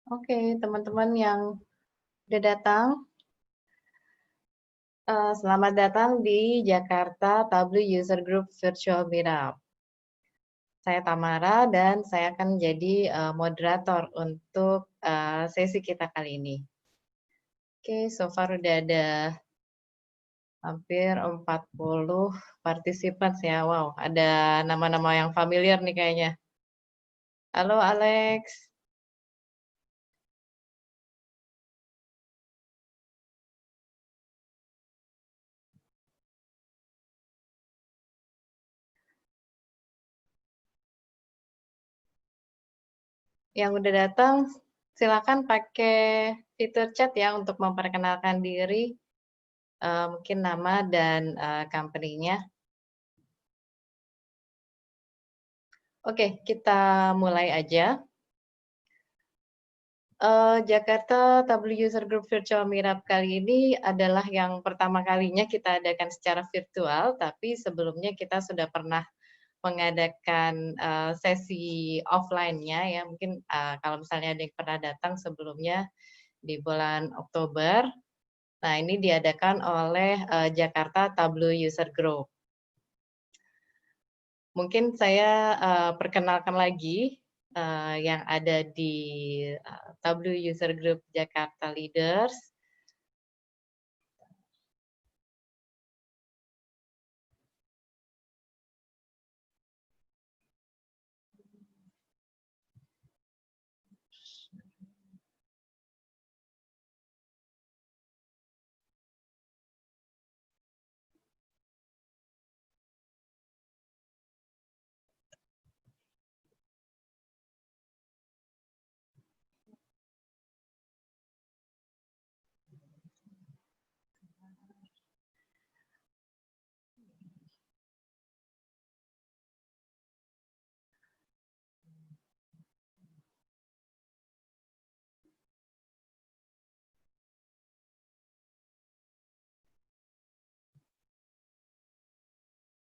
Oke, teman-teman yang udah datang, selamat datang di Jakarta Tableau User Group Virtual Meetup. Saya Tamara dan saya akan menjadi moderator untuk sesi kita kali ini. Oke, so far udah ada hampir 40 partisipan ya. Wow, ada nama-nama yang familiar nih kayaknya. Halo Alex. Yang udah datang, silakan pakai fitur chat ya untuk memperkenalkan diri, mungkin nama dan company-nya. Oke, kita mulai aja. Jakarta Tableau User Group Virtual Meetup kali ini adalah yang pertama kalinya kita adakan secara virtual, tapi sebelumnya kita sudah pernah mengadakan sesi offline-nya ya. Mungkin kalau misalnya ada yang pernah datang sebelumnya di bulan Oktober. Nah, ini diadakan oleh Jakarta Tableau User Group. Mungkin saya perkenalkan lagi yang ada di Tableau User Group Jakarta Leaders.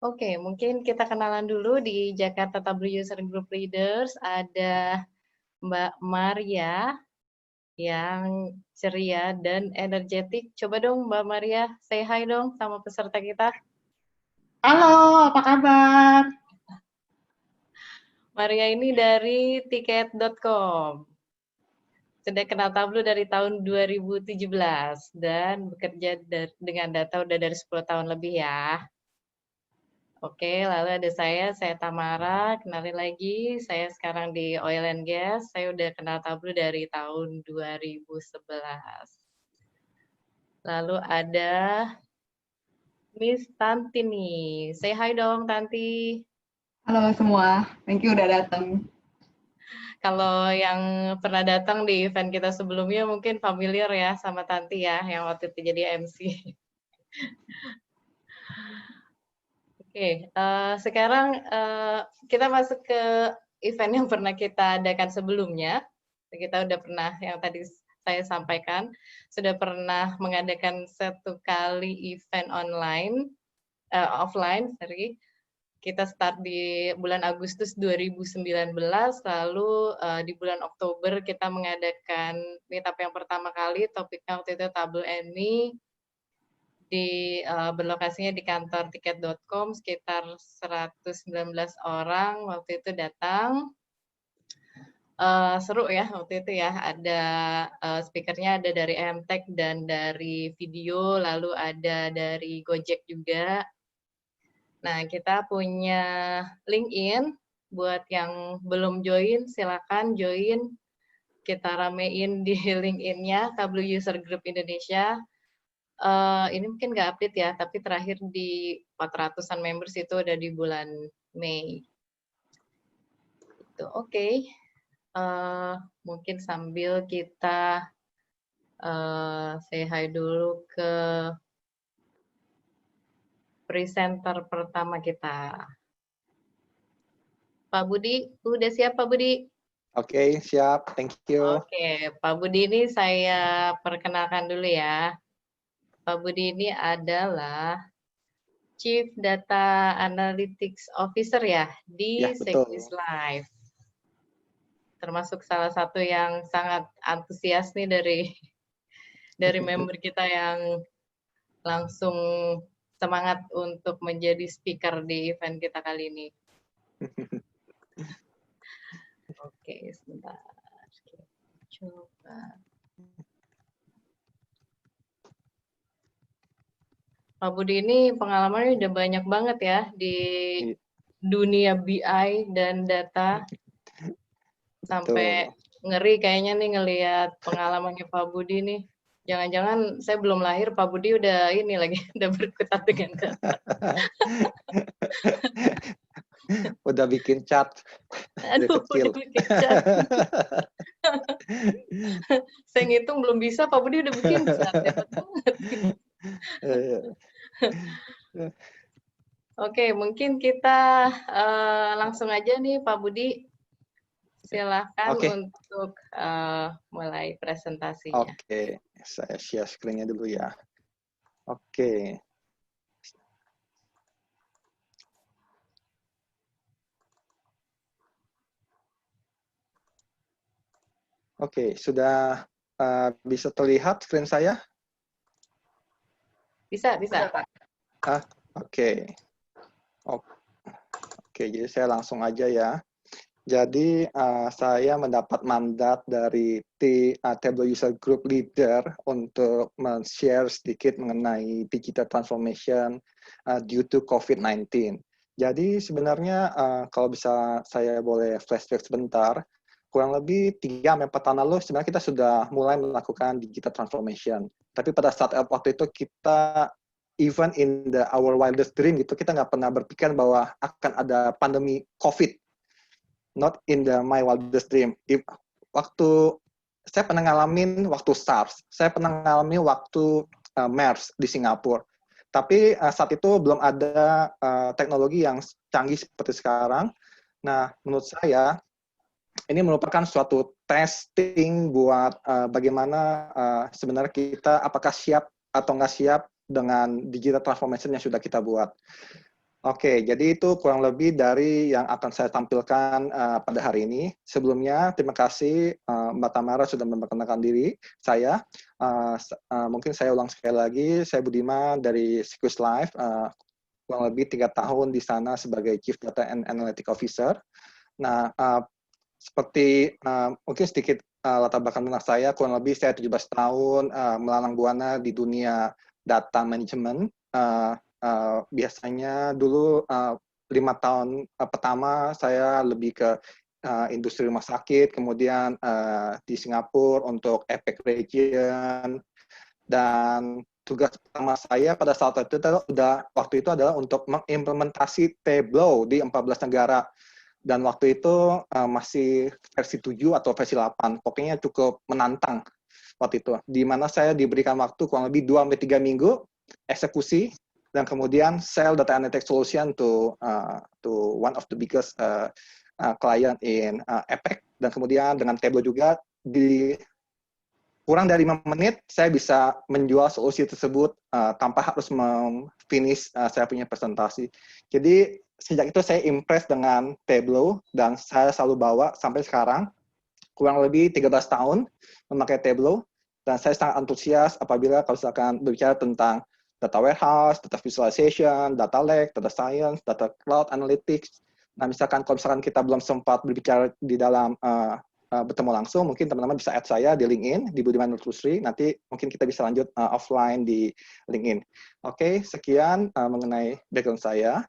Oke, mungkin kita kenalan dulu di Jakarta Tableau User Group Leaders. Ada Mbak Maria yang ceria dan energetik. Coba dong Mbak Maria, say hi dong sama peserta kita. Halo, apa kabar? Maria ini dari tiket.com. Sudah kenal Tableau dari tahun 2017 dan bekerja dengan data udah dari 10 tahun lebih ya. Oke, lalu ada saya Tamara, kenalin lagi, saya sekarang di Oil and Gas, saya udah kenal Tableau dari tahun 2011. Lalu ada Miss Tanti nih, say hi dong Tanti. Halo semua, thank you udah datang. Kalau yang pernah datang di event kita sebelumnya mungkin familiar ya sama Tanti ya, yang waktu itu jadi MC. Oke, sekarang kita masuk ke event yang pernah kita adakan sebelumnya. Kita udah pernah, yang tadi saya sampaikan, sudah pernah mengadakan 1 kali event offline, sorry. Kita start di bulan Agustus 2019, lalu di bulan Oktober kita mengadakan meetup yang pertama kali, topiknya waktu itu Tableau Any, berlokasinya di kantor tiket.com, sekitar 119 orang waktu itu datang. Seru ya waktu itu ya, ada speakernya ada dari MTech dan dari video, lalu ada dari Gojek juga. Nah, kita punya LinkedIn, buat yang belum join, silakan join. Kita ramein di LinkedIn-nya, Tableau User Group Indonesia. Ini mungkin nggak update ya, tapi terakhir di 400-an members itu udah di bulan Mei. Itu oke. Mungkin sambil kita say hi dulu ke presenter pertama kita. Pak Budi, udah siap Pak Budi? Oke, siap. Thank you. Oke, Pak Budi ini saya perkenalkan dulu ya. Pak Budi ini adalah Chief Data Analytics Officer ya di Ya, betul. Seknis Live. termasuk salah satu yang sangat antusias nih dari member kita yang langsung semangat untuk menjadi speaker di event kita kali ini. Oke, sebentar. Coba. Pak Budi ini pengalamannya udah banyak banget ya di dunia BI dan data. Sampai ngeri kayaknya nih ngelihat pengalamannya Pak Budi nih. Jangan-jangan saya belum lahir, Pak Budi udah ini lagi, udah berkutat dengan data. Udah bikin chat dari Aduh, kecil. udah bikin chat. Saya ngitung belum bisa, Pak Budi udah bikin chat. Hebat banget. Oke, mungkin kita langsung aja nih Pak Budi. Silakan untuk mulai presentasinya. Oke, saya share screen-nya dulu ya. Oke. Oke, sudah bisa terlihat screen saya? Bisa. Oke. Oke, jadi saya langsung aja ya. Jadi saya mendapat mandat dari Tableau User Group Leader untuk men-share sedikit mengenai digital transformation due to COVID-19. Jadi sebenarnya kalau bisa saya boleh flashback sebentar, kurang lebih 3-4 tahun lalu sebenarnya kita sudah mulai melakukan digital transformation. Tapi pada saat waktu itu kita even in our wildest dream gitu, kita nggak pernah berpikir bahwa akan ada pandemi COVID. Not in my wildest dream. Waktu saya pernah ngalamin waktu SARS, saya pernah ngalamin waktu MERS di Singapura. Tapi saat itu belum ada teknologi yang canggih seperti sekarang. Nah, menurut saya ini merupakan suatu testing buat bagaimana sebenarnya kita apakah siap atau nggak siap dengan digital transformation yang sudah kita buat. Oke, jadi itu kurang lebih dari yang akan saya tampilkan pada hari ini. Sebelumnya, terima kasih Mbak Tamara sudah memperkenalkan diri saya. Mungkin saya ulang sekali lagi, saya Budiman dari Sikus Live, kurang lebih 3 tahun di sana sebagai Chief Data and Analytic Officer. Nah, seperti mungkin sedikit latar belakang tentang saya, kurang lebih saya 17 tahun melalang buana di dunia data management. Biasanya dulu 5 tahun pertama saya lebih ke industri rumah sakit, kemudian di Singapura untuk APAC region, dan tugas pertama saya pada saat itu waktu itu adalah untuk mengimplementasi Tableau di 14 negara. Dan waktu itu masih versi 7 atau versi 8, pokoknya cukup menantang waktu itu. Di mana saya diberikan waktu kurang lebih 2-3 minggu eksekusi, dan kemudian sell data analytics solution to one of the biggest client in APAC, dan kemudian dengan Tableau juga di kurang dari 5 menit saya bisa menjual solusi tersebut tanpa harus finish saya punya presentasi. Jadi sejak itu saya impress dengan Tableau dan saya selalu bawa sampai sekarang, kurang lebih 13 tahun memakai Tableau, dan saya sangat antusias apabila kalau misalkan berbicara tentang data warehouse, data visualization, data lake, data science, data cloud analytics. Nah, misalkan kalau misalkan kita belum sempat berbicara di dalam bertemu langsung, mungkin teman-teman bisa add saya di LinkedIn, di Budiman Lutfusri. Nanti mungkin kita bisa lanjut offline di LinkedIn. Oke, sekian mengenai background saya.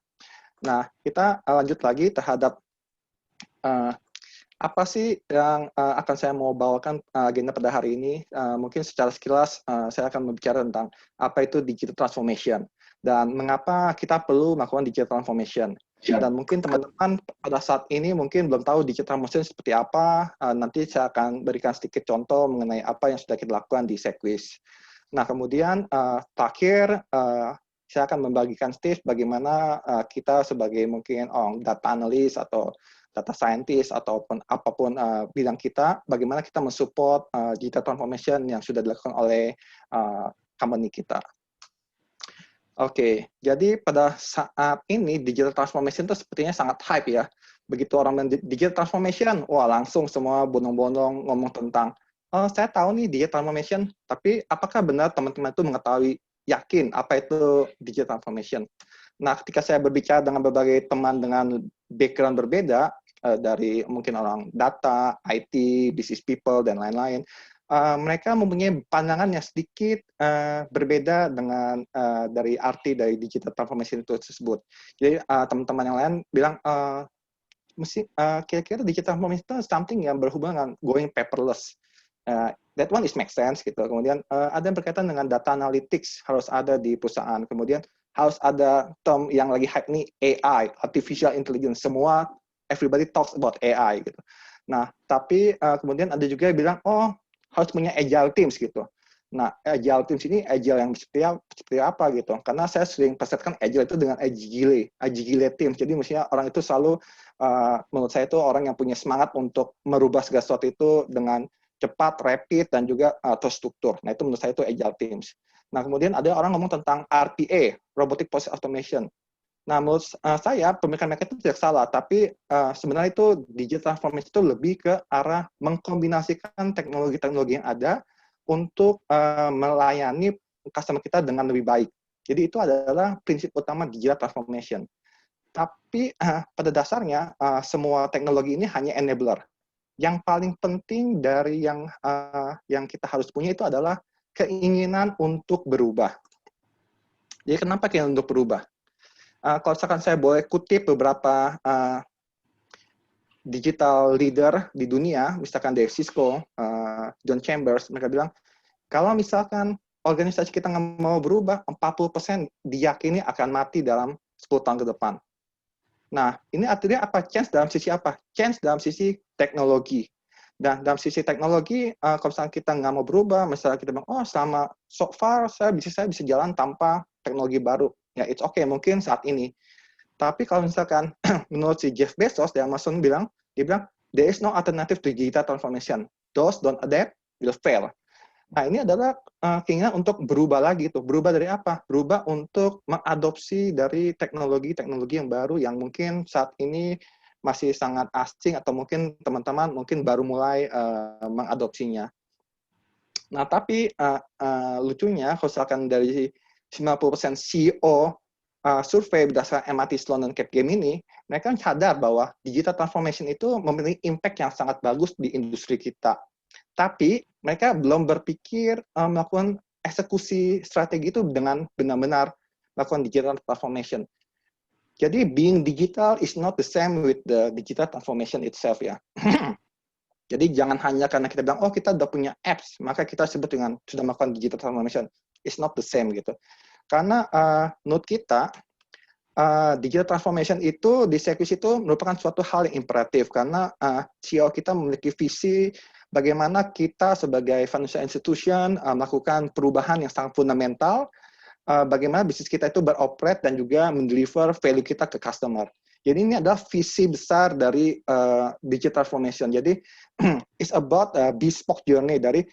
Nah, kita lanjut lagi terhadap apa sih yang akan saya mau bawakan agenda pada hari ini. Mungkin secara sekilas saya akan berbicara tentang apa itu digital transformation dan mengapa kita perlu melakukan digital transformation. Dan mungkin teman-teman pada saat ini mungkin belum tahu digital transformation seperti apa. Nanti saya akan berikan sedikit contoh mengenai apa yang sudah kita lakukan di Sequis. Nah, kemudian terakhir saya akan membagikan tips bagaimana kita sebagai mungkin data analis atau data scientist ataupun apapun bidang kita, bagaimana kita mensupport digital transformation yang sudah dilakukan oleh company kita. Oke, jadi pada saat ini digital transformation itu sepertinya sangat hype ya. begitu orang digital transformation, wah langsung semua bondong-bondong ngomong tentang, saya tahu nih digital transformation, tapi apakah benar teman-teman itu mengetahui, yakin apa itu digital transformation? Nah, ketika saya berbicara dengan berbagai teman dengan background berbeda, dari mungkin orang data, IT, business people, dan lain-lain, mereka mempunyai pandangan yang sedikit berbeda dengan dari arti dari digital transformation itu tersebut. Jadi teman-teman yang lain bilang, kira-kira digital transformation itu something yang berhubungan dengan going paperless. That one is make sense gitu. Kemudian ada yang berkaitan dengan data analytics harus ada di perusahaan. Kemudian harus ada term yang lagi hype nih, AI, artificial intelligence. Semua everybody talks about AI gitu. Nah, tapi kemudian ada juga yang bilang, oh harus punya agile teams gitu. Nah, agile teams ini agile yang seperti apa gitu. Karena saya sering persepsikan agile itu dengan agile teams. Jadi mestinya orang itu selalu, menurut saya itu orang yang punya semangat untuk merubah segala sesuatu itu dengan cepat, rapid, dan juga terstruktur. Nah, itu menurut saya itu agile teams. Nah, kemudian ada orang ngomong tentang RPA, Robotic Process Automation. Nah, menurut saya, pemikiran mereka itu tidak salah, tapi sebenarnya itu digital transformation itu lebih ke arah mengkombinasikan teknologi-teknologi yang ada untuk melayani customer kita dengan lebih baik. Jadi itu adalah prinsip utama digital transformation. Tapi pada dasarnya, semua teknologi ini hanya enabler. Yang paling penting dari yang kita harus punya itu adalah keinginan untuk berubah. Jadi kenapa keinginan untuk berubah? Kalau misalkan saya boleh kutip beberapa digital leader di dunia, misalkan dari Cisco, John Chambers, mereka bilang, kalau misalkan organisasi kita nggak mau berubah, 40% diyakini akan mati dalam 10 tahun ke depan. Nah, ini artinya apa? Change dalam sisi apa? Change dalam sisi teknologi. Dan dalam sisi teknologi, kalau misalnya kita nggak mau berubah, misalnya kita bilang, oh selama so far saya bisa jalan tanpa teknologi baru. Ya, it's okay, mungkin saat ini. Tapi kalau misalkan menurut si Jeff Bezos, yang Amazon bilang, dia bilang, there is no alternative to digital transformation. Those don't adapt will fail. Nah, ini adalah keinginan untuk berubah lagi tuh. Berubah dari apa? Berubah untuk mengadopsi dari teknologi-teknologi yang baru yang mungkin saat ini masih sangat asing atau mungkin teman-teman mungkin baru mulai mengadopsinya. Nah, tapi lucunya, kalau misalkan dari 90% CEO survei berdasarkan MIT Sloan dan Capgemini, mereka sadar bahwa digital transformation itu memiliki impact yang sangat bagus di industri kita. Tapi mereka belum berpikir melakukan eksekusi strategi itu dengan benar-benar melakukan digital transformation. Jadi being digital is not the same with the digital transformation itself ya. Jadi jangan hanya karena kita bilang, oh kita udah punya apps, maka kita sebut dengan sudah melakukan digital transformation. It's not the same gitu. Karena menurut kita, digital transformation itu di Sequis itu merupakan suatu hal yang imperatif karena CEO kita memiliki visi bagaimana kita sebagai financial institution melakukan perubahan yang sangat fundamental, bagaimana bisnis kita itu beroperate dan juga mendeliver value kita ke customer. Jadi ini adalah visi besar dari digital transformation. Jadi it's about bespoke journey. Dari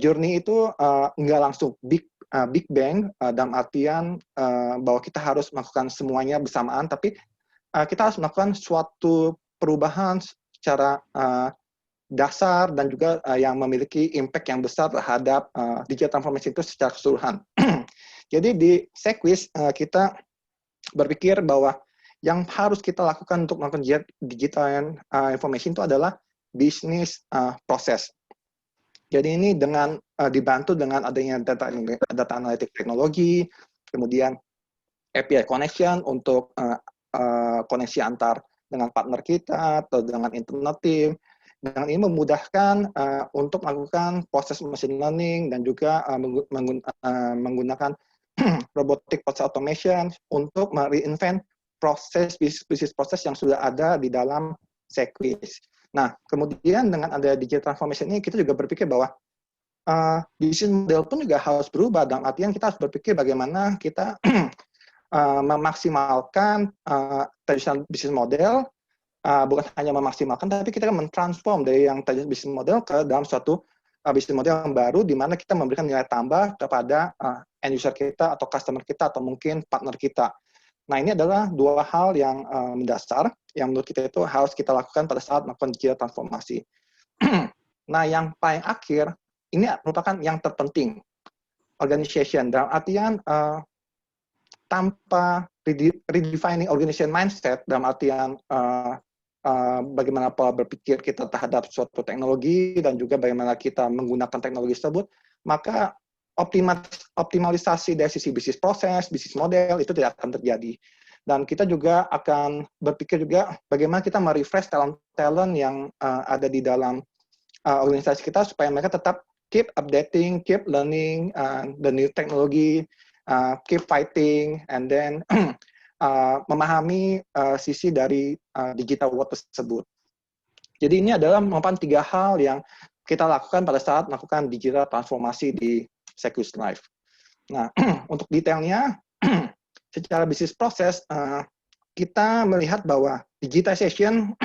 journey itu nggak langsung big bang dalam artian bahwa kita harus melakukan semuanya bersamaan, tapi kita harus melakukan suatu perubahan secara dasar dan juga yang memiliki impact yang besar terhadap digital transformation itu secara keseluruhan. Jadi di Sequis kita berpikir bahwa yang harus kita lakukan untuk melakukan digital information itu adalah business process. Jadi ini dengan dibantu dengan adanya data analytic teknologi, kemudian API connection untuk koneksi antar dengan partner kita atau dengan internal team. Dengan ini memudahkan untuk melakukan proses machine learning dan juga menggunakan robotic process automation untuk mereinvent bisnis proses yang sudah ada di dalam Sequis. Nah, kemudian dengan ada digital transformation ini, kita juga berpikir bahwa bisnis model pun juga harus berubah. Dalam artian kita harus berpikir bagaimana kita memaksimalkan traditional business model, bukan hanya memaksimalkan, tapi kita mentransform dari yang tadi bisnis model ke dalam suatu bisnis model yang baru, di mana kita memberikan nilai tambah kepada end user kita, atau customer kita, atau mungkin partner kita. Nah, ini adalah dua hal yang mendasar yang menurut kita itu harus kita lakukan pada saat melakukan digital transformasi. Nah, yang paling akhir, ini merupakan yang terpenting, organization. Dalam artian, tanpa redefining organization mindset, dalam artian bagaimana pola berpikir kita terhadap suatu teknologi, dan juga bagaimana kita menggunakan teknologi tersebut, maka optimalisasi dari sisi bisnis proses, bisnis model, itu tidak akan terjadi. Dan kita juga akan berpikir juga bagaimana kita merefresh talent-talent yang ada di dalam organisasi kita supaya mereka tetap keep updating, keep learning the new technology, keep fighting, and then memahami sisi dari digital world tersebut. Jadi ini adalah merupakan 3 hal yang kita lakukan pada saat melakukan digital transformasi di Securus Life. Nah, untuk detailnya, secara bisnis proses, kita melihat bahwa digitization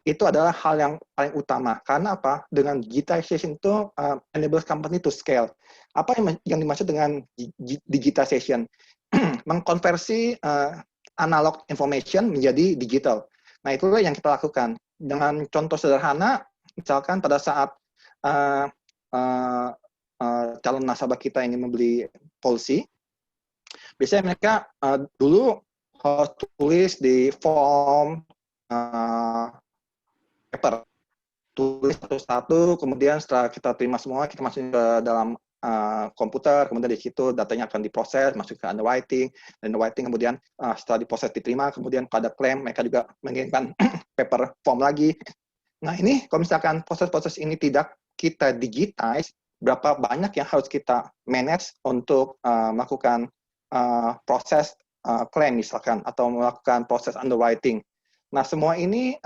itu adalah hal yang paling utama. Karena apa? Dengan digitization itu enables company to scale. Apa yang dimaksud dengan digitization? Mengkonversi analog information menjadi digital. Nah, itulah yang kita lakukan. Dengan contoh sederhana, misalkan pada saat calon nasabah kita ingin membeli polisi, biasanya mereka dulu harus tulis di form paper, tulis satu-satu, kemudian setelah kita terima semua, kita masukin ke dalam komputer, kemudian di situ datanya akan diproses, masuk ke underwriting, dan underwriting kemudian setelah diproses diterima, kemudian kalau ada klaim, mereka juga mengirimkan paper form lagi. Nah, ini kalau misalkan proses-proses ini tidak kita digitize, berapa banyak yang harus kita manage untuk melakukan proses klaim misalkan, atau melakukan proses underwriting. Nah, semua ini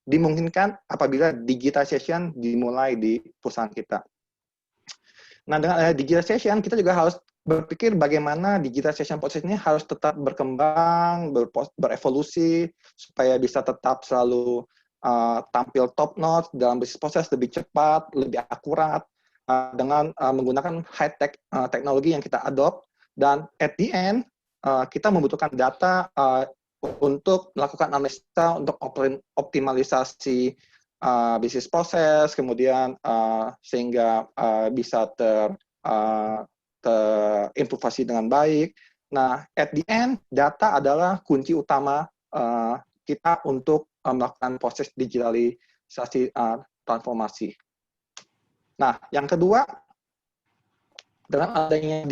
dimungkinkan apabila digitization dimulai di perusahaan kita. Nah, dengan digitization, kita juga harus berpikir bagaimana digitization proses ini harus tetap berkembang, berevolusi, supaya bisa tetap selalu tampil top notch dalam bisnis proses, lebih cepat, lebih akurat, dengan menggunakan high-tech teknologi yang kita adopt, dan at the end, kita membutuhkan data untuk melakukan analisa, untuk optimalisasi bisnis proses, kemudian sehingga bisa terinvestasi dengan baik. Nah, at the end, data adalah kunci utama kita untuk melakukan proses digitalisasi transformasi. Nah, yang kedua, dengan adanya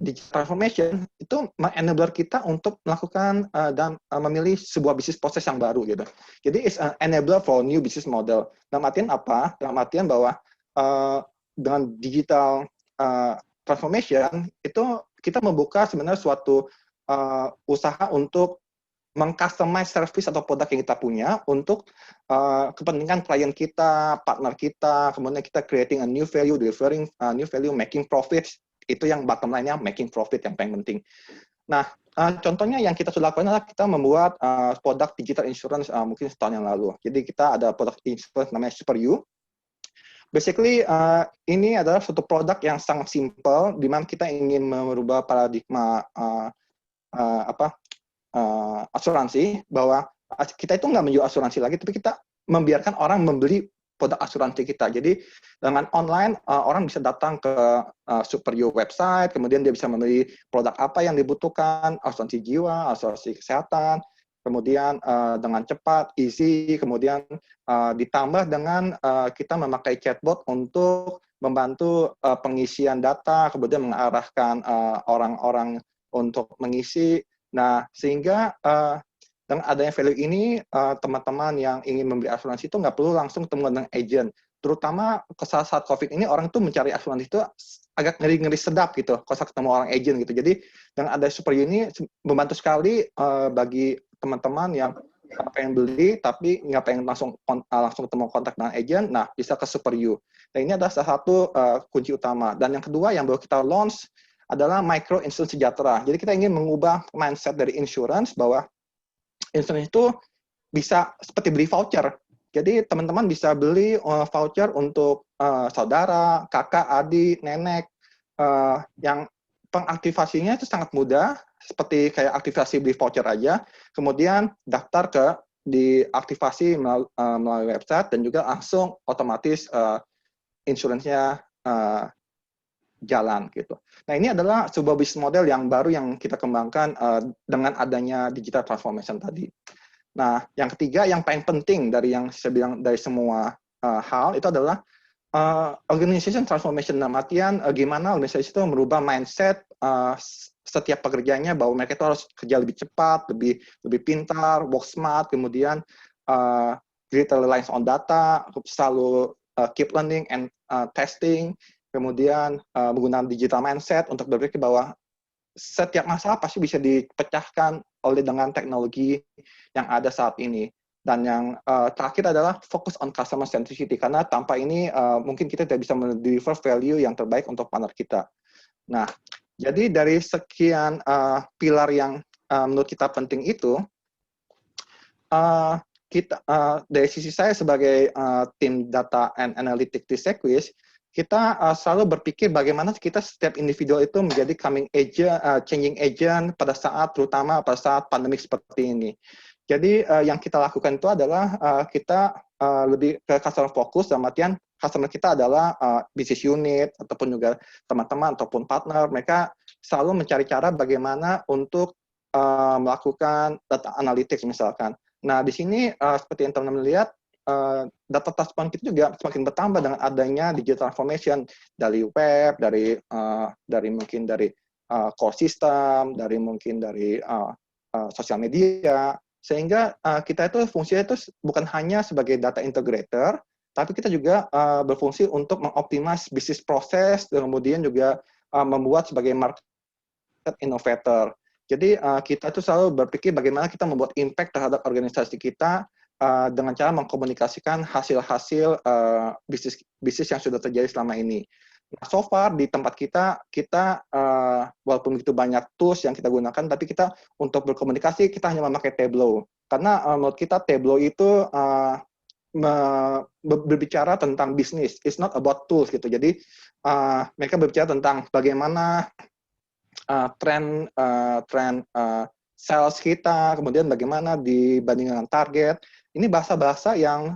digital transformation itu enabler kita untuk melakukan dan memilih sebuah bisnis proses yang baru gitu. Jadi is an enabler for new business model. Dalam artian apa? Dalam artian bahwa dengan digital transformation itu kita membuka sebenarnya suatu usaha untuk meng-customize service atau produk yang kita punya untuk kepentingan klien kita, partner kita, kemudian kita creating a new value, delivering new value, making profits. Itu yang bottom line-nya, making profit yang paling penting. Nah, contohnya yang kita sudah lakukan adalah kita membuat produk digital insurance mungkin setahun yang lalu. Jadi kita ada produk insurance namanya Super You. Basically, ini adalah suatu produk yang sangat simple, di mana kita ingin merubah paradigma asuransi, bahwa kita itu nggak menjual asuransi lagi, tapi kita membiarkan orang membeli produk asuransi kita. Jadi dengan online, orang bisa datang ke Super You website, kemudian dia bisa membeli produk apa yang dibutuhkan, asuransi jiwa, asuransi kesehatan, kemudian dengan cepat, easy, kemudian ditambah dengan kita memakai chatbot untuk membantu pengisian data, kemudian mengarahkan orang-orang untuk mengisi. Nah, sehingga dengan adanya value ini, teman-teman yang ingin membeli asuransi itu nggak perlu langsung ketemu dengan agent. Terutama saat COVID ini, orang tuh mencari asuransi itu agak ngeri-ngeri sedap gitu, kalau ketemu orang agent gitu. Jadi dengan ada Super You ini membantu sekali bagi teman-teman yang pengen beli tapi nggak pengen langsung ketemu kontak dengan agent, nah bisa ke Super You. Dan ini adalah salah satu kunci utama. Dan yang kedua yang baru kita launch adalah micro insurance sejahtera. Jadi kita ingin mengubah mindset dari insurance bahwa insurance itu bisa seperti beli voucher. Jadi teman-teman bisa beli voucher untuk saudara, kakak, adik, nenek yang pengaktifasinya itu sangat mudah, seperti kayak aktivasi beli voucher aja, kemudian daftar ke diaktifasi melalui website dan juga langsung otomatis insuransinya jalan gitu. Nah, ini adalah sebuah bisnis model yang baru yang kita kembangkan dengan adanya digital transformation tadi. Nah, yang ketiga, yang paling penting dari yang saya bilang dari semua hal itu adalah organization transformation, dalam artian gimana organisasi itu merubah mindset setiap pekerjanya bahwa mereka itu harus kerja lebih cepat, lebih pintar, work smart, kemudian greater reliance on data, selalu keep learning and testing, kemudian menggunakan digital mindset untuk berpikir bahwa setiap masalah pasti bisa dipecahkan oleh dengan teknologi yang ada saat ini. Dan yang terakhir adalah fokus on customer centricity, karena tanpa ini mungkin kita tidak bisa mendeliver value yang terbaik untuk partner kita. Nah, jadi dari sekian pilar yang menurut kita penting itu, dari sisi saya sebagai tim data and analytics di Sequis, kita selalu berpikir bagaimana kita setiap individu itu menjadi changing agent terutama pada saat pandemik seperti ini. Jadi yang kita lakukan itu adalah kita lebih ke customer fokus, dalam artian customer kita adalah business unit ataupun juga teman-teman ataupun partner. Mereka selalu mencari cara bagaimana untuk melakukan data analytics misalkan. Nah, di sini seperti yang teman-teman lihat, data touchpoint kita juga semakin bertambah dengan adanya digital transformation dari web, dari mungkin dari core system, dari mungkin dari sosial media, sehingga kita itu fungsinya itu bukan hanya sebagai data integrator, tapi kita juga berfungsi untuk mengoptimize bisnis proses dan kemudian juga membuat sebagai market innovator. Jadi kita itu selalu berpikir bagaimana kita membuat impact terhadap organisasi kita dengan cara mengkomunikasikan hasil-hasil bisnis yang sudah terjadi selama ini. Nah, so far di tempat kita walaupun begitu banyak tools yang kita gunakan, tapi kita untuk berkomunikasi kita hanya memakai Tableau. Karena menurut kita Tableau itu berbicara tentang bisnis, it's not about tools gitu. Jadi mereka berbicara tentang bagaimana tren sales kita, kemudian bagaimana dibanding dengan target. Ini bahasa-bahasa yang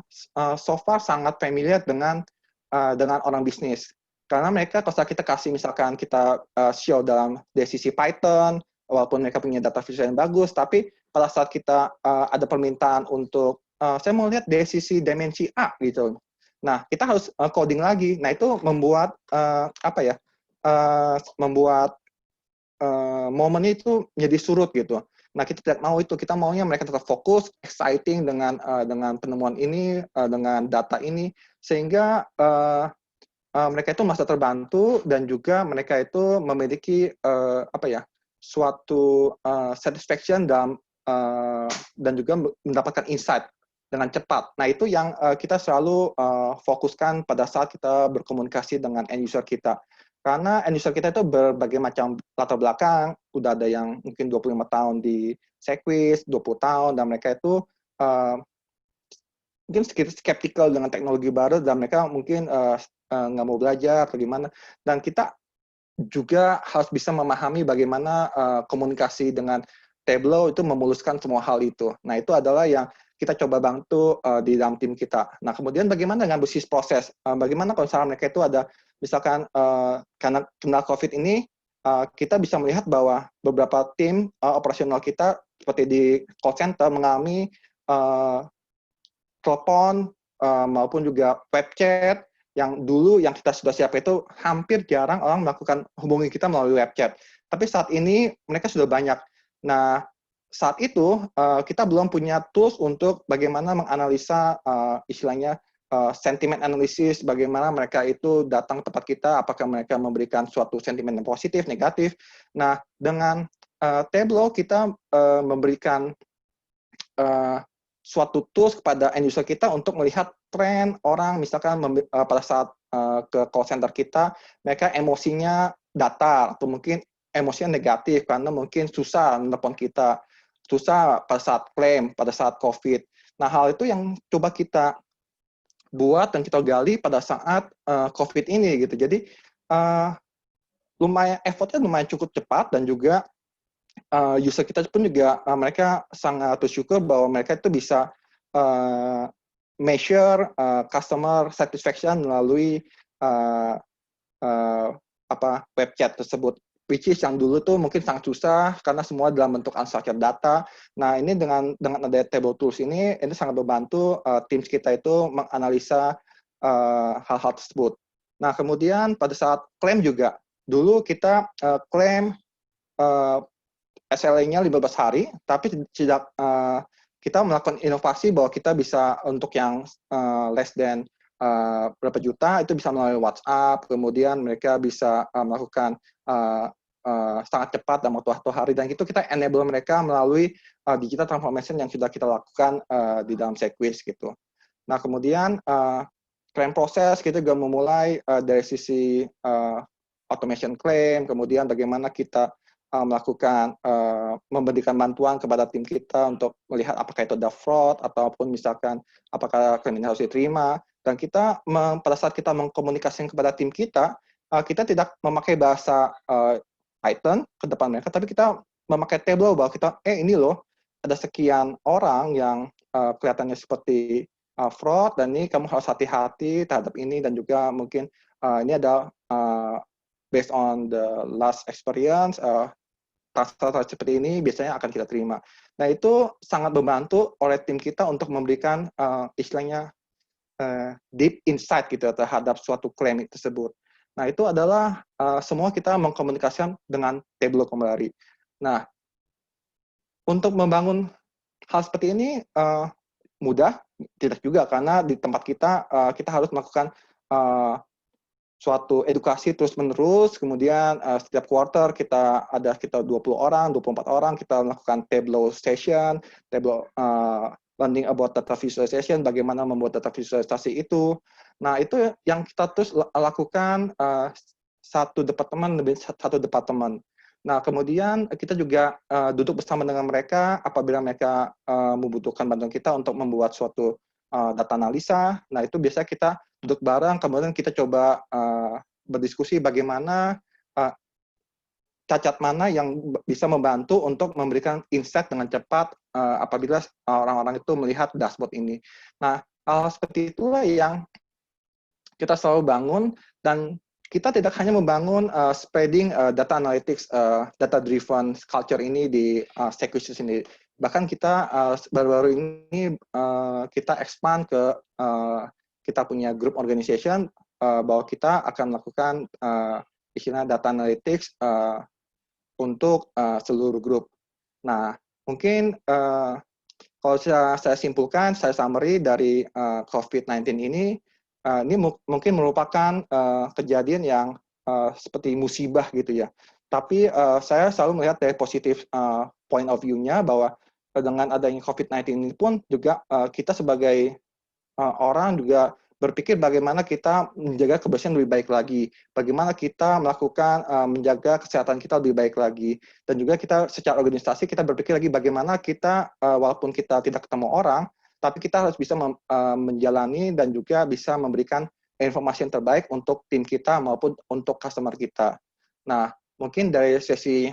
so far sangat familiar dengan orang bisnis. Karena mereka kalau kita kasih misalkan kita show dalam dari sisi Python, walaupun mereka punya data visual yang bagus, tapi pada saat kita ada permintaan untuk saya mau lihat dari sisi dimensi A gitu. Nah, kita harus coding lagi. Nah, itu membuat membuat momen itu menjadi surut gitu. Nah, kita tidak mau itu. Kita maunya mereka tetap fokus, exciting dengan penemuan ini, dengan data ini, sehingga mereka itu merasa terbantu dan juga mereka itu memiliki suatu satisfaction dan juga mendapatkan insight dengan cepat. Nah, itu yang kita selalu fokuskan pada saat kita berkomunikasi dengan end user kita. Karena end user kita itu berbagai macam latar belakang, udah ada yang mungkin 25 tahun di Sequis, 20 tahun, dan mereka itu mungkin sedikit skeptical dengan teknologi baru, dan mereka mungkin nggak mau belajar atau gimana. Dan kita juga harus bisa memahami bagaimana komunikasi dengan Tableau itu memuluskan semua hal itu. Nah, itu adalah yang kita coba bantu di dalam tim kita. Nah, kemudian bagaimana dengan bisnis proses? Bagaimana kalau misalnya mereka itu ada, misalkan karena kena COVID ini, kita bisa melihat bahwa beberapa tim operasional kita, seperti di call center, mengalami telepon maupun juga web chat, yang dulu yang kita sudah siap itu hampir jarang orang melakukan hubungi kita melalui web chat. Tapi saat ini mereka sudah banyak. Nah, saat itu kita belum punya tools untuk bagaimana menganalisa istilahnya sentimen analisis, bagaimana mereka itu datang ke tempat kita, apakah mereka memberikan suatu sentimen yang positif, negatif. Nah, dengan Tableau kita memberikan suatu tools kepada end user kita untuk melihat tren orang, misalkan pada saat ke call center kita, mereka emosinya datar, atau mungkin emosinya negatif, karena mungkin susah menelpon kita, susah pada saat klaim, pada saat COVID. Nah, hal itu yang coba kita buat dan kita gali pada saat COVID ini, gitu. Jadi, effortnya lumayan cukup cepat, dan juga user kita pun juga mereka sangat bersyukur bahwa mereka itu bisa measure customer satisfaction melalui web chat tersebut, which is yang dulu tuh mungkin sangat susah karena semua dalam bentuk unstructured data. Nah, ini dengan ada table tools ini sangat membantu teams kita itu menganalisa hal-hal tersebut. Nah, kemudian pada saat klaim juga, dulu kita klaim SLA-nya 15 hari, tapi sejak kita melakukan inovasi bahwa kita bisa untuk yang less than berapa juta, itu bisa melalui WhatsApp, kemudian mereka bisa melakukan sangat cepat dalam waktu 1 hari, dan itu kita enable mereka melalui digital transformation yang sudah kita lakukan di dalam Sequis gitu. Nah, kemudian claim proses kita juga memulai dari sisi automation claim, kemudian bagaimana kita melakukan memberikan bantuan kepada tim kita untuk melihat apakah itu ada fraud ataupun misalkan apakah klaim ini harus diterima. Dan kita pada saat kita mengkomunikasikan kepada tim kita, kita tidak memakai bahasa Python ke depan mereka, tapi kita memakai Tableau bahwa kita ini loh ada sekian orang yang kelihatannya seperti fraud, dan ini kamu harus hati-hati terhadap ini, dan juga mungkin ini ada based on the last experience, transaksi seperti ini biasanya akan kita terima. Nah, itu sangat membantu oleh tim kita untuk memberikan istilahnya deep insight gitu terhadap suatu klaim tersebut. Nah, itu adalah semua kita mengkomunikasikan dengan Tableau kembali. Nah, untuk membangun hal seperti ini mudah? Tidak juga, karena di tempat kita, kita harus melakukan suatu edukasi terus-menerus, kemudian setiap quarter kita ada sekitar 20 orang, 24 orang, kita melakukan Tableau session, Tableau learning about data visualization, bagaimana membuat data visualisasi itu. Nah, itu yang kita terus lakukan satu departemen. Nah, kemudian kita juga duduk bersama dengan mereka apabila mereka membutuhkan bantuan kita untuk membuat suatu data analisa. Nah, itu biasanya kita duduk bareng, kemudian kita coba berdiskusi bagaimana cacat mana yang bisa membantu untuk memberikan insight dengan cepat apabila orang-orang itu melihat dashboard ini. Nah, hal seperti itulah yang kita selalu bangun, dan kita tidak hanya membangun spreading data analytics, data-driven culture ini di Sequis sendiri. Bahkan kita baru-baru ini kita expand ke kita punya group organization bahwa kita akan melakukan istilah data analytics untuk seluruh grup. Nah, mungkin kalau saya simpulkan, saya summary dari COVID-19 ini mungkin merupakan kejadian yang seperti musibah gitu ya. Tapi saya selalu melihat dari positif point of view-nya bahwa dengan adanya COVID-19 ini pun juga kita sebagai orang juga berpikir bagaimana kita menjaga kebersihan lebih baik lagi, bagaimana kita melakukan menjaga kesehatan kita lebih baik lagi, dan juga kita secara organisasi kita berpikir lagi bagaimana kita walaupun kita tidak ketemu orang, tapi kita harus bisa menjalani dan juga bisa memberikan informasi yang terbaik untuk tim kita maupun untuk customer kita. Nah, mungkin dari sesi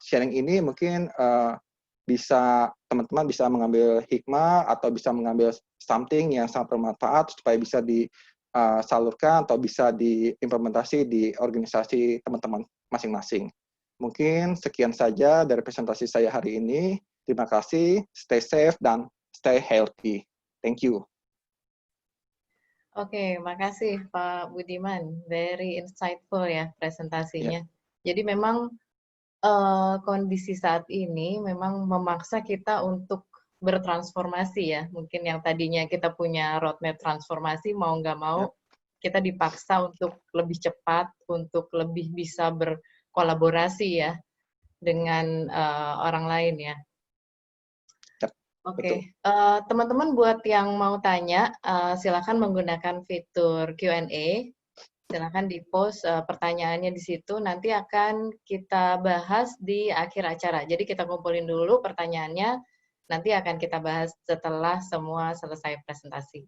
sharing ini mungkin bisa teman-teman bisa mengambil hikmah atau bisa mengambil something yang sangat bermanfaat supaya bisa disalurkan atau bisa diimplementasi di organisasi teman-teman masing-masing. Mungkin sekian saja dari presentasi saya hari ini. Terima kasih, stay safe dan stay healthy. Thank you. Oke, makasih Pak Budiman. Very insightful ya presentasinya. Jadi memang kondisi saat ini memang memaksa kita untuk bertransformasi ya. Mungkin yang tadinya kita punya roadmap transformasi, mau nggak mau, kita dipaksa untuk lebih cepat, untuk lebih bisa berkolaborasi ya dengan orang lain ya. Oke, teman-teman buat yang mau tanya, silakan menggunakan fitur Q&A. Silakan di-post pertanyaannya di situ, nanti akan kita bahas di akhir acara. Jadi kita kumpulin dulu pertanyaannya, nanti akan kita bahas setelah semua selesai presentasi.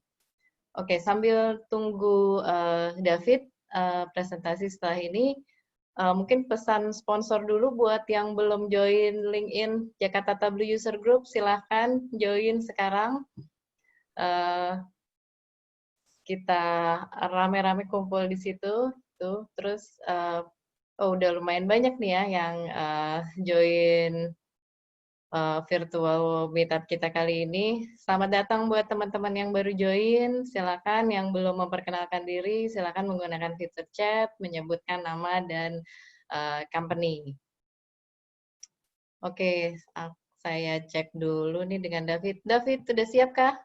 Oke, sambil tunggu David presentasi setelah ini, Mungkin pesan sponsor dulu buat yang belum join LinkedIn Jakarta Tableau User Group, silahkan join sekarang. Kita rame-rame kumpul di situ, tuh. Terus udah lumayan banyak nih ya yang join virtual meetup kita kali ini. Selamat datang buat teman-teman yang baru join. Silakan yang belum memperkenalkan diri, silakan menggunakan fitur chat, menyebutkan nama dan company. Oke, saya cek dulu nih dengan David. David, sudah siap kah?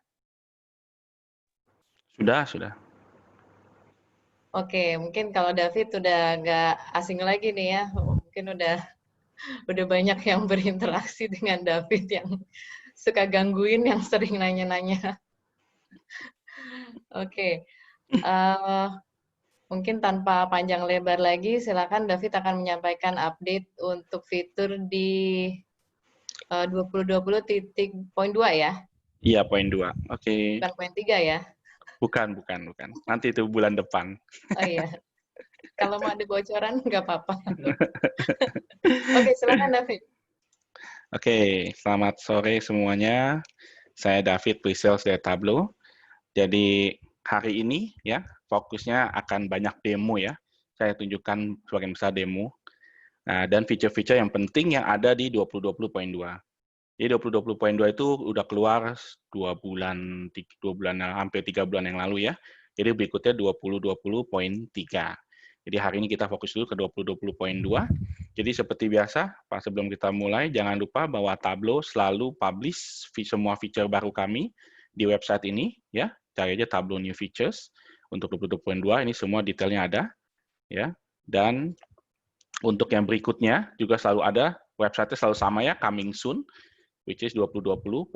Sudah. Oke, mungkin kalau David udah nggak asing lagi nih ya, mungkin udah banyak yang berinteraksi dengan David yang suka gangguin, yang sering nanya-nanya. Oke, mungkin tanpa panjang lebar lagi, silakan David akan menyampaikan update untuk fitur di 2020.2 ya? Iya, poin 2. Oke. Bukan poin 3 ya? Bukan. Nanti itu bulan depan. Oh iya. Kalau mau ada bocoran, nggak apa-apa. Oke, silakan David. Oke, selamat sore semuanya. Saya David, pre-sales dari Tableau. Jadi hari ini ya fokusnya akan banyak demo ya. Saya tunjukkan sebagian besar demo. Nah, dan fitur-fitur yang penting yang ada di 2020.2. Jadi 2020.2 itu udah keluar 2 bulan, hampir 3 bulan yang lalu ya. Jadi berikutnya 2020.3. Jadi hari ini kita fokus dulu ke 2020.2. Jadi seperti biasa, sebelum kita mulai, jangan lupa bahwa Tableau selalu publish semua feature baru kami di website ini ya. Cari aja Tableau New Features untuk 2020.2, ini semua detailnya ada ya. Dan untuk yang berikutnya juga selalu ada, website-nya selalu sama ya, coming soon, which is 2020.3.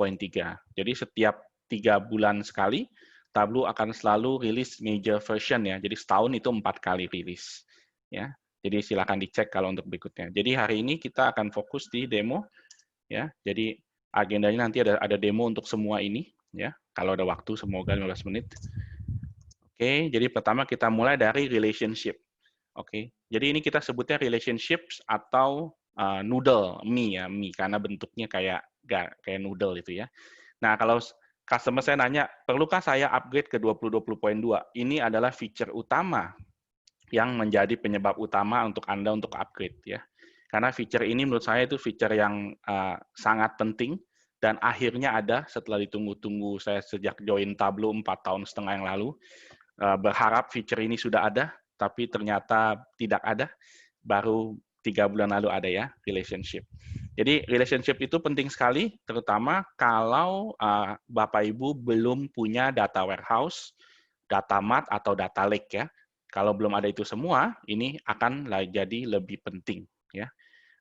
Jadi setiap 3 bulan sekali, Tableau akan selalu rilis major version ya. Jadi setahun itu 4 kali rilis. Ya. Jadi silakan dicek kalau untuk berikutnya. Jadi hari ini kita akan fokus di demo ya. Jadi agendanya nanti ada demo untuk semua ini ya. Kalau ada waktu semoga 15 menit. Oke, jadi pertama kita mulai dari relationship. Oke. Jadi ini kita sebutnya relationships atau noodle, mie karena bentuknya kayak noodle itu ya. Nah, kalau customer saya nanya, perlukah saya upgrade ke 2020.2? Ini adalah feature utama yang menjadi penyebab utama untuk Anda untuk upgrade ya. Karena feature ini menurut saya itu feature yang sangat penting dan akhirnya ada setelah ditunggu-tunggu saya sejak join Tableau 4,5 tahun yang lalu. Berharap feature ini sudah ada, tapi ternyata tidak ada. Baru 3 bulan lalu ada ya, relationship. Jadi relationship itu penting sekali, terutama kalau Bapak Ibu belum punya data warehouse, data mart, atau data lake ya. Kalau belum ada itu semua, ini akan jadi lebih penting ya.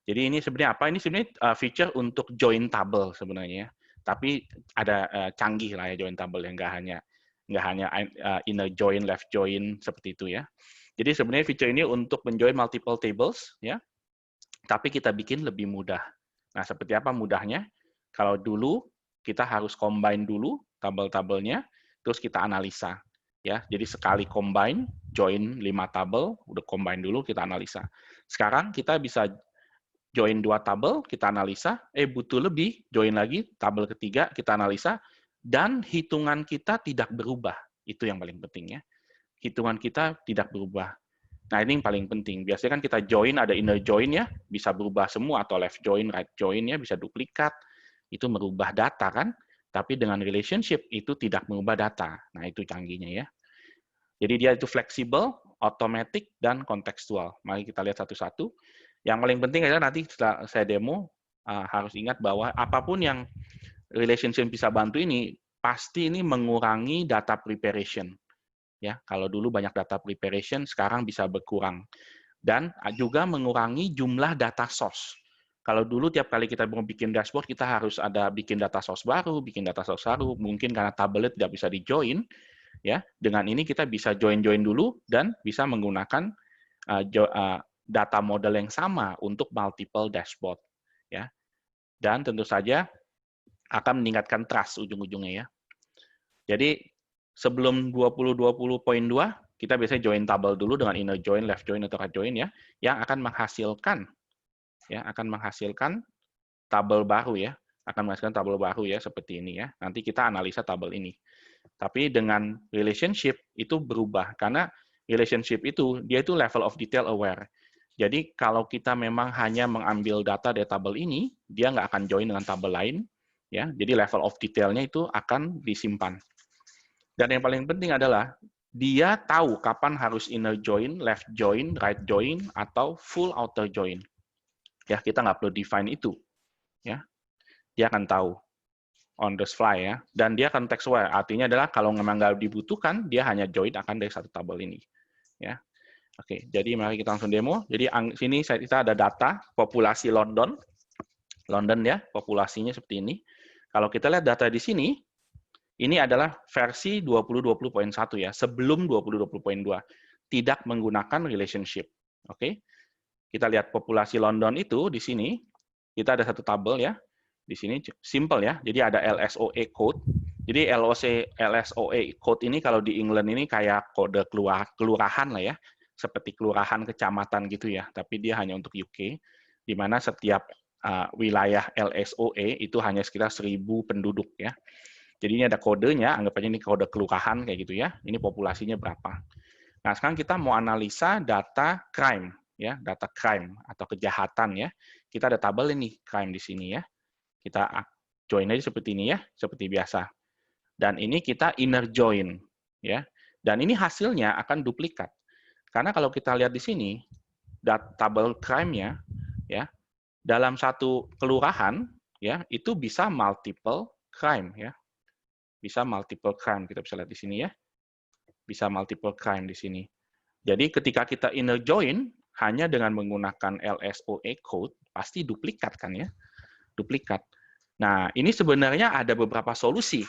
Jadi ini sebenarnya apa? Ini sebenarnya feature untuk join table sebenarnya ya. Tapi ada canggih lah ya join table yang nggak hanya inner join, left join seperti itu ya. Jadi sebenarnya feature ini untuk menjoin multiple tables ya. Tapi kita bikin lebih mudah. Nah, seperti apa mudahnya? Kalau dulu kita harus combine dulu tabel-tabelnya, terus kita analisa. Ya, jadi sekali combine, join 5 tabel, udah combine dulu, kita analisa. Sekarang kita bisa join 2 tabel, kita analisa, butuh lebih, join lagi, tabel ketiga, kita analisa, dan hitungan kita tidak berubah. Itu yang paling penting ya. Hitungan kita tidak berubah. Nah, ini yang paling penting. Biasanya kan kita join, ada inner join ya, bisa berubah semua, atau left join, right join ya, bisa duplikat. Itu merubah data kan, tapi dengan relationship itu tidak mengubah data. Nah, itu canggihnya ya. Jadi dia itu fleksibel, automatic, dan kontekstual. Mari kita lihat satu-satu. Yang paling penting adalah nanti setelah saya demo, harus ingat bahwa apapun yang relationship bisa bantu ini, pasti ini mengurangi data preparation. Ya, kalau dulu banyak data preparation, sekarang bisa berkurang. Dan juga mengurangi jumlah data source. Kalau dulu tiap kali kita mau bikin dashboard, kita harus ada bikin data source baru, mungkin karena tablet tidak bisa di-join, ya. Dengan ini kita bisa join-join dulu dan bisa menggunakan data model yang sama untuk multiple dashboard, ya. Dan tentu saja akan meningkatkan trust ujung-ujungnya ya. Jadi sebelum 2020.2 kita biasanya join tabel dulu dengan inner join, left join atau right join ya, yang akan menghasilkan tabel baru ya, seperti ini ya. Nanti kita analisa tabel ini. Tapi dengan relationship itu berubah karena relationship itu dia itu level of detail aware. Jadi kalau kita memang hanya mengambil data dari tabel ini, dia nggak akan join dengan tabel lain ya. Jadi level of detailnya itu akan disimpan. Dan yang paling penting adalah dia tahu kapan harus inner join, left join, right join, atau full outer join. Ya, kita nggak perlu define itu. Ya, dia akan tahu on the fly ya. Dan dia akan text aware. Artinya adalah kalau memang nggak dibutuhkan, dia hanya join akan dari satu tabel ini. Ya, oke. Jadi mari kita langsung demo. Jadi sini kita ada data populasi London ya, populasinya seperti ini. Kalau kita lihat data di sini. Ini adalah versi 2020.1 ya, sebelum 2020.2. Tidak menggunakan relationship. Oke. Kita lihat populasi London itu di sini, kita ada satu tabel ya. Di sini simple ya. Jadi ada LSOE code. Jadi LSOE code ini kalau di England ini kayak kode kelurahan lah ya. Seperti kelurahan kecamatan gitu ya, tapi dia hanya untuk UK di mana setiap wilayah LSOE itu hanya sekitar 1.000 penduduk ya. Jadi ini ada kodenya, anggap aja ini kode kelurahan kayak gitu ya. Ini populasinya berapa. Nah, sekarang kita mau analisa data crime ya, data crime atau kejahatan ya. Kita ada tabel ini crime di sini ya. Kita join aja seperti ini ya, seperti biasa. Dan ini kita inner join ya. Dan ini hasilnya akan duplikat. Karena kalau kita lihat di sini tabel crime-nya ya, dalam satu kelurahan ya, itu bisa multiple crime ya. Bisa multiple crime, kita bisa lihat di sini ya. Bisa multiple crime di sini. Jadi ketika kita inner join, hanya dengan menggunakan LSOE code, pasti duplikat kan ya. Duplikat. Nah, ini sebenarnya ada beberapa solusi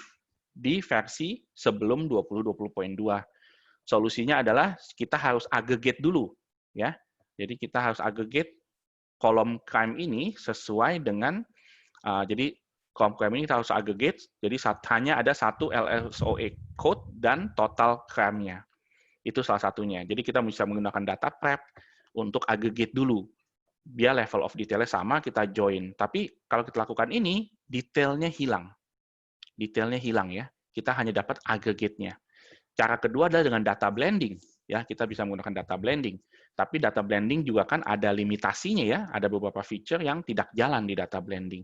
di versi sebelum 2020.2. Solusinya adalah kita harus aggregate dulu. Ya. Jadi kita harus aggregate kolom crime ini sesuai dengan, jadi kolom crime ini kita harus aggregate, jadi hanya ada satu LSOE code dan total crime-nya. Itu salah satunya. Jadi kita bisa menggunakan data prep untuk aggregate dulu. Biar level of detail-nya sama, kita join. Tapi kalau kita lakukan ini, detailnya hilang. Detailnya hilang ya. Kita hanya dapat aggregate-nya. Cara kedua adalah dengan data blending. Ya, kita bisa menggunakan data blending. Tapi data blending juga kan ada limitasinya ya. Ada beberapa feature yang tidak jalan di data blending.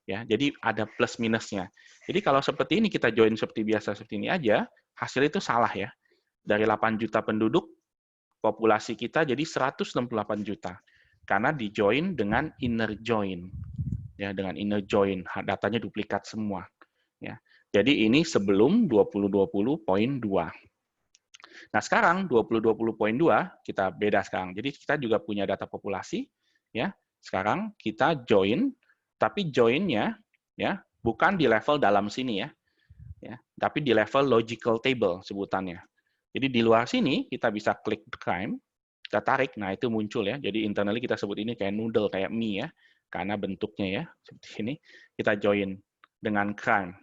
Ya, jadi ada plus minusnya. Jadi kalau seperti ini kita join seperti biasa seperti ini aja, hasil itu salah ya. Dari 8 juta penduduk, populasi kita jadi 168 juta. Karena di join dengan inner join. Ya, dengan inner join, datanya duplikat semua. Ya. Jadi ini sebelum 2020.2. Nah, sekarang 2020.2 kita beda sekarang. Jadi kita juga punya data populasi ya. Sekarang kita join, tapi join-nya ya bukan di level dalam sini ya. Ya, tapi di level logical table sebutannya. Jadi di luar sini kita bisa klik crime, kita tarik, nah itu muncul ya. Jadi internally kita sebut ini kayak noodle, kayak mie ya, karena bentuknya ya seperti ini. Kita join dengan crime,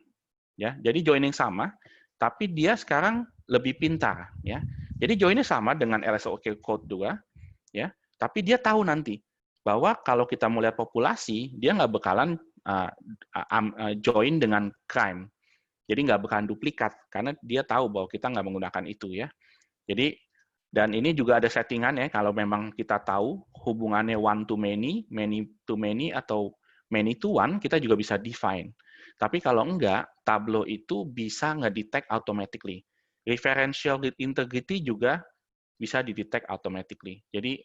ya. Jadi joining sama, tapi dia sekarang lebih pintar, ya. Jadi joinnya sama dengan LSOE code 2, ya. Tapi dia tahu nanti bahwa kalau kita mau lihat populasi, dia nggak bakalan join dengan crime. Jadi nggak bakalan duplikat, karena dia tahu bahwa kita nggak menggunakan itu ya. Jadi, dan ini juga ada settingannya, kalau memang kita tahu hubungannya one to many to many, atau many to one, kita juga bisa define. Tapi kalau enggak, Tableau itu bisa nge-detect automatically. Referential integrity juga bisa di-detect automatically. Jadi,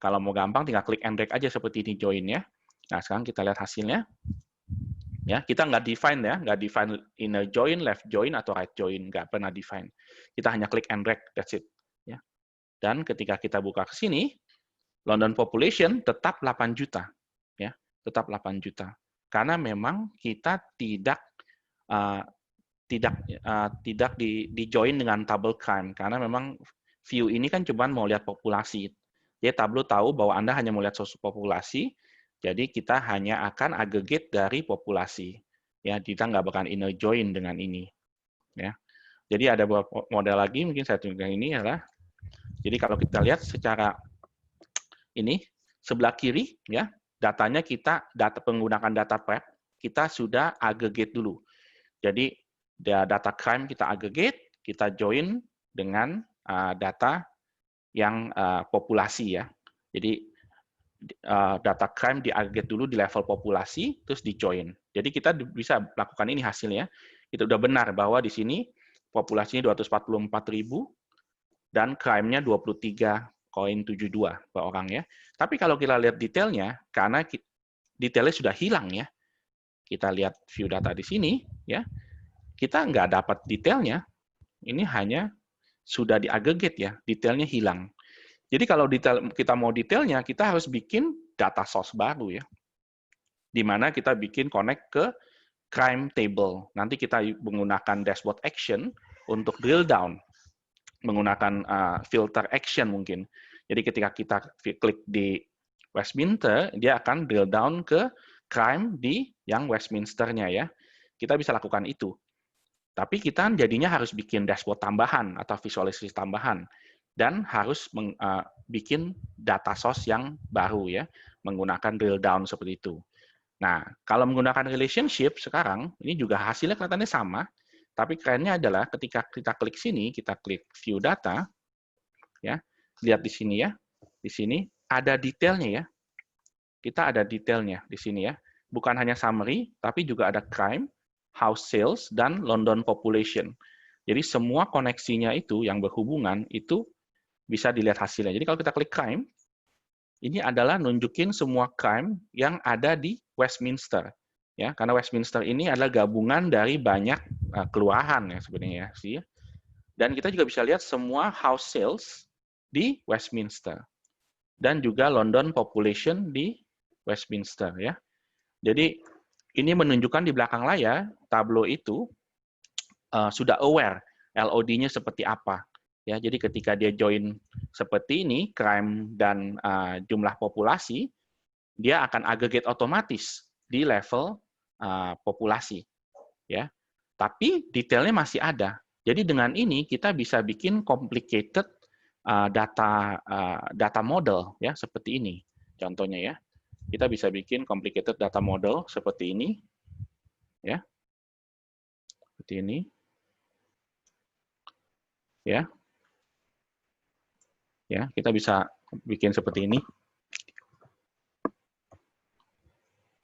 kalau mau gampang, tinggal klik and drag aja seperti ini join ya. Nah, sekarang kita lihat hasilnya. Ya, kita nggak define ya, nggak define inner join, left join, atau right join, nggak pernah define. Kita hanya klik and drag, that's it. Ya. Dan ketika kita buka ke sini, London population tetap 8 juta. Ya, tetap 8 juta. Karena memang kita tidak di join dengan table crime, karena memang view ini kan cuma mau lihat populasi. Jadi Tableau tahu bahwa Anda hanya mau lihat populasi, jadi kita hanya akan aggregate dari populasi. Ya, kita nggak bakalan inner join dengan ini. Ya. Jadi ada beberapa model lagi, mungkin saya tunjukkan ini adalah Jadi kalau kita lihat secara ini sebelah kiri ya, datanya data menggunakan data prep, kita sudah aggregate dulu. Jadi data crime kita aggregate, kita join dengan data yang populasi ya. Jadi data crime di-aggregate dulu di level populasi, terus di-join. Jadi kita bisa lakukan ini hasilnya. Kita udah benar bahwa di sini populasinya 244.000 dan crime-nya 23,72 per orang ya. Tapi kalau kita lihat detailnya, karena detailnya sudah hilang ya. Kita lihat view data di sini ya. Kita nggak dapat detailnya. Ini hanya sudah di-aggregate ya, detailnya hilang. Jadi kalau kita mau detailnya, kita harus bikin data source baru ya. Di mana kita bikin connect ke crime table. Nanti kita menggunakan dashboard action untuk drill down. Menggunakan filter action mungkin. Jadi ketika kita klik di Westminster, dia akan drill down ke crime di yang Westminster-nya ya. Kita bisa lakukan itu. Tapi kita jadinya harus bikin dashboard tambahan atau visualisasi tambahan. Dan harus bikin data source yang baru ya, menggunakan drill down seperti itu. Nah, kalau menggunakan relationship sekarang, ini juga hasilnya kelihatannya sama, tapi kerennya adalah ketika kita klik sini, kita klik view data, ya, lihat di sini ya, di sini ada detailnya ya, kita ada detailnya di sini ya, bukan hanya summary, tapi juga ada crime, house sales, dan London population. Jadi semua koneksinya itu yang berhubungan itu bisa dilihat hasilnya. Jadi kalau kita klik crime, ini adalah nunjukin semua crime yang ada di Westminster. Ya, karena Westminster ini adalah gabungan dari banyak kelurahan ya sebenarnya sih. Dan kita juga bisa lihat semua house sales di Westminster. Dan juga London population di Westminster ya. Jadi ini menunjukkan di belakang layar Tableau itu sudah aware LOD-nya seperti apa. Ya, jadi ketika dia join seperti ini, crime dan jumlah populasi, dia akan aggregate otomatis di level populasi. Ya, tapi detailnya masih ada. Jadi dengan ini kita bisa bikin complicated data model ya seperti ini. Contohnya ya, kita bisa bikin complicated data model seperti ini, ya, seperti ini, ya. Ya, kita bisa bikin seperti ini.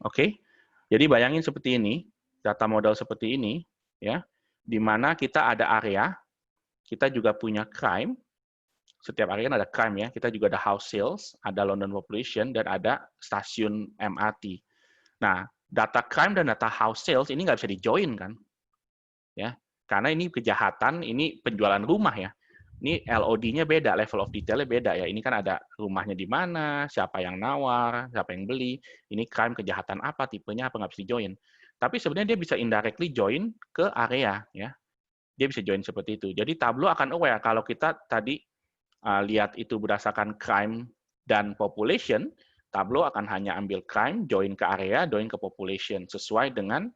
Oke. Jadi bayangin seperti ini, data model seperti ini, ya. Di mana kita ada area, kita juga punya crime. Setiap area kan ada crime ya. Kita juga ada house sales, ada London population dan ada stasiun MRT. Nah, data crime dan data house sales ini nggak bisa di-join kan? Ya. Karena ini kejahatan, ini penjualan rumah ya. Ini LOD-nya beda, level of detail-nya beda ya. Ini kan ada rumahnya di mana, siapa yang nawar, siapa yang beli, ini crime kejahatan apa, tipenya apa, nggak bisa join. Tapi sebenarnya dia bisa indirectly join ke area ya. Dia bisa join seperti itu. Jadi Tableau akan aware kalau kita tadi lihat itu berdasarkan crime dan population, Tableau akan hanya ambil crime, join ke area, join ke population sesuai dengan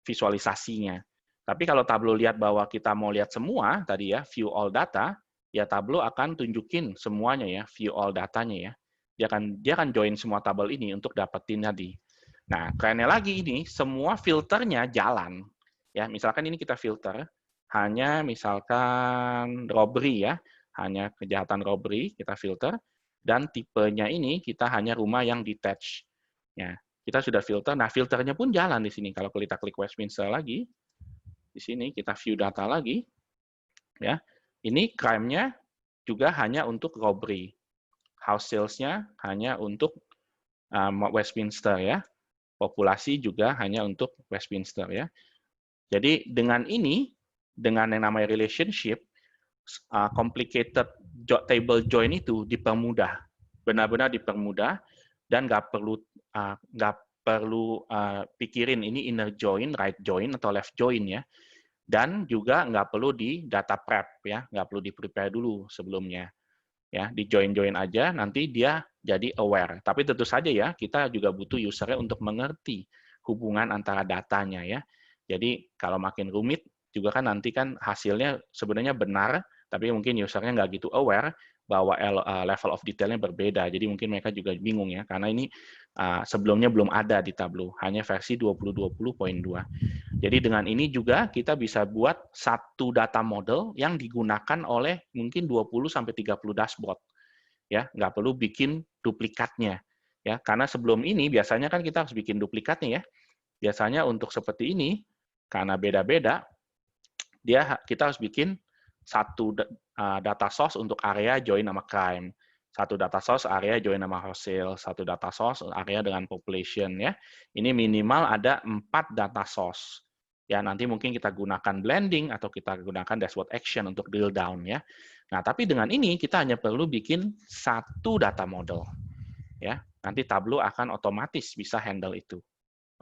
visualisasinya. Tapi kalau Tableau lihat bahwa kita mau lihat semua tadi ya, view all data, ya Tableau akan tunjukin semuanya ya, view all datanya ya. Dia akan join semua tabel ini untuk dapetin tadi. Nah, kerennya lagi ini, semua filternya jalan. Ya, misalkan ini kita filter, hanya misalkan robbery ya, hanya kejahatan robbery kita filter, dan tipenya ini kita hanya rumah yang detached. Ya, kita sudah filter, nah filternya pun jalan di sini. Kalau kita klik Westminster lagi, di sini kita view data lagi, ya. Ini crime-nya juga hanya untuk robbery, house sales-nya hanya untuk Westminster ya, populasi juga hanya untuk Westminster ya. Jadi dengan ini, dengan yang namanya relationship, complicated table join itu dipermudah, benar-benar dipermudah dan nggak perlu pikirin ini inner join, right join, atau left join ya. Dan juga nggak perlu di data prep ya, nggak perlu di prepare dulu sebelumnya. Ya, di join-join aja, nanti dia jadi aware. Tapi tentu saja ya, kita juga butuh usernya untuk mengerti hubungan antara datanya ya. Jadi kalau makin rumit, juga kan nanti kan hasilnya sebenarnya benar, Tapi mungkin usernya nggak gitu aware bahwa level of detailnya berbeda. Jadi mungkin mereka juga bingung ya, karena ini sebelumnya belum ada di Tableau, hanya versi 2020.2. Jadi dengan ini juga kita bisa buat satu data model yang digunakan oleh mungkin 20-30 dashboard. Ya, nggak perlu bikin duplikatnya. Ya, karena sebelum ini biasanya kan kita harus bikin duplikatnya ya. Biasanya untuk seperti ini, karena beda-beda, kita harus bikin satu data source untuk area join nama crime, satu data source area join nama hasil, satu data source area dengan population ya. Ini minimal ada 4 data source. Ya, nanti mungkin kita gunakan blending atau kita gunakan dashboard action untuk drill down ya. Nah, tapi dengan ini kita hanya perlu bikin satu data model. Ya, nanti Tableau akan otomatis bisa handle itu.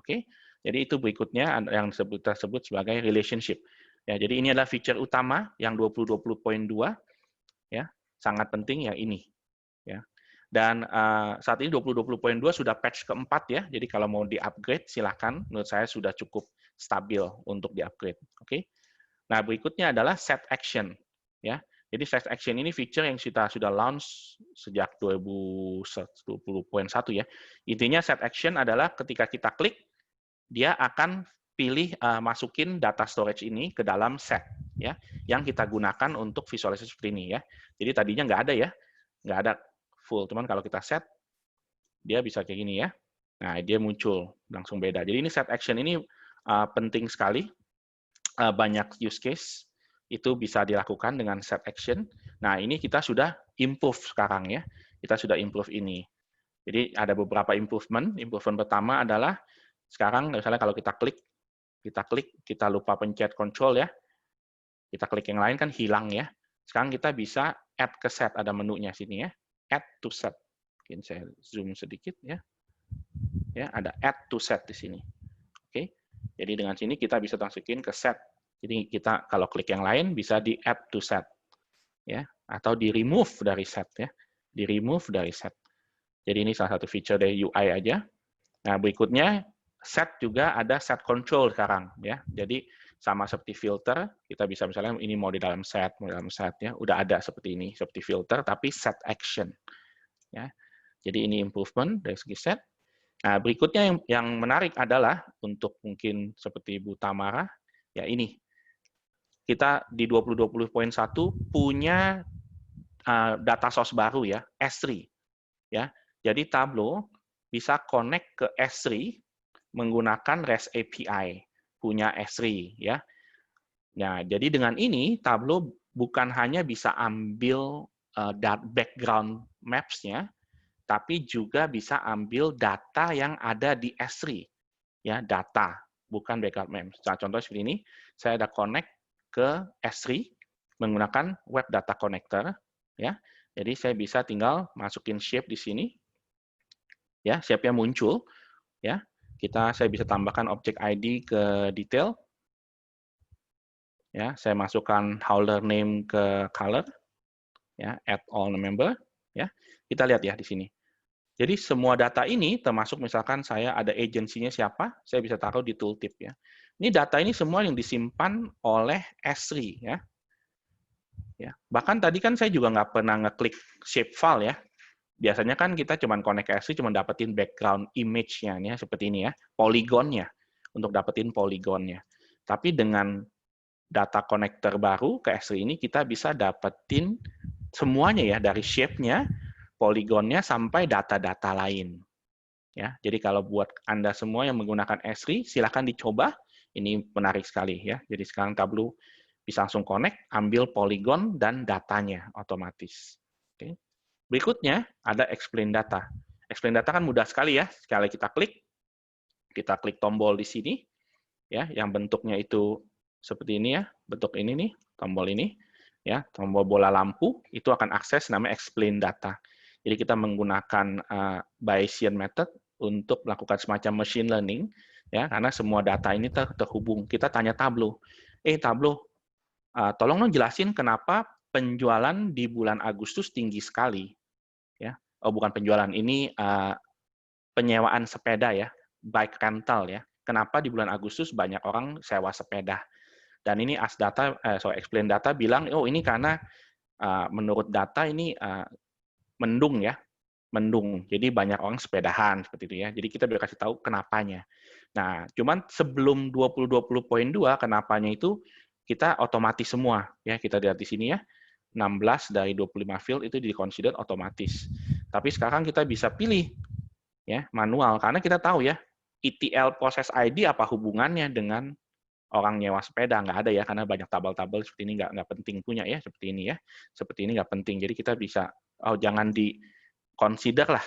Oke. Jadi itu berikutnya yang tersebut sebagai relationship. Ya, jadi ini adalah feature utama yang 2020.2 ya, sangat penting yang ini ya. Dan saat ini 2020.2 sudah patch keempat ya. Jadi kalau mau di-upgrade silakan, menurut saya sudah cukup stabil untuk di-upgrade. Oke. Nah, berikutnya adalah set action ya. Jadi set action ini feature yang kita sudah launch sejak 2020.1 ya. Intinya set action adalah ketika kita klik dia akan pilih masukin data storage ini ke dalam set ya yang kita gunakan untuk visualisasi seperti ini ya. Jadi tadinya nggak ada ya, nggak ada full. Teman kalau kita set dia bisa kayak gini ya. Nah dia muncul langsung beda. Jadi ini set action ini penting sekali. Banyak use case itu bisa dilakukan dengan set action. Nah ini kita sudah improve sekarang ya. Kita sudah improve ini. Jadi ada beberapa improvement. Improvement pertama adalah sekarang misalnya kalau kita klik, kita lupa pencet control ya. Kita klik yang lain kan hilang ya. Sekarang kita bisa add ke set, ada menunya sini ya. Add to set. Mungkin saya zoom sedikit ya. Ya, ada add to set di sini. Oke. Jadi dengan sini kita bisa masukin ke set. Jadi kita kalau klik yang lain bisa di add to set. Ya, atau di remove dari set ya. Di remove dari set. Jadi ini salah satu feature dari UI aja. Nah, berikutnya set juga ada set control sekarang ya. Jadi sama seperti filter, kita bisa misalnya ini mau di dalam set ya, udah ada seperti ini, seperti filter tapi set action. Ya. Jadi ini improvement dari segi set. Nah, berikutnya yang menarik adalah untuk mungkin seperti Bu Tamara, ya ini. Kita di 2020.1 punya data source baru ya, S3. Ya. Jadi Tableau bisa connect ke S3 menggunakan REST API punya S3 ya. Nah, jadi dengan ini Tableau bukan hanya bisa ambil background maps-nya, tapi juga bisa ambil data yang ada di S3 ya, data bukan background maps. Nah, contoh seperti ini, saya ada connect ke S3 menggunakan web data connector ya. Jadi saya bisa tinggal masukin shape di sini. Ya, shape-nya muncul ya. Saya bisa tambahkan objek ID ke detail. Ya, saya masukkan holder name ke color. Ya, add all member. Ya, kita lihat ya di sini. Jadi semua data ini, termasuk misalkan saya ada agensinya siapa, saya bisa taruh di tooltip ya. Ini data ini semua yang disimpan oleh S3 ya. Ya, bahkan tadi kan saya juga nggak pernah ngeklik shapefile ya. Biasanya kan kita cuma connect ke S3 cuma dapetin background image-nya nih seperti ini ya, poligonnya untuk dapetin poligonnya. Tapi dengan data connector baru ke S3 ini kita bisa dapetin semuanya ya, dari shape-nya, poligonnya sampai data-data lain. Ya, jadi kalau buat Anda semua yang menggunakan S3 silakan dicoba. Ini menarik sekali ya. Jadi sekarang Tableau bisa langsung connect, ambil poligon dan datanya otomatis. Oke. Berikutnya ada explain data. Explain data kan mudah sekali ya. Sekali kita klik tombol di sini, ya, yang bentuknya itu seperti ini ya, bentuk ini nih, tombol ini, ya, tombol bola lampu itu akan akses namanya explain data. Jadi kita menggunakan Bayesian method untuk melakukan semacam machine learning, ya, karena semua data ini terhubung. Kita tanya Tableau, Tableau, tolong dong jelasin kenapa penjualan di bulan Agustus tinggi sekali. Ya, oh bukan penjualan, ini penyewaan sepeda ya, bike rental ya. Kenapa di bulan Agustus banyak orang sewa sepeda? Dan ini explain data bilang, oh ini karena menurut data ini mendung ya, mendung. Jadi banyak orang sepedahan seperti itu ya. Jadi kita bisa kasih tahu kenapanya. Nah, cuman sebelum 2020.2 kenapanya itu kita otomatis semua ya. Kita lihat di sini ya. 16 dari 25 field itu di-consider otomatis. Tapi sekarang kita bisa pilih ya manual karena kita tahu ya ETL proses ID apa hubungannya dengan orang nyewa sepeda, nggak ada ya karena banyak tabel-tabel seperti ini nggak penting punya ya seperti ini ya. Seperti ini nggak penting. Jadi kita bisa jangan di-consider lah.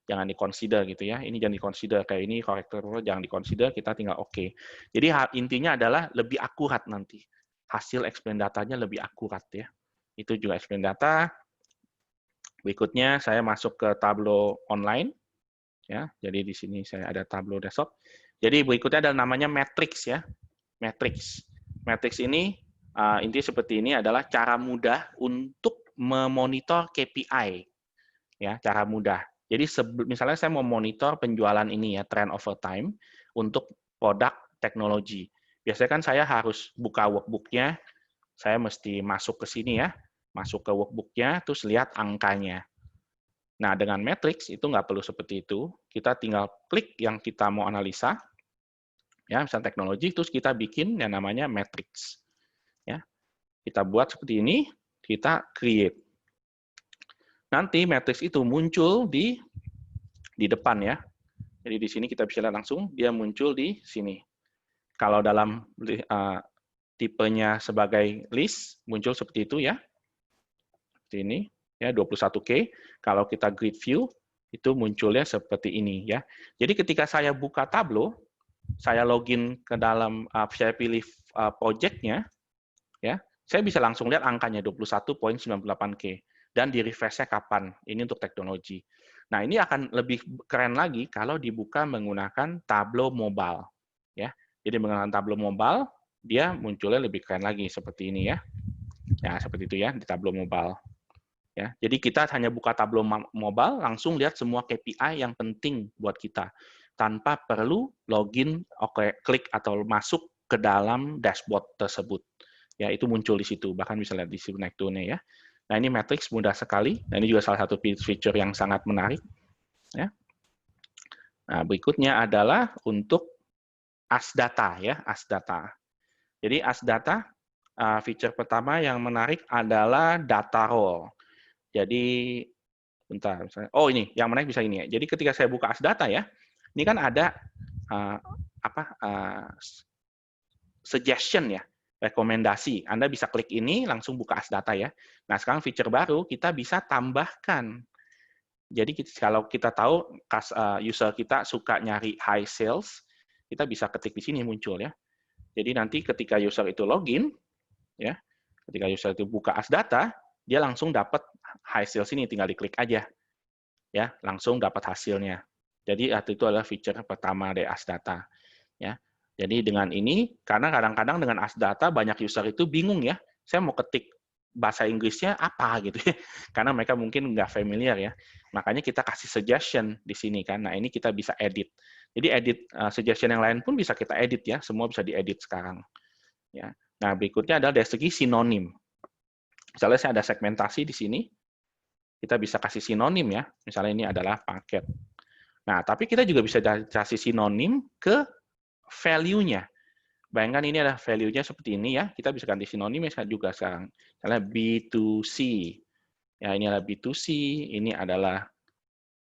Jangan di-consider gitu ya. Ini jangan di-consider kayak ini korektor jangan di-consider, kita tinggal oke. Jadi intinya adalah lebih akurat nanti. Hasil explain datanya lebih akurat ya. Itu juga explain data. Berikutnya saya masuk ke Tableau online. Ya, jadi di sini saya ada Tableau desktop. Jadi berikutnya adalah namanya matrix ya. Matrix. Matrix ini intinya seperti ini adalah cara mudah untuk memonitor KPI. Ya, cara mudah. Jadi misalnya saya mau monitor penjualan ini ya, trend over time untuk produk teknologi. Biasanya kan saya harus buka workbook-nya, saya mesti masuk ke sini ya, masuk ke workbook-nya, terus lihat angkanya. Nah, dengan matrix itu nggak perlu seperti itu. Kita tinggal klik yang kita mau analisa, ya, misalnya teknologi, terus kita bikin yang namanya matrix. Ya, kita buat seperti ini, kita create. Nanti matrix itu muncul di depan ya. Jadi di sini kita bisa lihat langsung, dia muncul di sini. Kalau dalam tipenya sebagai list, muncul seperti itu ya. Seperti ini, ya 21K. Kalau kita grid view, itu munculnya seperti ini ya. Jadi ketika saya buka Tableau, saya login ke dalam, saya pilih project-nya, ya, saya bisa langsung lihat angkanya 21.98K. Dan di refresh-nya kapan. Ini untuk teknologi. Nah, ini akan lebih keren lagi kalau dibuka menggunakan Tableau Mobile. Ya, jadi menggunakan Tableau Mobile, dia munculnya lebih keren lagi seperti ini ya. Ya, seperti itu ya di Tableau Mobile. Ya, jadi kita hanya buka Tableau Mobile, langsung lihat semua KPI yang penting buat kita tanpa perlu login, klik atau masuk ke dalam dashboard tersebut. Ya, itu muncul di situ. Bahkan bisa lihat di situ naik turunnya ya. Nah, ini matrix mudah sekali. Nah, ini juga salah satu feature yang sangat menarik. Ya. Nah, berikutnya adalah untuk ASData ya, ASData. Jadi ASData feature pertama yang menarik adalah data role. Jadi bentar, oh ini yang menarik bisa ini ya. Jadi ketika saya buka ASData ya, ini kan ada suggestion ya, rekomendasi. Anda bisa klik ini langsung buka ASData ya. Nah, sekarang feature baru kita bisa tambahkan. Jadi kalau kita tahu user kita suka nyari high sales, kita bisa ketik di sini muncul ya. Jadi nanti ketika user itu login, ya, ketika user itu buka ASData, dia langsung dapat high sales ini, tinggal diklik aja, ya, langsung dapat hasilnya. Jadi itu adalah feature pertama dari ASData, ya. Jadi dengan ini, karena kadang-kadang dengan ASData banyak user itu bingung ya, saya mau ketik bahasa Inggrisnya apa gitu ya, karena mereka mungkin nggak familiar ya. Makanya kita kasih suggestion di sini kan. Nah, ini kita bisa edit. Jadi edit suggestion yang lain pun bisa kita edit ya, semua bisa diedit sekarang. Ya. Nah, berikutnya adalah dari segi sinonim. Misalnya saya ada segmentasi di sini, kita bisa kasih sinonim ya. Misalnya ini adalah paket. Nah, tapi kita juga bisa kasih sinonim ke value-nya. Bayangkan ini adalah value-nya seperti ini ya. Kita bisa ganti sinonimnya juga sekarang. Misalnya B2C. Ya, ini adalah B2C, ini adalah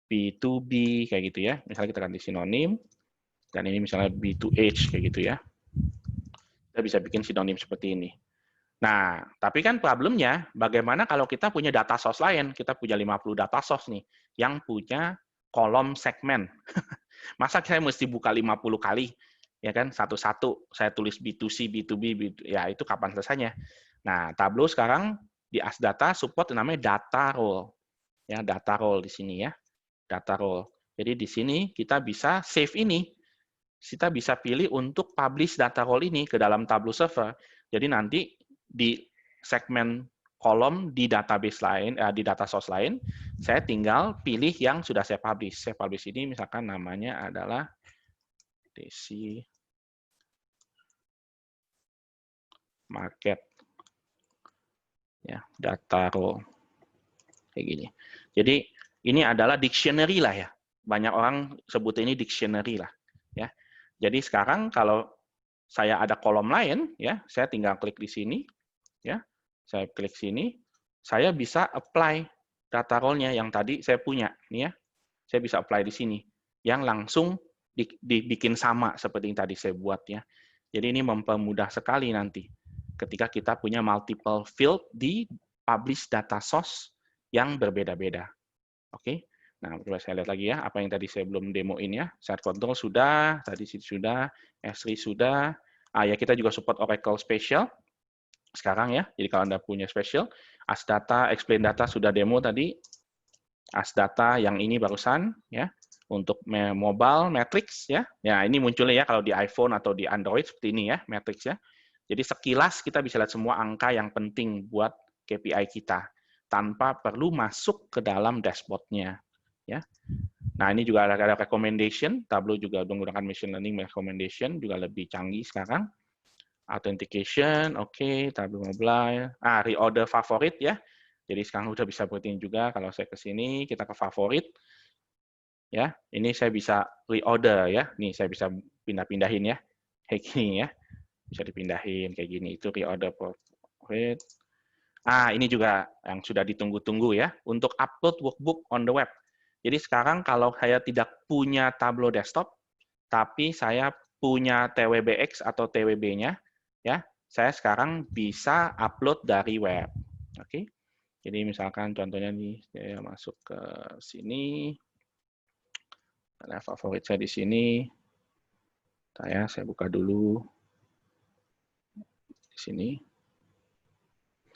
B2B, kayak gitu ya. Misalnya kita ganti sinonim, dan ini misalnya B2H, kayak gitu ya. Kita bisa bikin sinonim seperti ini. Nah, tapi kan problemnya, bagaimana kalau kita punya data source lain? Kita punya 50 data source nih, yang punya kolom segmen. Masa saya mesti buka 50 kali? Ya kan, satu-satu saya tulis B2C, B2B, ya itu kapan selesainya. Nah, Tableau sekarang di ASData support namanya data role. Ya, data role di sini ya. Data role. Jadi di sini kita bisa save ini. Kita bisa pilih untuk publish data role ini ke dalam Tableau server. Jadi nanti di segmen kolom di database lain, di data source lain, saya tinggal pilih yang sudah saya publish. Saya publish ini misalkan namanya adalah Desi market, ya, data row, kayak gini. Jadi ini adalah dictionary lah ya. Banyak orang sebut ini dictionary lah, ya. Jadi sekarang kalau saya ada kolom lain, ya, saya tinggal klik di sini, ya, saya klik sini, saya bisa apply data role-nya yang tadi saya punya, nih ya, saya bisa apply di sini, yang langsung dibikin sama seperti yang tadi saya buat ya. Jadi ini mempermudah sekali nanti ketika kita punya multiple field di publish data source yang berbeda-beda. Oke. Nah, coba saya lihat lagi ya, apa yang tadi saya belum demoin ya. Set control sudah, tadi sudah, S3 sudah. Ya kita juga support Oracle Special sekarang ya. Jadi kalau Anda punya Special, As Data, Explain Data sudah demo tadi. As Data yang ini barusan ya. Untuk mobile matrix ya. Ya, ini munculnya ya kalau di iPhone atau di Android seperti ini ya, matrix ya. Jadi sekilas kita bisa lihat semua angka yang penting buat KPI kita tanpa perlu masuk ke dalam dashboard-nya. Ya. Nah, ini juga ada recommendation, Tableau juga menggunakan machine learning recommendation, juga lebih canggih sekarang. Authentication, oke, Tableau Mobile. Reorder favorit ya. Jadi sekarang udah bisa seperti ini juga. Kalau saya ke sini, kita ke favorit. Ya, ini saya bisa reorder ya. Nih saya bisa pindah-pindahin ya. Kayak gini ya. Bisa dipindahin kayak gini. Itu reorder favorit. Ini juga yang sudah ditunggu-tunggu ya. Untuk upload workbook on the web. Jadi sekarang kalau saya tidak punya Tableau desktop, tapi saya punya TWBX atau TWB-nya, ya, saya sekarang bisa upload dari web. Oke. Jadi misalkan contohnya nih, saya masuk ke sini, ada favorit saya di sini, saya buka dulu di sini.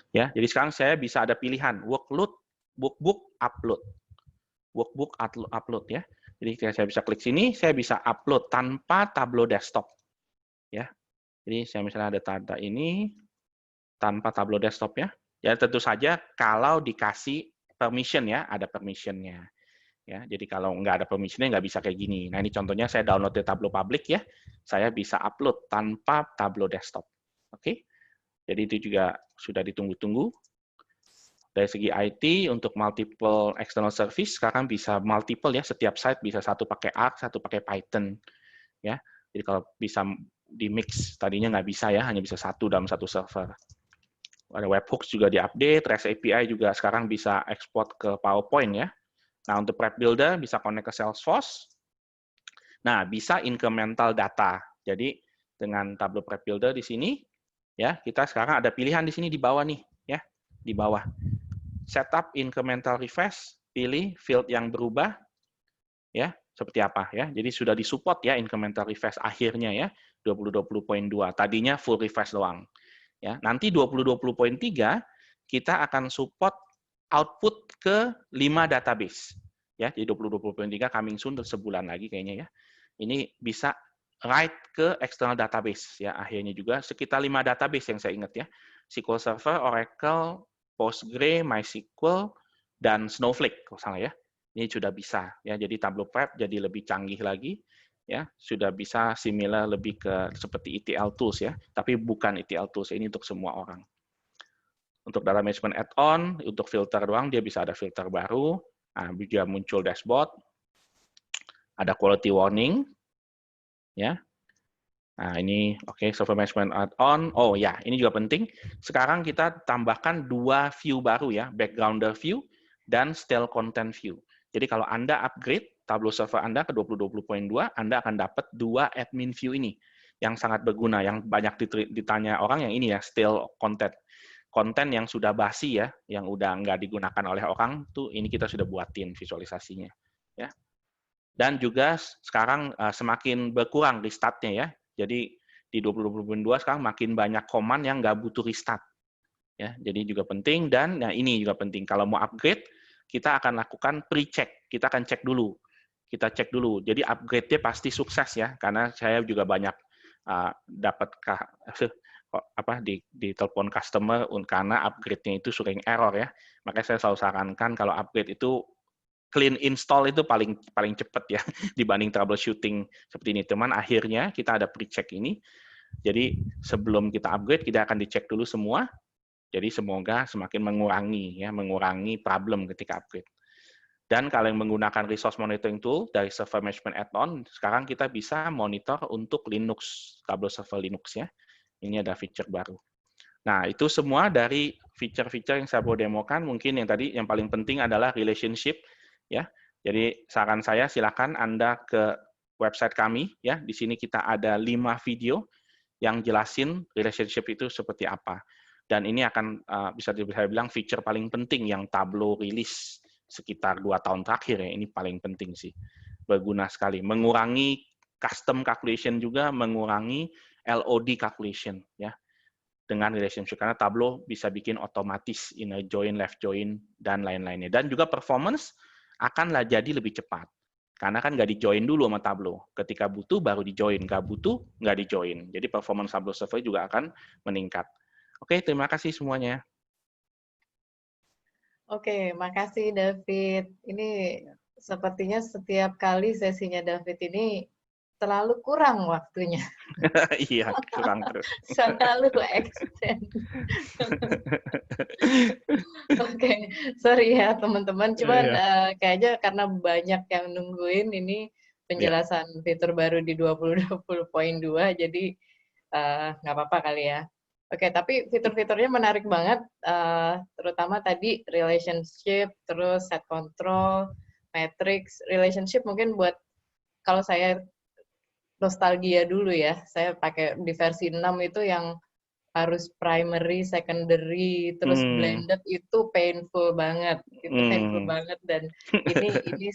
Ya, jadi sekarang saya bisa ada pilihan workbook upload. Workbook upload ya. Jadi saya bisa klik sini, saya bisa upload tanpa Tableau desktop. Ya. Jadi saya misalnya ada data ini tanpa Tableau desktop ya. Ya tentu saja kalau dikasih permission ya, ada permission-nya. Ya, jadi kalau nggak ada permission-nya nggak bisa kayak gini. Nah, ini contohnya saya download di Tableau public ya. Saya bisa upload tanpa Tableau desktop. Oke. Jadi itu juga sudah ditunggu-tunggu. Dari segi IT, untuk multiple external service, sekarang bisa multiple ya, setiap site bisa satu pakai Arc, satu pakai Python. Ya, jadi kalau bisa di-mix, tadinya nggak bisa ya, hanya bisa satu dalam satu server. Ada webhooks juga di-update, REST API juga sekarang bisa ekspor ke PowerPoint ya. Nah, untuk Prep Builder bisa connect ke Salesforce. Nah, bisa incremental data. Jadi, dengan Tableau Prep Builder di sini, ya, kita sekarang ada pilihan di sini di bawah nih, ya, di bawah. Setup incremental refresh, pilih field yang berubah, ya, seperti apa ya. Jadi sudah disupport ya incremental refresh akhirnya ya 2020.2. Tadinya full refresh doang. Ya, nanti 2020.3 kita akan support output ke 5 database. Ya, jadi 2020.3 coming soon sebulan lagi kayaknya ya. Ini bisa write ke external database ya akhirnya juga sekitar 5 database yang saya ingat ya. SQL Server, Oracle, Postgre, MySQL, dan Snowflake, kalau salah ya. Ini sudah bisa ya. Jadi Tableau Prep jadi lebih canggih lagi ya. Sudah bisa similar lebih ke seperti ETL tools ya. Tapi bukan ETL tools, ini untuk semua orang. Untuk data management add-on, untuk filter doang dia bisa ada filter baru. Nah, juga muncul dashboard. Ada quality warning ya. Nah, ini oke, software management add-on. Oh ya, ini juga penting. Sekarang kita tambahkan 2 view baru ya, backgrounder view dan style content view. Jadi kalau Anda upgrade Tableau server Anda ke 2020.2, Anda akan dapat 2 admin view ini yang sangat berguna, yang banyak ditanya orang yang ini ya, style content. Konten yang sudah basi ya, yang udah nggak digunakan oleh orang, tuh ini kita sudah buatin visualisasinya. Ya. Dan juga sekarang semakin berkurang restart-nya ya. Jadi di 2022 sekarang makin banyak command yang nggak butuh restart. Ya, jadi juga penting dan ini juga penting. Kalau mau upgrade, kita akan lakukan pre-check. Kita akan cek dulu. Kita cek dulu. Jadi upgrade-nya pasti sukses ya, karena saya juga banyak dapat di telepon customer karena upgrade-nya itu sering error ya. Makanya saya selalu sarankan kalau upgrade itu clean install itu paling cepat ya dibanding troubleshooting seperti ini. Teman, akhirnya kita ada pre-check ini. Jadi sebelum kita upgrade, kita akan dicek dulu semua. Jadi semoga semakin mengurangi problem ketika upgrade. Dan kalau yang menggunakan resource monitoring tool dari server management add-on, sekarang kita bisa monitor untuk Linux, Tableau server Linux ya. Ini ada feature baru. Nah, itu semua dari feature-feature yang saya mau demokan. Mungkin yang tadi yang paling penting adalah relationship ya. Jadi saran saya silakan Anda ke website kami ya. Di sini kita ada 5 video yang jelasin relationship itu seperti apa. Dan ini akan bisa saya bilang feature paling penting yang Tableau rilis sekitar 2 tahun terakhir ya. Ini paling penting sih. Berguna sekali. Mengurangi custom calculation juga, mengurangi LOD calculation ya. Dengan relationship, karena Tableau bisa bikin otomatis inner join, left join, dan lain-lainnya. Dan juga performance akanlah jadi lebih cepat. Karena kan nggak di-join dulu sama Tableau. Ketika butuh, baru di-join. Nggak butuh, nggak di-join. Jadi performance Tableau server juga akan meningkat. Oke, terima kasih semuanya. Oke, makasih David. Ini sepertinya setiap kali sesinya David ini terlalu kurang waktunya. Iya, kurang terus. Selalu extend. Oke, sorry ya teman-teman. Cuman kayaknya karena banyak yang nungguin ini penjelasan fitur baru di 2020.2, jadi nggak apa-apa kali ya. Oke, tapi fitur-fiturnya menarik banget, terutama tadi relationship, terus set control, matrix. Relationship mungkin buat, kalau saya nostalgia dulu ya, saya pakai di versi 6 itu yang harus primary, secondary, terus blended, itu painful banget. Itu painful banget, dan ini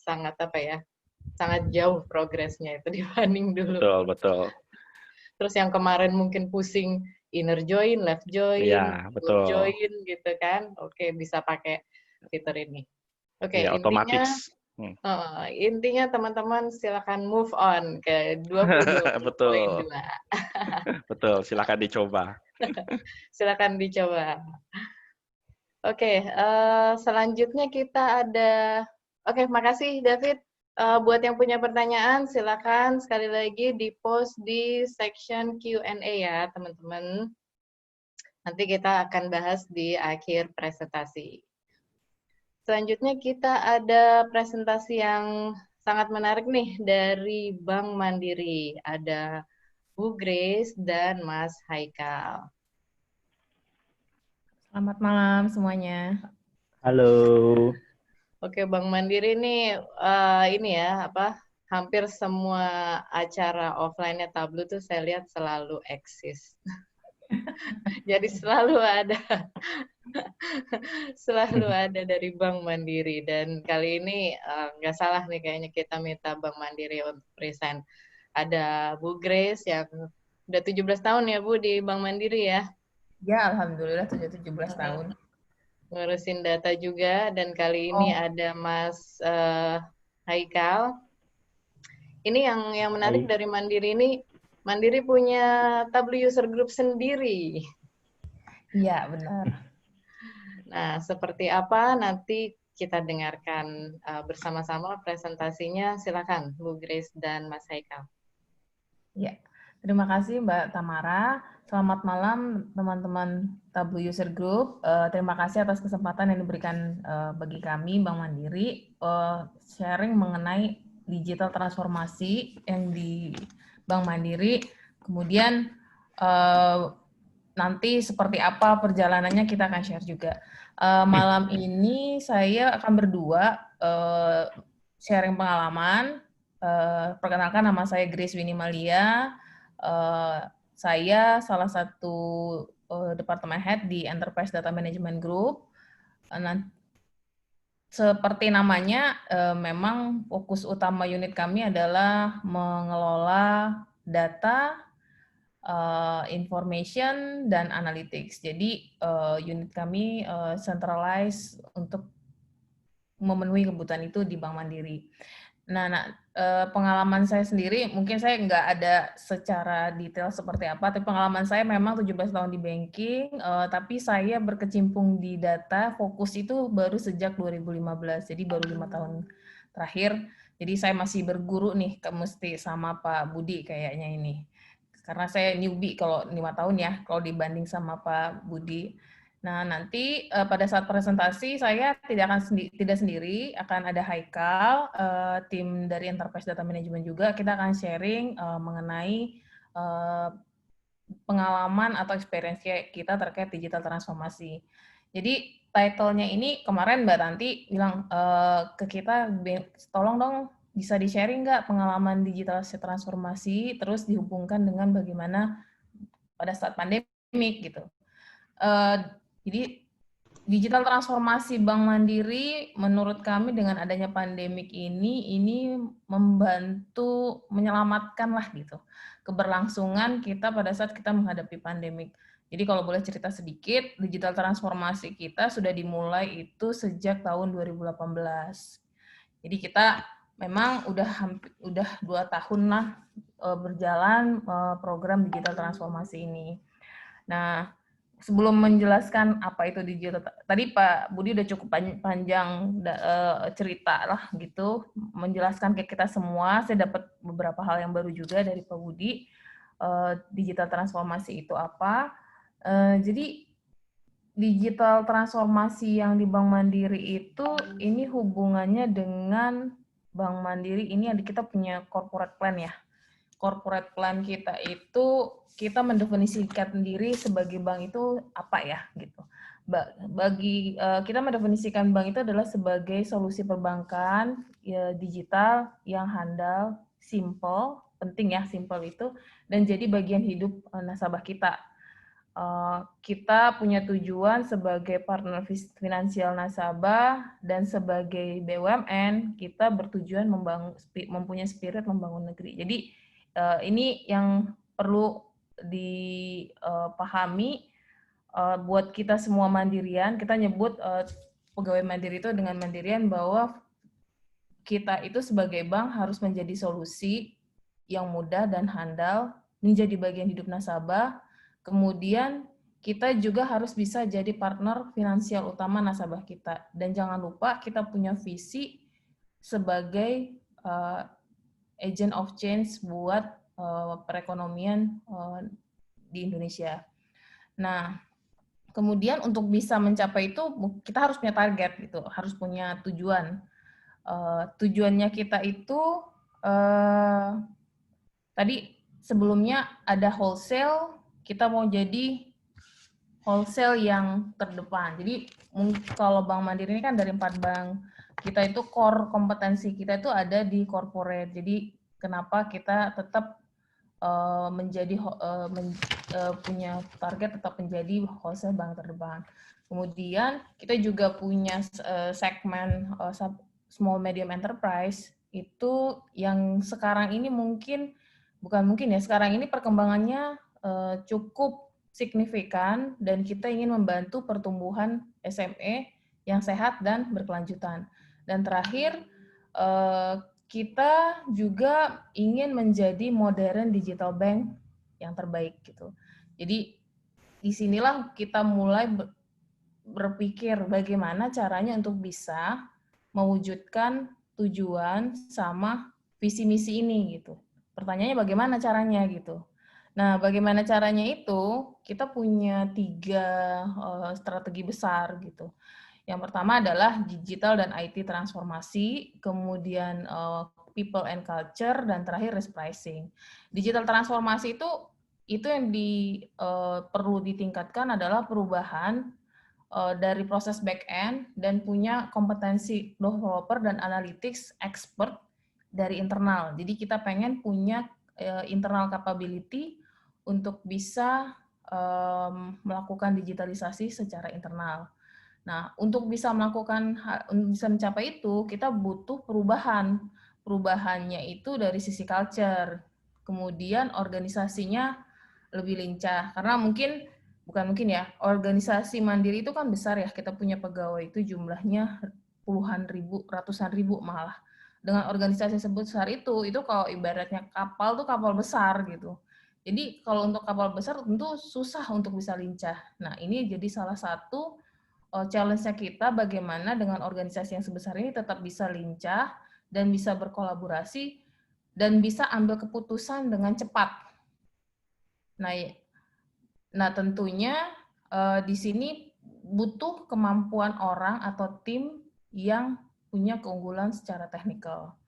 sangat apa ya, sangat jauh progresnya itu dibanding dulu. Betul, betul. Terus yang kemarin mungkin pusing inner join, left join, ya, full join gitu kan. Oke, bisa pakai fitur ini. Oke, ya, otomatis. Intinya teman-teman silakan move on ke 2020.2. Betul. Betul, silakan dicoba. Silakan dicoba. Oke, selanjutnya kita ada. Oke, makasih David. Buat yang punya pertanyaan, silakan sekali lagi di-post di section Q&A ya, teman-teman. Nanti kita akan bahas di akhir presentasi. Selanjutnya kita ada presentasi yang sangat menarik nih dari Bank Mandiri. Ada Bu Grace dan Mas Haikal. Selamat malam semuanya. Halo. Oke, Bank Mandiri ini ya, hampir semua acara offline-nya Tableau tuh saya lihat selalu eksis. Jadi selalu ada dari Bank Mandiri, dan kali ini nggak salah nih kayaknya kita minta Bank Mandiri untuk present. Ada Bu Grace yang udah 17 tahun ya Bu di Bank Mandiri ya? Ya, alhamdulillah 17 tahun. Ngurusin data juga, dan kali ini ada Mas Haikal. Ini yang menarik dari Mandiri ini, Mandiri punya Tableau User Group sendiri. Iya, benar. Nah, seperti apa nanti kita dengarkan bersama-sama presentasinya. Silakan Bu Grace dan Mas Haikal. Ya, terima kasih Mbak Tamara. Selamat malam teman-teman Tableau User Group. Terima kasih atas kesempatan yang diberikan bagi kami Bank Mandiri sharing mengenai digital transformasi yang di Bank Mandiri. Kemudian nanti seperti apa perjalanannya kita akan share juga. Malam ini saya akan berdua sharing pengalaman. Perkenalkan, nama saya Grace Winimalia. Saya salah satu departemen head di Enterprise Data Management Group. Seperti namanya, memang fokus utama unit kami adalah mengelola data, information, dan analytics. Jadi unit kami centralized untuk memenuhi kebutuhan itu di Bank Mandiri. Nah, pengalaman saya sendiri, mungkin saya nggak ada secara detail seperti apa, tapi pengalaman saya memang 17 tahun di banking, tapi saya berkecimpung di data, fokus itu baru sejak 2015, jadi baru 5 tahun terakhir. Jadi saya masih berguru nih, mesti sama Pak Budi kayaknya ini. karena saya newbie kalau 5 tahun ya, kalau dibanding sama Pak Budi. Nah, nanti pada saat presentasi saya tidak sendiri, akan ada Haikal, tim dari Enterprise Data Management juga. Kita akan sharing mengenai pengalaman atau experience kita terkait digital transformasi. Jadi title-nya ini kemarin Mbak Tanti bilang ke kita, tolong dong bisa di-sharing nggak pengalaman digital transformasi, terus dihubungkan dengan bagaimana pada saat pandemik gitu. Jadi digital transformasi Bank Mandiri menurut kami dengan adanya pandemik ini membantu menyelamatkan lah gitu keberlangsungan kita pada saat kita menghadapi pandemik. Jadi kalau boleh cerita sedikit, digital transformasi kita sudah dimulai itu sejak tahun 2018. Jadi kita memang udah 2 tahun lah berjalan program digital transformasi ini. Nah, sebelum menjelaskan apa itu digital, tadi Pak Budi udah cukup panjang cerita lah gitu, menjelaskan ke kita semua. Saya dapat beberapa hal yang baru juga dari Pak Budi. Digital transformasi itu apa? Jadi digital transformasi yang di Bank Mandiri itu ini hubungannya dengan Bank Mandiri ini kita punya corporate plan ya. Corporate plan kita itu kita mendefinisikan diri sebagai bank itu apa ya gitu. Kita mendefinisikan bank itu adalah sebagai solusi perbankan ya, digital yang handal, simple, penting ya simple itu, dan jadi bagian hidup nasabah kita. Kita punya tujuan sebagai partner finansial nasabah dan sebagai BUMN kita bertujuan mempunyai spirit membangun negeri. Jadi ini yang perlu dipahami buat kita semua mandirian. Kita nyebut pegawai mandiri itu dengan mandirian bahwa kita itu sebagai bank harus menjadi solusi yang mudah dan handal, menjadi bagian hidup nasabah. Kemudian kita juga harus bisa jadi partner finansial utama nasabah kita. Dan jangan lupa kita punya visi sebagai agent of change buat perekonomian di Indonesia. Nah, kemudian untuk bisa mencapai itu kita harus punya target gitu, harus punya tujuan. Tujuannya kita itu tadi sebelumnya ada wholesale, kita mau jadi wholesale yang terdepan. Jadi kalau Bank Mandiri ini kan dari 4 bank, kita itu core kompetensi kita itu ada di corporate. Jadi kenapa kita tetap punya target tetap menjadi wholesale bank terdepan. Kemudian kita juga punya segmen small medium enterprise itu yang sekarang ini sekarang ini perkembangannya cukup signifikan dan kita ingin membantu pertumbuhan SME yang sehat dan berkelanjutan. Dan terakhir, kita juga ingin menjadi modern digital bank yang terbaik gitu. Jadi disinilah kita mulai berpikir bagaimana caranya untuk bisa mewujudkan tujuan sama visi misi ini gitu. Pertanyaannya bagaimana caranya gitu. Nah, bagaimana caranya itu, kita punya 3 strategi besar gitu. Yang pertama adalah digital dan IT transformasi, kemudian people and culture, dan terakhir risk pricing. Digital transformasi itu yang perlu ditingkatkan adalah perubahan dari proses back-end dan punya kompetensi developer dan analytics expert dari internal. Jadi kita pengen punya internal capability untuk bisa melakukan digitalisasi secara internal. Nah, untuk bisa mencapai itu, kita butuh perubahan. Perubahannya itu dari sisi culture, kemudian organisasinya lebih lincah. Karena organisasi mandiri itu kan besar ya, kita punya pegawai itu jumlahnya puluhan ribu, ratusan ribu malah. Dengan organisasi sebesar itu kalau ibaratnya kapal tuh kapal besar gitu. Jadi kalau untuk kapal besar tentu susah untuk bisa lincah. Nah, ini jadi salah satu challenge-nya kita bagaimana dengan organisasi yang sebesar ini tetap bisa lincah dan bisa berkolaborasi dan bisa ambil keputusan dengan cepat. Nah tentunya di sini butuh kemampuan orang atau tim yang punya keunggulan secara teknikal.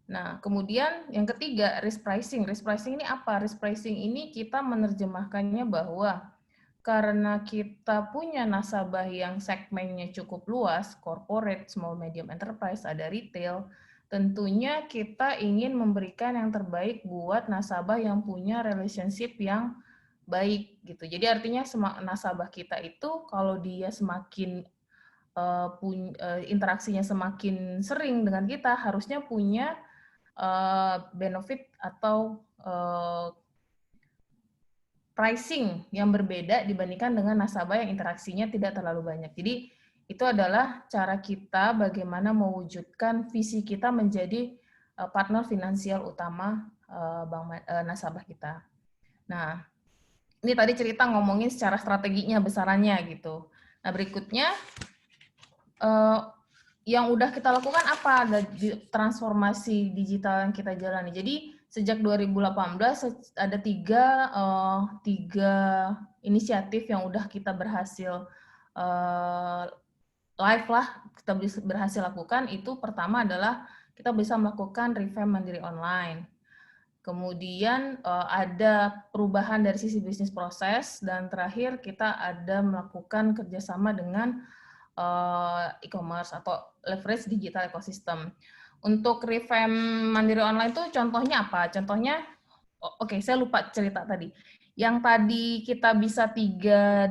Nah, kemudian yang ketiga, risk pricing. Risk pricing ini apa? Risk pricing ini kita menerjemahkannya bahwa karena kita punya nasabah yang segmennya cukup luas, corporate, small, medium enterprise, ada retail, tentunya kita ingin memberikan yang terbaik buat nasabah yang punya relationship yang baik gitu. Jadi artinya nasabah kita itu kalau dia semakin interaksinya semakin sering dengan kita, harusnya punya benefit atau pricing yang berbeda dibandingkan dengan nasabah yang interaksinya tidak terlalu banyak. Jadi itu adalah cara kita bagaimana mewujudkan visi kita menjadi partner finansial utama nasabah kita. Nah, ini tadi cerita ngomongin secara strateginya, besarannya gitu. Nah, berikutnya yang udah kita lakukan apa? Ada transformasi digital yang kita jalani. Jadi sejak 2018 ada tiga inisiatif yang udah kita berhasil live lah, kita berhasil lakukan. Itu pertama adalah kita bisa melakukan revamp Mandiri Online. Kemudian ada perubahan dari sisi bisnis proses, dan terakhir kita ada melakukan kerjasama dengan e-commerce atau leverage digital ecosystem. Untuk revamp Mandiri Online itu contohnya apa? Contohnya, oke, saya lupa cerita tadi. Yang tadi kita bisa tiga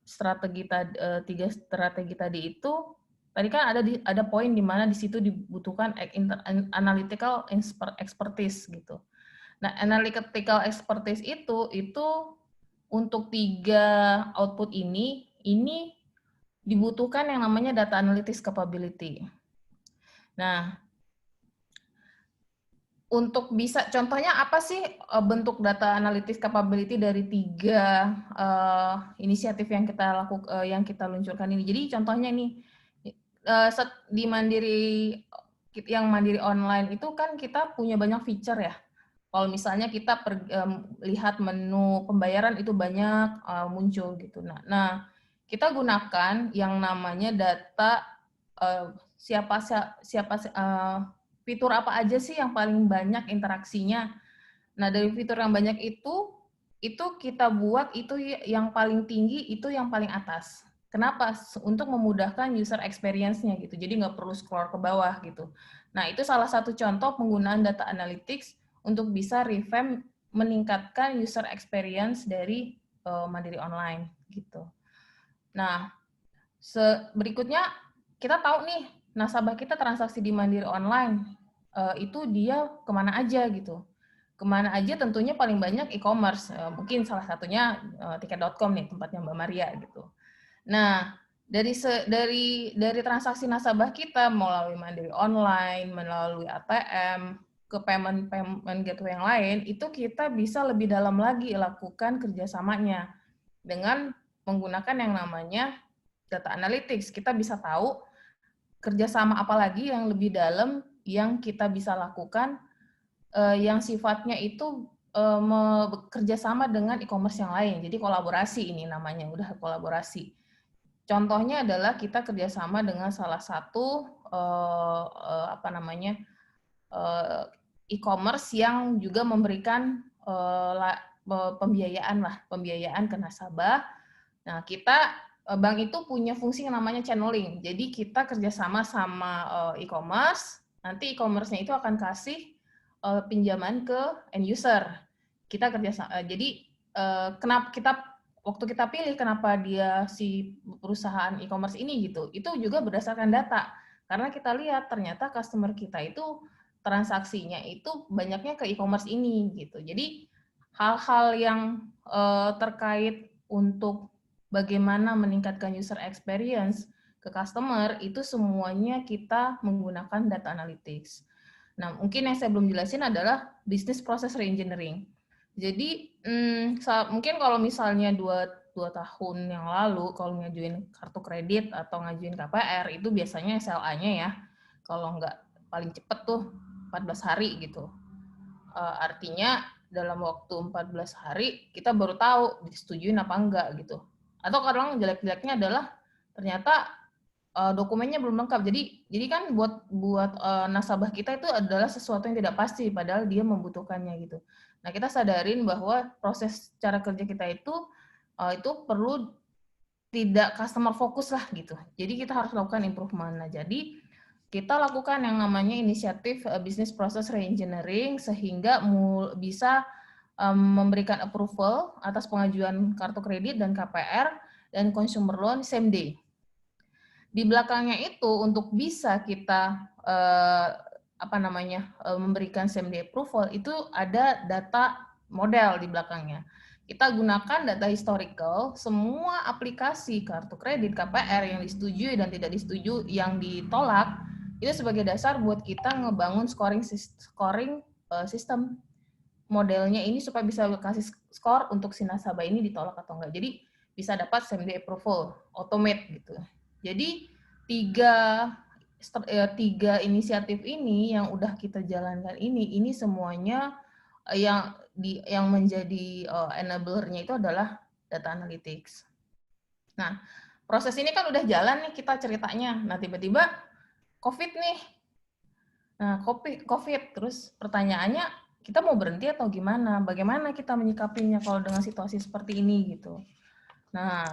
strategi tadi itu, tadi kan ada poin di mana di situ dibutuhkan analytical expertise gitu. Nah, analytical expertise itu untuk 3 output ini dibutuhkan yang namanya data analytics capability. Nah, untuk bisa, contohnya apa sih bentuk data analytics capability dari 3 inisiatif yang kita luncurkan ini? Jadi contohnya nih, di Mandiri Online itu kan kita punya banyak feature ya. Kalau misalnya kita lihat menu pembayaran itu banyak muncul gitu. Nah, kita gunakan yang namanya data fitur apa aja sih yang paling banyak interaksinya. Nah, dari fitur yang banyak itu kita buat itu yang paling tinggi, itu yang paling atas. Kenapa? Untuk memudahkan user experience-nya gitu. Jadi nggak perlu scroll ke bawah gitu. Nah, itu salah satu contoh penggunaan data analytics untuk bisa revamp, meningkatkan user experience dari Mandiri Online gitu. Nah, berikutnya kita tahu nih nasabah kita transaksi di Mandiri Online itu dia kemana aja gitu. Kemana aja tentunya paling banyak e-commerce. Mungkin salah satunya tiket.com nih, tempatnya Mbak Maria gitu. Nah, dari transaksi nasabah kita melalui Mandiri Online, melalui ATM, ke payment gateway yang lain, itu kita bisa lebih dalam lagi lakukan kerjasamanya dengan menggunakan yang namanya data analytics. Kita bisa tahu kerjasama apa lagi yang lebih dalam yang kita bisa lakukan yang sifatnya itu bekerja sama dengan e-commerce yang lain. Jadi kolaborasi ini namanya, udah kolaborasi. Contohnya adalah kita kerjasama dengan salah satu e-commerce yang juga memberikan pembiayaan ke nasabah. Nah, bank itu punya fungsi yang namanya channeling. Jadi kita kerjasama sama e-commerce, nanti e-commerce-nya itu akan kasih pinjaman ke end user. Kita kerjasama. Jadi waktu kita pilih kenapa dia si perusahaan e-commerce ini gitu, itu juga berdasarkan data. Karena kita lihat ternyata customer kita itu transaksinya itu banyaknya ke e-commerce ini gitu. Jadi hal-hal yang terkait untuk bagaimana meningkatkan user experience ke customer itu semuanya kita menggunakan data analytics. Nah, mungkin yang saya belum jelasin adalah business process reengineering. Jadi mungkin kalau misalnya 2 tahun yang lalu kalau ngajuin kartu kredit atau ngajuin KPR itu biasanya SLA-nya ya, kalau nggak paling cepat tuh 14 hari gitu. artinya dalam waktu 14 hari kita baru tahu disetujuin apa enggak gitu. Atau kadang jelek-jeleknya adalah ternyata dokumennya belum lengkap. Jadi kan buat nasabah kita itu adalah sesuatu yang tidak pasti padahal dia membutuhkannya gitu. Nah, kita sadarin bahwa proses cara kerja kita itu perlu tidak customer fokus lah gitu. Jadi kita harus lakukan improvement. Nah, jadi kita lakukan yang namanya inisiatif business process reengineering sehingga bisa memberikan approval atas pengajuan kartu kredit dan KPR dan consumer loan same day. Di belakangnya itu untuk bisa kita memberikan same day approval itu ada data model di belakangnya. Kita gunakan data historical, semua aplikasi kartu kredit, KPR yang disetujui dan tidak disetujui, yang ditolak, itu sebagai dasar buat kita ngebangun scoring sistem modelnya ini supaya bisa kasih skor untuk si nasabah ini ditolak atau enggak. Jadi bisa dapat same day approval, automate gitu. Jadi tiga inisiatif ini yang udah kita jalankan ini semuanya yang menjadi enabler-nya itu adalah data analytics. Nah, proses ini kan udah jalan nih kita ceritanya. Nah, tiba-tiba COVID nih. Nah, COVID. Terus pertanyaannya, kita mau berhenti atau gimana? Bagaimana kita menyikapinya kalau dengan situasi seperti ini gitu. Nah,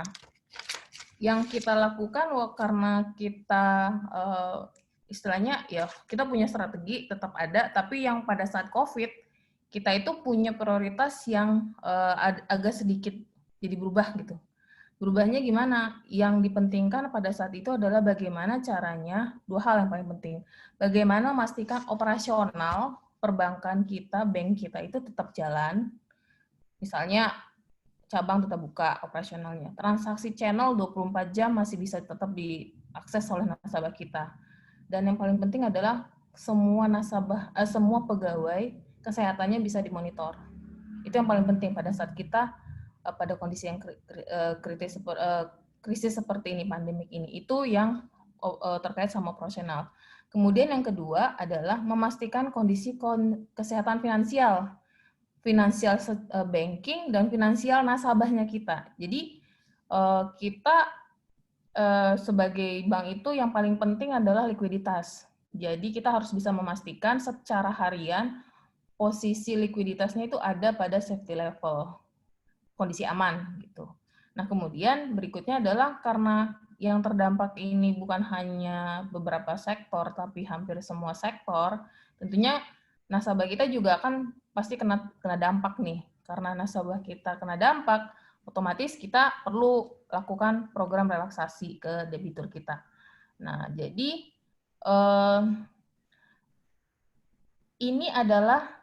yang kita lakukan karena kita istilahnya ya kita punya strategi tetap ada, tapi yang pada saat COVID kita itu punya prioritas yang agak sedikit jadi berubah gitu. Berubahnya gimana? Yang dipentingkan pada saat itu adalah bagaimana caranya, dua hal yang paling penting. Bagaimana memastikan operasional perbankan kita, bank kita itu tetap jalan. Misalnya cabang tetap buka operasionalnya. Transaksi channel 24 jam masih bisa tetap diakses oleh nasabah kita. Dan yang paling penting adalah semua pegawai kesehatannya bisa dimonitor. Itu yang paling penting pada saat kita pada kondisi yang krisis seperti ini, pandemik ini. Itu yang terkait sama operasional. Kemudian yang kedua adalah memastikan kondisi kesehatan finansial banking dan finansial nasabahnya kita. Jadi kita sebagai bank itu yang paling penting adalah likuiditas. Jadi kita harus bisa memastikan secara harian posisi likuiditasnya itu ada pada safety level, kondisi aman gitu. Nah, kemudian berikutnya adalah karena yang terdampak ini bukan hanya beberapa sektor, tapi hampir semua sektor, tentunya nasabah kita juga akan pasti kena dampak nih. Karena nasabah kita kena dampak, otomatis kita perlu lakukan program relaksasi ke debitur kita. Nah, jadi ini adalah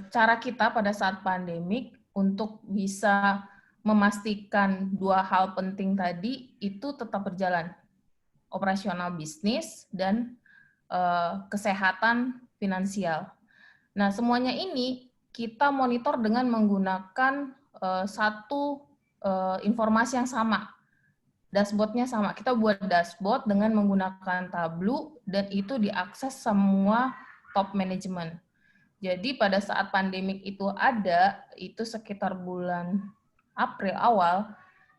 cara kita pada saat pandemik untuk bisa memastikan dua hal penting tadi itu tetap berjalan. Operasional bisnis dan kesehatan finansial. Nah, semuanya ini kita monitor dengan menggunakan satu informasi yang sama. Dashboard-nya sama. Kita buat dashboard dengan menggunakan Tableau dan itu diakses semua top management. Jadi pada saat pandemik itu ada, itu sekitar bulan April awal,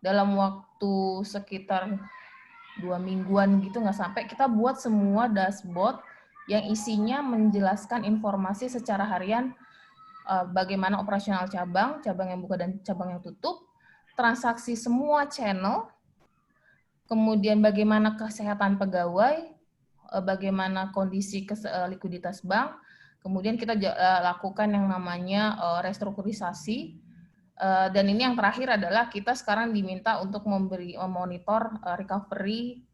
dalam waktu sekitar 2 mingguan gitu nggak sampai, kita buat semua dashboard yang isinya menjelaskan informasi secara harian bagaimana operasional cabang yang buka dan cabang yang tutup, transaksi semua channel, kemudian bagaimana kesehatan pegawai, bagaimana kondisi likuiditas bank, kemudian kita lakukan yang namanya restrukturisasi, dan ini yang terakhir adalah kita sekarang diminta untuk memonitor recovery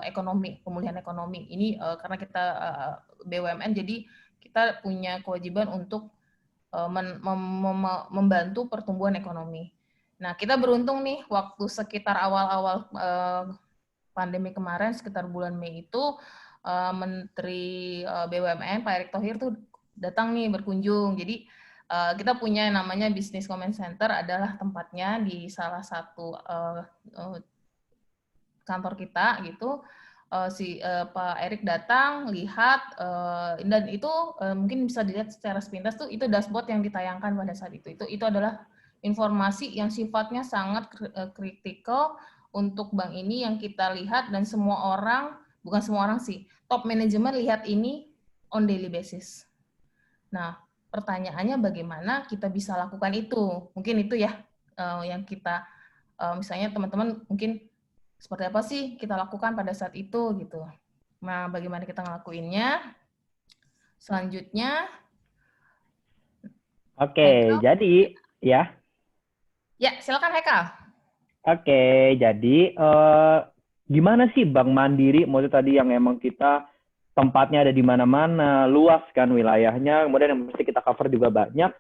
ekonomi, pemulihan ekonomi. Ini karena kita BUMN, jadi kita punya kewajiban untuk membantu pertumbuhan ekonomi. Nah, kita beruntung nih, waktu sekitar awal-awal pandemi kemarin, sekitar bulan Mei itu, Menteri BUMN Pak Erick Thohir tuh datang nih berkunjung. Jadi kita punya namanya Business Comment Center, adalah tempatnya di salah satu kantor kita gitu. Pak Erik datang, lihat, dan itu mungkin bisa dilihat secara sepintas tuh, itu dashboard yang ditayangkan pada saat itu. Itu adalah informasi yang sifatnya sangat kritikal untuk bank ini yang kita lihat, dan semua orang, bukan semua orang sih, top manajemen lihat ini on daily basis. Nah, pertanyaannya bagaimana kita bisa lakukan itu? Mungkin itu ya yang kita, misalnya teman-teman mungkin seperti apa sih kita lakukan pada saat itu gitu. Nah, bagaimana kita ngelakuinnya? Selanjutnya, Oke, jadi ya. Ya, silakan Haikal. Oke, jadi gimana sih Bank Mandiri? Maksudnya tadi yang emang kita tempatnya ada di mana-mana, luas kan wilayahnya, kemudian yang mesti kita cover juga banyak.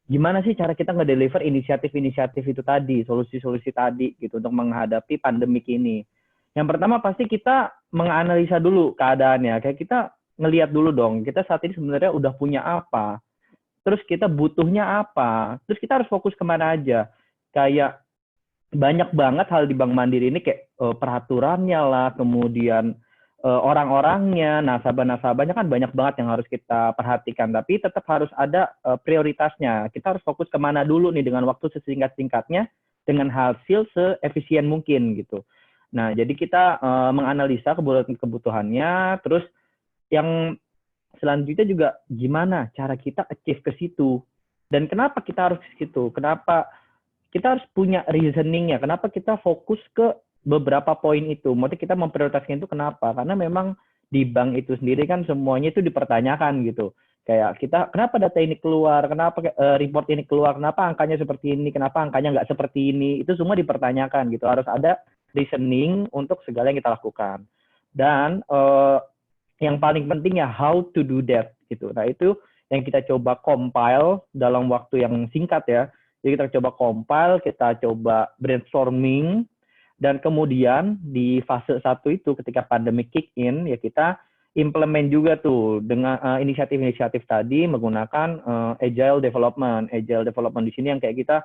Gimana sih cara kita ngedeliver inisiatif-inisiatif itu tadi, solusi-solusi tadi gitu untuk menghadapi pandemik ini. Yang pertama pasti kita menganalisa dulu keadaannya. Kayak kita ngelihat dulu dong, kita saat ini sebenarnya udah punya apa, terus kita butuhnya apa, terus kita harus fokus kemana aja. Kayak banyak banget hal di Bank Mandiri ini kayak peraturannya lah, kemudian orang-orangnya, nasabah-nasabahnya kan banyak banget yang harus kita perhatikan, tapi tetap harus ada prioritasnya. Kita harus fokus kemana dulu nih dengan waktu sesingkat-singkatnya, dengan hasil seefisien mungkin gitu. Nah, jadi kita menganalisa kebutuhannya, terus yang selanjutnya juga gimana cara kita achieve ke situ. Dan kenapa kita harus ke situ? Kenapa kita harus punya reasoningnya? Kenapa kita fokus ke beberapa poin itu? Maksudnya kita memprioritaskan itu kenapa? Karena memang di bank itu sendiri kan semuanya itu dipertanyakan gitu. Kayak kita, kenapa data ini keluar? Kenapa report ini keluar? Kenapa angkanya seperti ini? Kenapa angkanya nggak seperti ini? Itu semua dipertanyakan gitu. Harus ada reasoning untuk segala yang kita lakukan. Dan yang paling penting ya how to do that gitu. Nah itu yang kita coba compile dalam waktu yang singkat ya. Jadi kita coba compile, kita coba brainstorming, dan kemudian di fase 1 itu ketika pandemic kick in ya kita implement juga tuh dengan inisiatif-inisiatif tadi menggunakan agile development. Agile development di sini yang kayak kita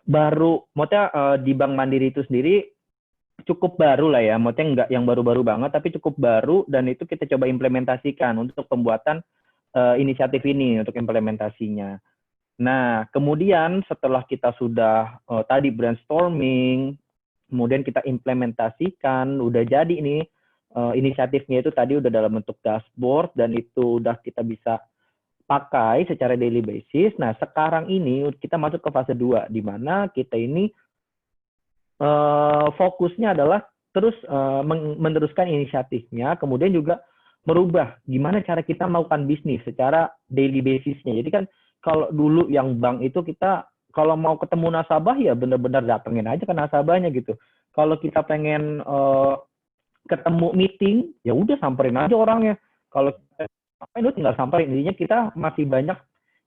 baru, maksudnya di Bank Mandiri itu sendiri cukup baru lah ya, maksudnya nggak yang baru-baru banget, tapi cukup baru, dan itu kita coba implementasikan untuk pembuatan inisiatif ini, untuk implementasinya. Nah, kemudian setelah kita sudah tadi brainstorming, kemudian kita implementasikan, udah jadi ini inisiatifnya itu tadi udah dalam bentuk dashboard, dan itu udah kita bisa pakai secara daily basis. Nah, sekarang ini kita masuk ke fase 2, di mana kita ini fokusnya adalah terus meneruskan inisiatifnya, kemudian juga merubah gimana cara kita melakukan bisnis secara daily basisnya. Jadi kan kalau dulu yang bank itu kita kalau mau ketemu nasabah ya benar-benar datengin aja ke nasabahnya gitu. Kalau kita pengen ketemu meeting ya udah samperin aja orangnya. Kalau itu tinggal samperin. Intinya kita masih banyak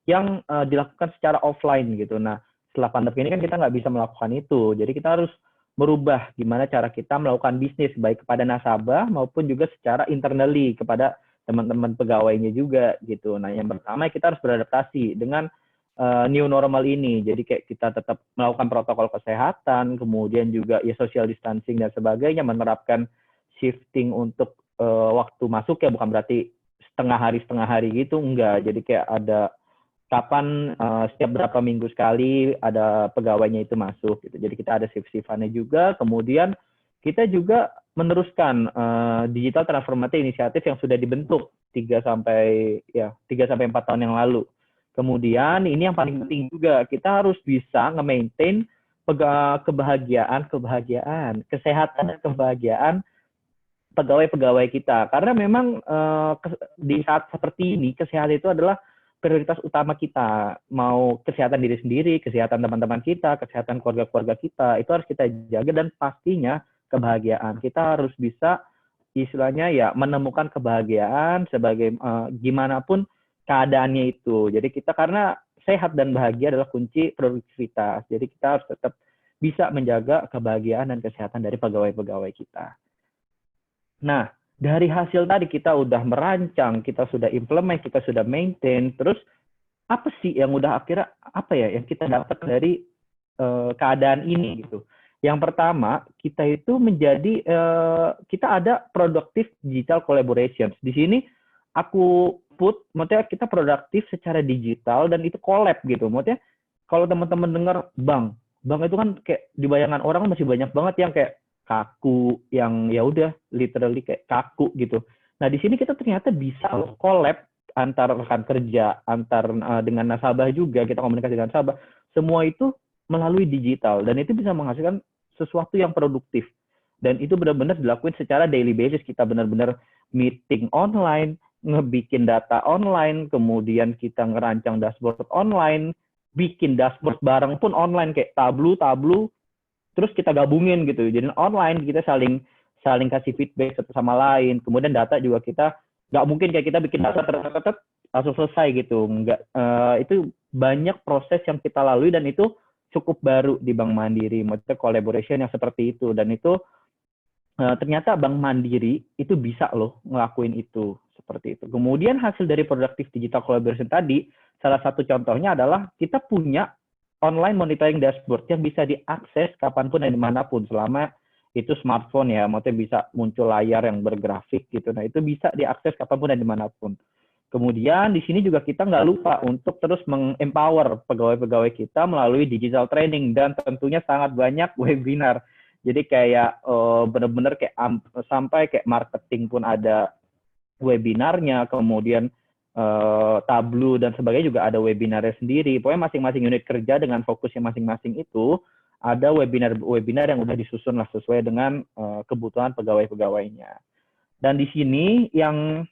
yang dilakukan secara offline gitu. Nah, setelah pandemi ini kan kita nggak bisa melakukan itu. Jadi kita harus merubah gimana cara kita melakukan bisnis baik kepada nasabah maupun juga secara internally kepada teman-teman pegawainya juga gitu. Nah, yang pertama kita harus beradaptasi dengan new normal ini. Jadi kayak kita tetap melakukan protokol kesehatan, kemudian juga ya social distancing dan sebagainya, menerapkan shifting untuk waktu masuk ya, bukan berarti setengah hari gitu, enggak. Jadi kayak ada kapan setiap berapa minggu sekali ada pegawainya itu masuk gitu. Jadi kita ada shift-shiftannya juga. Kemudian kita juga meneruskan digital transformasi inisiatif yang sudah dibentuk 3 sampai 4 tahun yang lalu. Kemudian ini yang paling penting juga, kita harus bisa nge-maintain kesehatan dan kebahagiaan pegawai-pegawai kita. Karena memang di saat seperti ini kesehatan itu adalah prioritas utama kita. Mau kesehatan diri sendiri, kesehatan teman-teman kita, kesehatan keluarga-keluarga kita, itu harus kita jaga, dan pastinya kebahagiaan. Kita harus bisa istilahnya ya menemukan kebahagiaan sebagai gimana pun keadaannya itu. Jadi kita karena sehat dan bahagia adalah kunci produktivitas. Jadi kita harus tetap bisa menjaga kebahagiaan dan kesehatan dari pegawai-pegawai kita. Nah, dari hasil tadi kita udah merancang, kita sudah implement, kita sudah maintain, terus apa sih yang udah akhirnya apa ya yang kita dapat dari keadaan ini gitu. Yang pertama, kita itu kita ada productive digital collaborations. Di sini aku maksudnya kita produktif secara digital dan itu collab gitu. Maksudnya kalau teman-teman dengar bang itu kan kayak di bayangan orang masih banyak banget yang kayak kaku, yang ya udah literally kayak kaku gitu. Nah di sini kita ternyata bisa collab antar rekan kerja, dengan nasabah juga, kita komunikasi dengan nasabah. Semua itu melalui digital dan itu bisa menghasilkan sesuatu yang produktif. Dan itu benar-benar dilakuin secara daily basis. Kita benar-benar meeting online, ngebikin data online, kemudian kita ngerancang dashboard online, bikin dashboard bareng pun online kayak Tableau, terus kita gabungin gitu. Jadi online kita saling kasih feedback satu sama lain. Kemudian data juga kita nggak mungkin kayak kita bikin data langsung selesai gitu. Itu banyak proses yang kita lalui dan itu cukup baru di Bank Mandiri. Maksudnya collaboration yang seperti itu dan itu ternyata Bank Mandiri itu bisa loh ngelakuin itu seperti itu. Kemudian hasil dari productive digital collaboration tadi, salah satu contohnya adalah kita punya online monitoring dashboard yang bisa diakses kapanpun dan dimanapun selama itu smartphone ya, maksudnya bisa muncul layar yang bergrafik gitu. Nah itu bisa diakses kapanpun dan dimanapun. Kemudian di sini juga kita nggak lupa untuk terus meng-empower pegawai-pegawai kita melalui digital training dan tentunya sangat banyak webinar. Jadi kayak benar-benar kayak sampai kayak marketing pun ada webinarnya, kemudian Tableau dan sebagainya juga ada webinarnya sendiri. Pokoknya masing-masing unit kerja dengan fokusnya masing-masing itu ada webinar yang udah disusun lah sesuai dengan kebutuhan pegawai-pegawainya. Dan di sini yang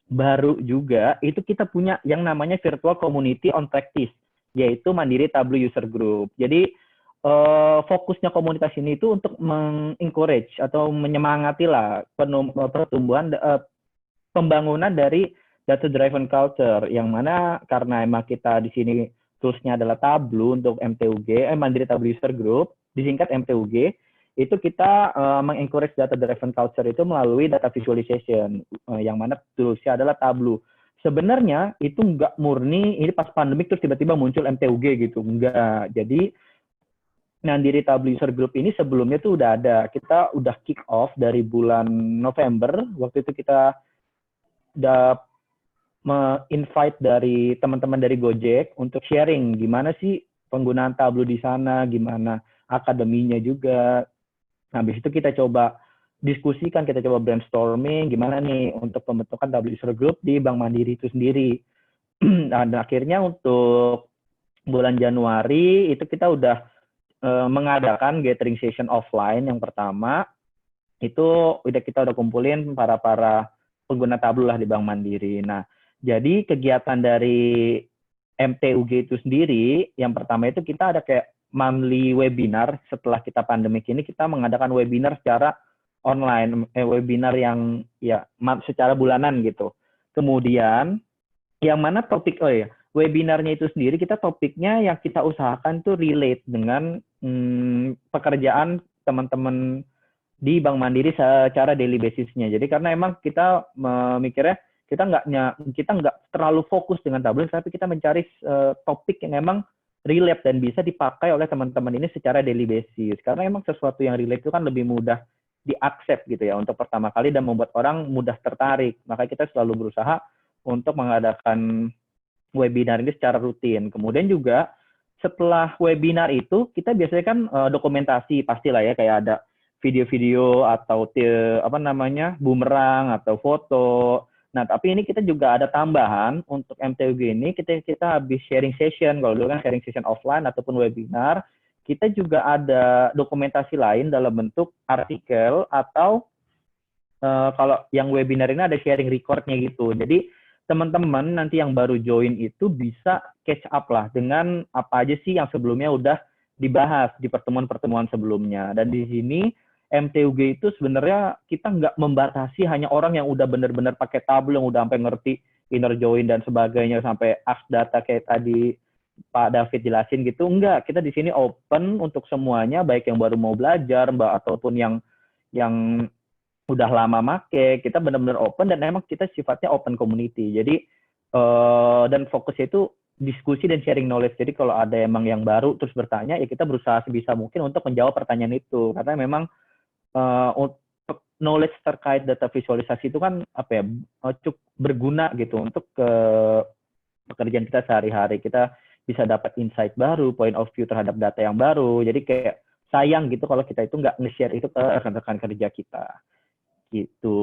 baru juga itu kita punya yang namanya virtual community on practice, yaitu Mandiri Tableau User Group. Jadi fokusnya komunitas ini itu untuk mengencourage atau menyemangati lah pertumbuhan pembangunan dari data driven culture, yang mana karena emang kita di sini toolsnya adalah Tableau untuk MTUG, Mandiri Tableau User Group, disingkat MTUG. Itu kita mengencourage data driven culture itu melalui data visualization, yang mana toolsnya adalah Tableau. Sebenarnya itu nggak murni ini pas pandemik terus tiba-tiba muncul MTUG gitu, nggak. Jadi Mandiri Tableau User Group ini sebelumnya tuh udah ada, kita udah kick off dari bulan November. Waktu itu kita udah invite dari teman-teman dari Gojek untuk sharing gimana sih penggunaan Tableau di sana, gimana akademinya juga. Nah, habis itu kita coba diskusikan, kita coba brainstorming gimana nih untuk pembentukan Tableau User Group di Bank Mandiri itu sendiri. Dan akhirnya untuk bulan Januari itu kita udah mengadakan gathering session offline yang pertama. Itu kita udah kumpulin para pengguna Tableau lah di Bank Mandiri. Nah, jadi kegiatan dari MTUG itu sendiri, yang pertama itu kita ada kayak monthly webinar. Setelah kita pandemik ini kita mengadakan webinar secara online, webinar yang ya secara bulanan gitu. Kemudian yang mana webinarnya itu sendiri kita topiknya yang kita usahakan tuh relate dengan pekerjaan teman-teman di Bank Mandiri secara daily basisnya. Jadi karena emang kita memikirnya kita nggak terlalu fokus dengan Tableau, tapi kita mencari topik yang emang relate dan bisa dipakai oleh teman-teman ini secara daily basis. Karena emang sesuatu yang relate itu kan lebih mudah di-accept gitu ya untuk pertama kali dan membuat orang mudah tertarik. Maka kita selalu berusaha untuk mengadakan webinar ini secara rutin. Kemudian juga setelah webinar itu kita biasanya kan dokumentasi pastilah ya, kayak ada video-video atau bumerang atau foto. Nah, tapi ini kita juga ada tambahan untuk MTUG ini, kita habis sharing session, kalau dulu kan sharing session offline ataupun webinar, kita juga ada dokumentasi lain dalam bentuk artikel atau kalau yang webinar ini ada sharing recordnya gitu. Jadi teman-teman nanti yang baru join itu bisa catch up lah dengan apa aja sih yang sebelumnya udah dibahas di pertemuan-pertemuan sebelumnya. Dan di sini MTUG itu sebenarnya kita nggak membatasi hanya orang yang udah benar-benar pakai Tableau, yang udah sampai ngerti inner join dan sebagainya, sampai ask data kayak tadi Pak David jelasin gitu. Enggak, kita di sini open untuk semuanya, baik yang baru mau belajar, ataupun yang udah lama make. Kita benar-benar open dan emang kita sifatnya open community. Jadi dan fokusnya itu diskusi dan sharing knowledge. Jadi kalau ada emang yang baru terus bertanya, ya kita berusaha sebisa mungkin untuk menjawab pertanyaan itu. Karena memang knowledge terkait data visualisasi itu kan apa ya, cukup berguna gitu untuk pekerjaan kita sehari-hari. Kita bisa dapat insight baru, point of view terhadap data yang baru. Jadi kayak sayang gitu kalau kita itu nggak nge-share itu ke rekan-rekan kerja kita. Gitu.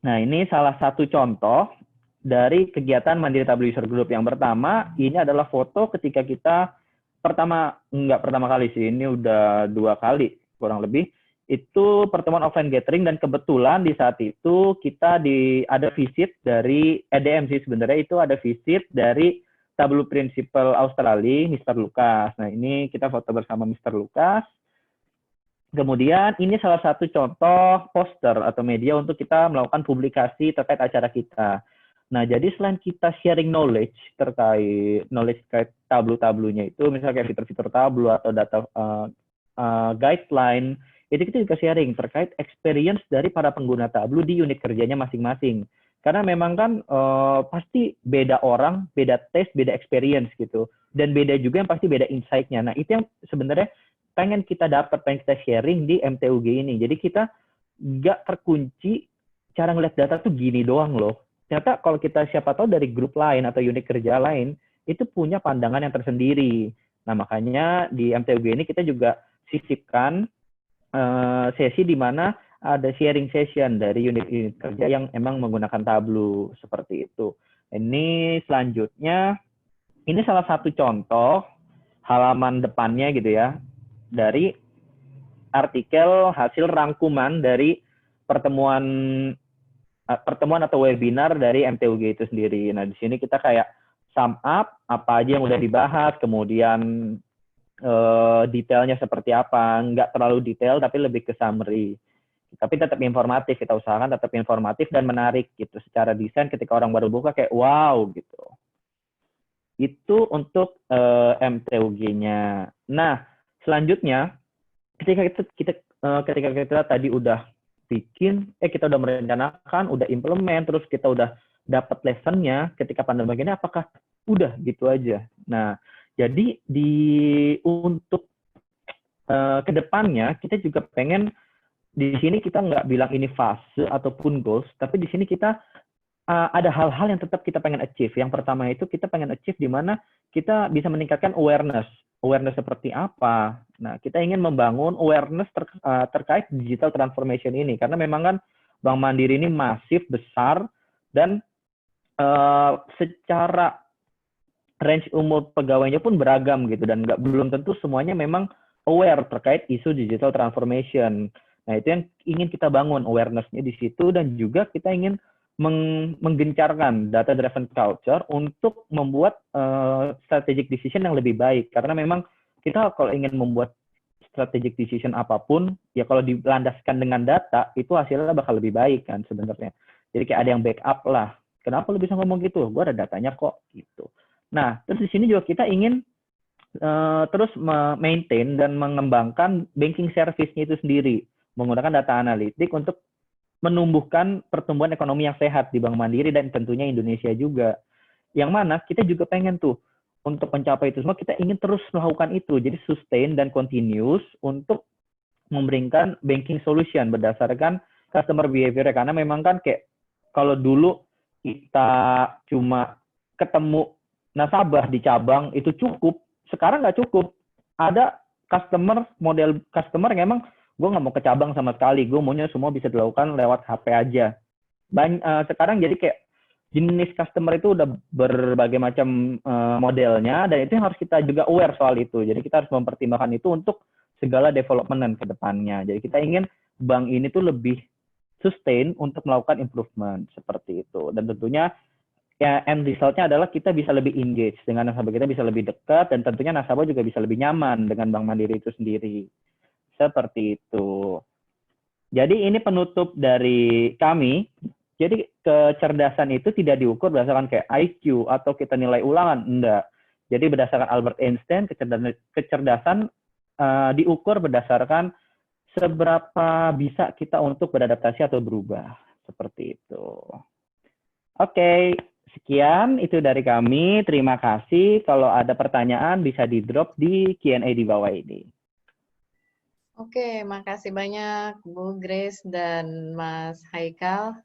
Nah, ini salah satu contoh dari kegiatan Mandiri Tableau User Group. Yang pertama, ini adalah foto ketika kita nggak pertama kali sih, ini udah 2 kali kurang lebih. Itu pertemuan offline gathering, dan kebetulan di saat itu kita ada visit dari EDM sih sebenarnya, itu ada visit dari Tableau Principal Australia, Mr. Lucas. Nah, ini kita foto bersama Mr. Lucas. Kemudian ini salah satu contoh poster atau media untuk kita melakukan publikasi terkait acara kita. Nah, jadi selain kita sharing knowledge terkait Tableau-nya itu, misalnya kayak fitur-fitur Tableau atau data guideline, itu kita juga sharing terkait experience dari para pengguna Tableau di unit kerjanya masing-masing. Karena memang kan pasti beda orang, beda taste, beda experience gitu. Dan beda juga yang pasti beda insight-nya. Nah, itu yang sebenarnya pengen kita dapat, pengen kita sharing di MTUG ini. Jadi kita nggak terkunci cara ngeliat data tuh gini doang loh. Ternyata kalau kita siapa tahu dari grup lain atau unit kerja lain, itu punya pandangan yang tersendiri. Nah, makanya di MTUG ini kita juga sisipkan sesi di mana ada sharing session dari unit-unit kerja yang emang menggunakan Tableau, seperti itu. Ini selanjutnya, ini salah satu contoh halaman depannya gitu ya, dari artikel hasil rangkuman dari pertemuan atau webinar dari MTUG itu sendiri. Nah, di sini kita kayak sum up apa aja yang udah dibahas, kemudian detailnya seperti apa, nggak terlalu detail tapi lebih ke summary. Tapi tetap informatif, kita usahakan tetap informatif dan menarik gitu. Secara desain ketika orang baru buka kayak wow gitu. Itu untuk MTUG-nya. Nah, selanjutnya ketika kita tadi udah bikin, kita udah merencanakan, udah implement, terus kita udah dapat lesson-nya, ketika pandang bagiannya apakah udah gitu aja. Nah, jadi untuk kedepannya kita juga pengen di sini kita nggak bilang ini fase ataupun goals, tapi di sini kita ada hal-hal yang tetap kita pengen achieve. Yang pertama itu kita pengen achieve di mana kita bisa meningkatkan awareness seperti apa. Nah, kita ingin membangun awareness terkait digital transformation ini, karena memang kan Bank Mandiri ini masif, besar, dan secara range umur pegawainya pun beragam gitu, dan belum tentu semuanya memang aware terkait isu digital transformation. Nah, itu yang ingin kita bangun awareness-nya di situ, dan juga kita ingin menggencarkan data driven culture untuk membuat strategic decision yang lebih baik. Karena memang kita kalau ingin membuat strategic decision apapun, ya kalau dilandaskan dengan data, itu hasilnya bakal lebih baik kan sebenarnya. Jadi kayak ada yang backup lah. Kenapa lu bisa ngomong gitu? Gue ada datanya kok gitu. Nah, terus di sini juga kita ingin terus maintain dan mengembangkan banking service-nya itu sendiri, menggunakan data analitik untuk menumbuhkan pertumbuhan ekonomi yang sehat di Bank Mandiri dan tentunya Indonesia juga. Yang mana kita juga pengen tuh untuk mencapai itu semua, kita ingin terus melakukan itu. Jadi sustain dan continuous untuk memberikan banking solution berdasarkan customer behavior. Karena memang kan kayak kalau dulu kita cuma ketemu nasabah di cabang itu cukup, sekarang nggak cukup. Ada model customer yang emang gue nggak mau ke cabang sama sekali, gue maunya semua bisa dilakukan lewat HP aja. Sekarang jadi kayak jenis customer itu udah berbagai macam modelnya, dan itu yang harus kita juga aware soal itu. Jadi kita harus mempertimbangkan itu untuk segala development ke depannya. Jadi kita ingin bank ini tuh lebih sustain untuk melakukan improvement seperti itu. Dan tentunya ya end result-nya adalah kita bisa lebih engage dengan nasabah, kita bisa lebih dekat, dan tentunya nasabah juga bisa lebih nyaman dengan Bank Mandiri itu sendiri. Seperti itu. Jadi ini penutup dari kami. Jadi kecerdasan itu tidak diukur berdasarkan kayak IQ atau kita nilai ulangan, enggak. Jadi berdasarkan Albert Einstein, kecerdasan diukur berdasarkan seberapa bisa kita untuk beradaptasi atau berubah. Seperti itu. Oke, sekian itu dari kami. Terima kasih. Kalau ada pertanyaan bisa di-drop di Q&A di bawah ini. Oke, makasih banyak Bu Grace dan Mas Haikal.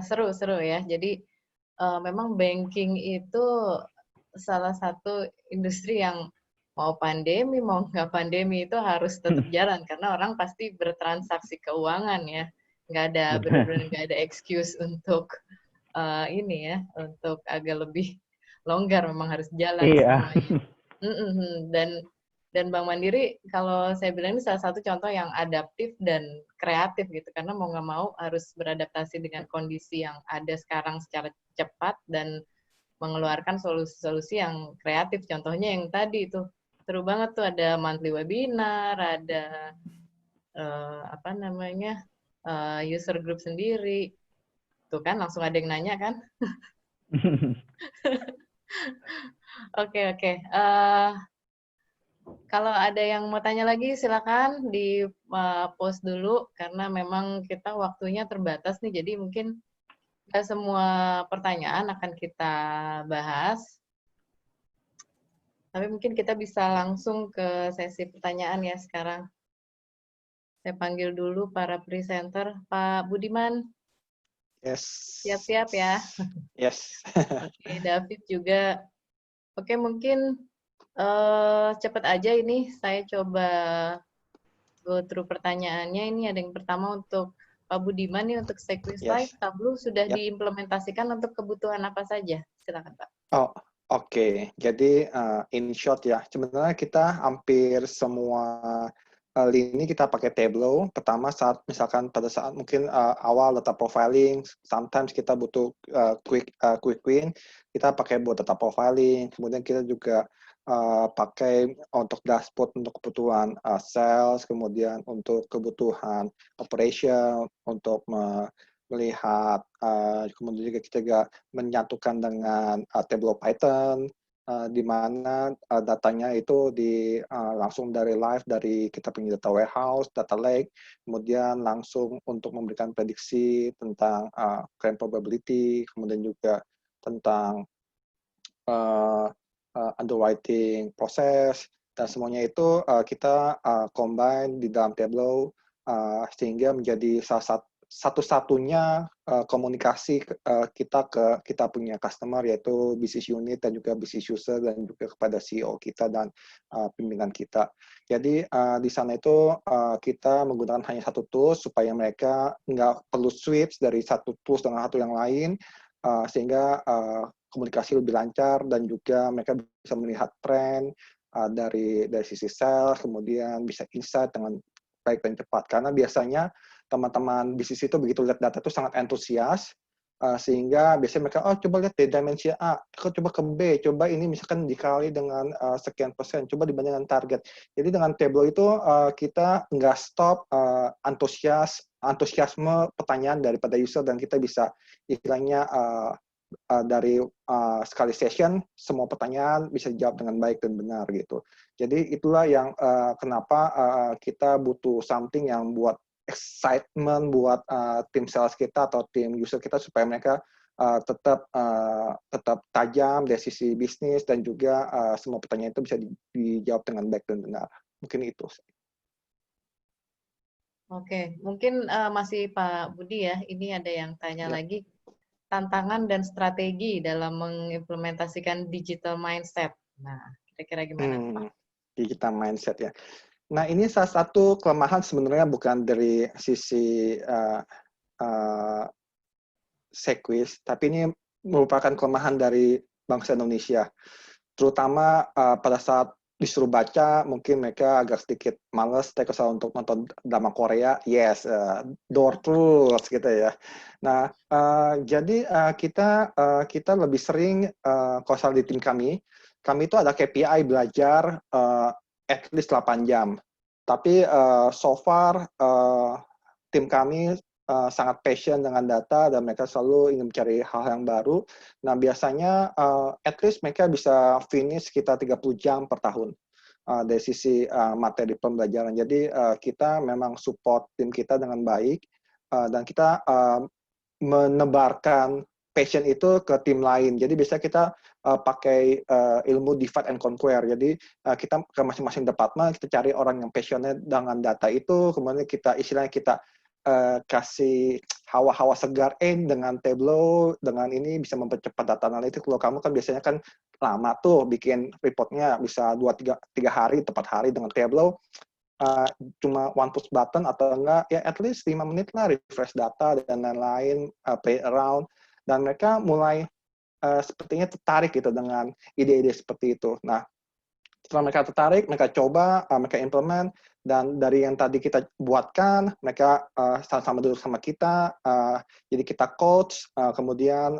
Seru-seru ya. Jadi memang banking itu salah satu industri yang mau pandemi, mau nggak pandemi itu harus tetap jalan karena orang pasti bertransaksi keuangan ya. Benar-benar nggak ada excuse untuk ini ya, untuk agak lebih longgar, memang harus jalan Iya. semuanya. Dan Bank Mandiri kalau saya bilang ini salah satu contoh yang adaptif dan kreatif gitu, karena mau nggak mau harus beradaptasi dengan kondisi yang ada sekarang secara cepat dan mengeluarkan solusi-solusi yang kreatif. Contohnya yang tadi itu seru banget tuh, ada monthly webinar, ada apa namanya user group sendiri. Tuh kan langsung ada yang nanya kan? Oke. Kalau ada yang mau tanya lagi, silakan di post dulu, karena memang kita waktunya terbatas nih, jadi mungkin nggak semua pertanyaan akan kita bahas. Tapi mungkin kita bisa langsung ke sesi pertanyaan ya sekarang. Saya panggil dulu para presenter. Pak Budiman, Yes. siap-siap ya. Yes. Oke, David juga. Oke, mungkin cepat aja ini, saya coba go through pertanyaannya. Ini ada yang pertama untuk Pak Budiman nih, untuk Sequence Live, Tableau sudah diimplementasikan untuk kebutuhan apa saja? Silakan Pak. Oh, oke. Jadi in short ya, sebenarnya kita hampir semua lini kita pakai Tableau. Pertama misalkan pada saat mungkin awal data profiling, sometimes kita butuh quick win, kita pakai buat data profiling. Kemudian kita juga pakai untuk dashboard untuk kebutuhan sales, kemudian untuk kebutuhan operation, untuk melihat, kemudian juga kita juga menyatukan dengan Tableau Python, di mana datanya itu langsung dari live dari kita punya data warehouse, data lake, kemudian langsung untuk memberikan prediksi tentang claim probability, kemudian juga tentang underwriting proses, dan semuanya itu kita combine di dalam Tableau sehingga menjadi satu-satunya komunikasi kita punya customer, yaitu business unit dan juga business user dan juga kepada CEO kita dan pimpinan kita. Jadi di sana itu kita menggunakan hanya satu tools supaya mereka nggak perlu switch dari satu tools dengan satu yang lain, sehingga komunikasi lebih lancar dan juga mereka bisa melihat tren dari sisi sales, kemudian bisa insight dengan baik dan cepat. Karena biasanya teman-teman bisnis itu begitu lihat data itu sangat antusias, sehingga biasanya mereka, coba lihat di dimensi A, coba ke B, coba ini misalkan dikali dengan sekian persen, coba dibandingkan target. Jadi dengan Tableau itu kita nggak stop antusiasme pertanyaan daripada user, dan kita bisa istilahnya dari sekali session, semua pertanyaan bisa dijawab dengan baik dan benar gitu. Jadi itulah yang kenapa kita butuh something yang buat excitement buat tim sales kita atau tim user kita, supaya mereka tetap tajam dari sisi bisnis, dan juga semua pertanyaan itu bisa dijawab dengan baik dan benar. Mungkin itu. Oke, mungkin masih Pak Budi ya, ini ada yang tanya lagi, tantangan dan strategi dalam mengimplementasikan digital mindset. Nah, kira-kira gimana Pak? Digital mindset ya. Nah, ini salah satu kelemahan sebenarnya bukan dari sisi Sequence, tapi ini merupakan kelemahan dari bangsa Indonesia. Terutama pada saat disuruh baca, mungkin mereka agak sedikit males, kesal untuk nonton drama Korea. Yes, door terus gitu ya. Nah, jadi kita lebih sering, kalau di tim kami itu ada KPI belajar at least 8 jam. Tapi so far tim kami sangat passion dengan data, dan mereka selalu ingin mencari hal yang baru. Nah, biasanya at least mereka bisa finish sekitar 30 jam per tahun dari sisi materi pembelajaran. Jadi kita memang support tim kita dengan baik, dan kita menebarkan passion itu ke tim lain. Jadi biasanya kita pakai ilmu divide and conquer. Jadi kita ke masing-masing departemen, kita cari orang yang passionate dengan data itu, kemudian kita istilahnya kita kasih hawa-hawa segar dengan Tableau, dengan ini bisa mempercepat data analitik. Kalau kamu kan biasanya kan lama tuh bikin reportnya, bisa 2-3 hari, 4 hari. Dengan Tableau cuma one push button atau enggak, ya at least 5 menit lah refresh data dan lain-lain, play around. Dan mereka mulai sepertinya tertarik gitu dengan ide-ide seperti itu. Nah, setelah mereka tertarik, mereka coba, mereka implement, dan dari yang tadi kita buatkan, mereka sama-sama duduk sama kita, jadi kita coach, kemudian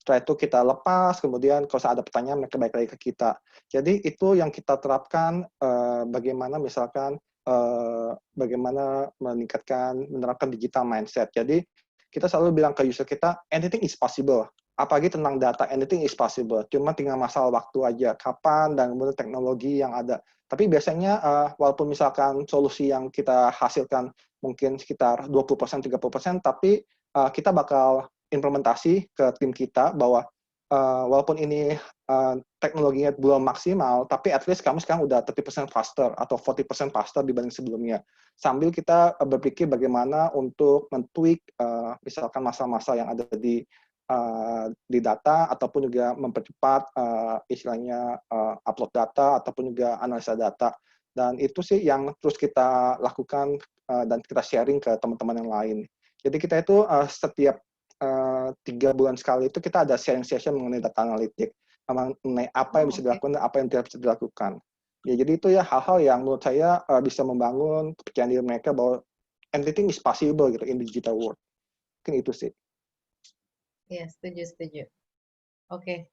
setelah itu kita lepas, kemudian kalau ada pertanyaan mereka balik lagi ke kita. Jadi itu yang kita terapkan, bagaimana misalkan bagaimana menerapkan digital mindset. Jadi kita selalu bilang ke user kita, anything is possible. Apalagi tentang data, anything is possible. Cuma tinggal masalah waktu aja, kapan dan kemudian teknologi yang ada. Tapi biasanya walaupun misalkan solusi yang kita hasilkan mungkin sekitar 20%, 30%, tapi kita bakal implementasi ke tim kita bahwa walaupun ini teknologinya belum maksimal, tapi at least kamu sekarang udah 30% faster atau 40% faster dibanding sebelumnya. Sambil kita berpikir bagaimana untuk men-tweak misalkan masalah-masalah yang ada di data, ataupun juga mempercepat istilahnya upload data, ataupun juga analisa data. Dan itu sih yang terus kita lakukan dan kita sharing ke teman-teman yang lain. Jadi kita itu setiap 3 bulan sekali itu kita ada sharing session mengenai data analitik, mengenai apa yang bisa dilakukan dan apa yang tidak bisa dilakukan. Ya, jadi itu ya hal-hal yang menurut saya bisa membangun kepercayaan diri mereka bahwa anything is possible gitu in digital world. Mungkin itu sih. Ya, setuju. Oke.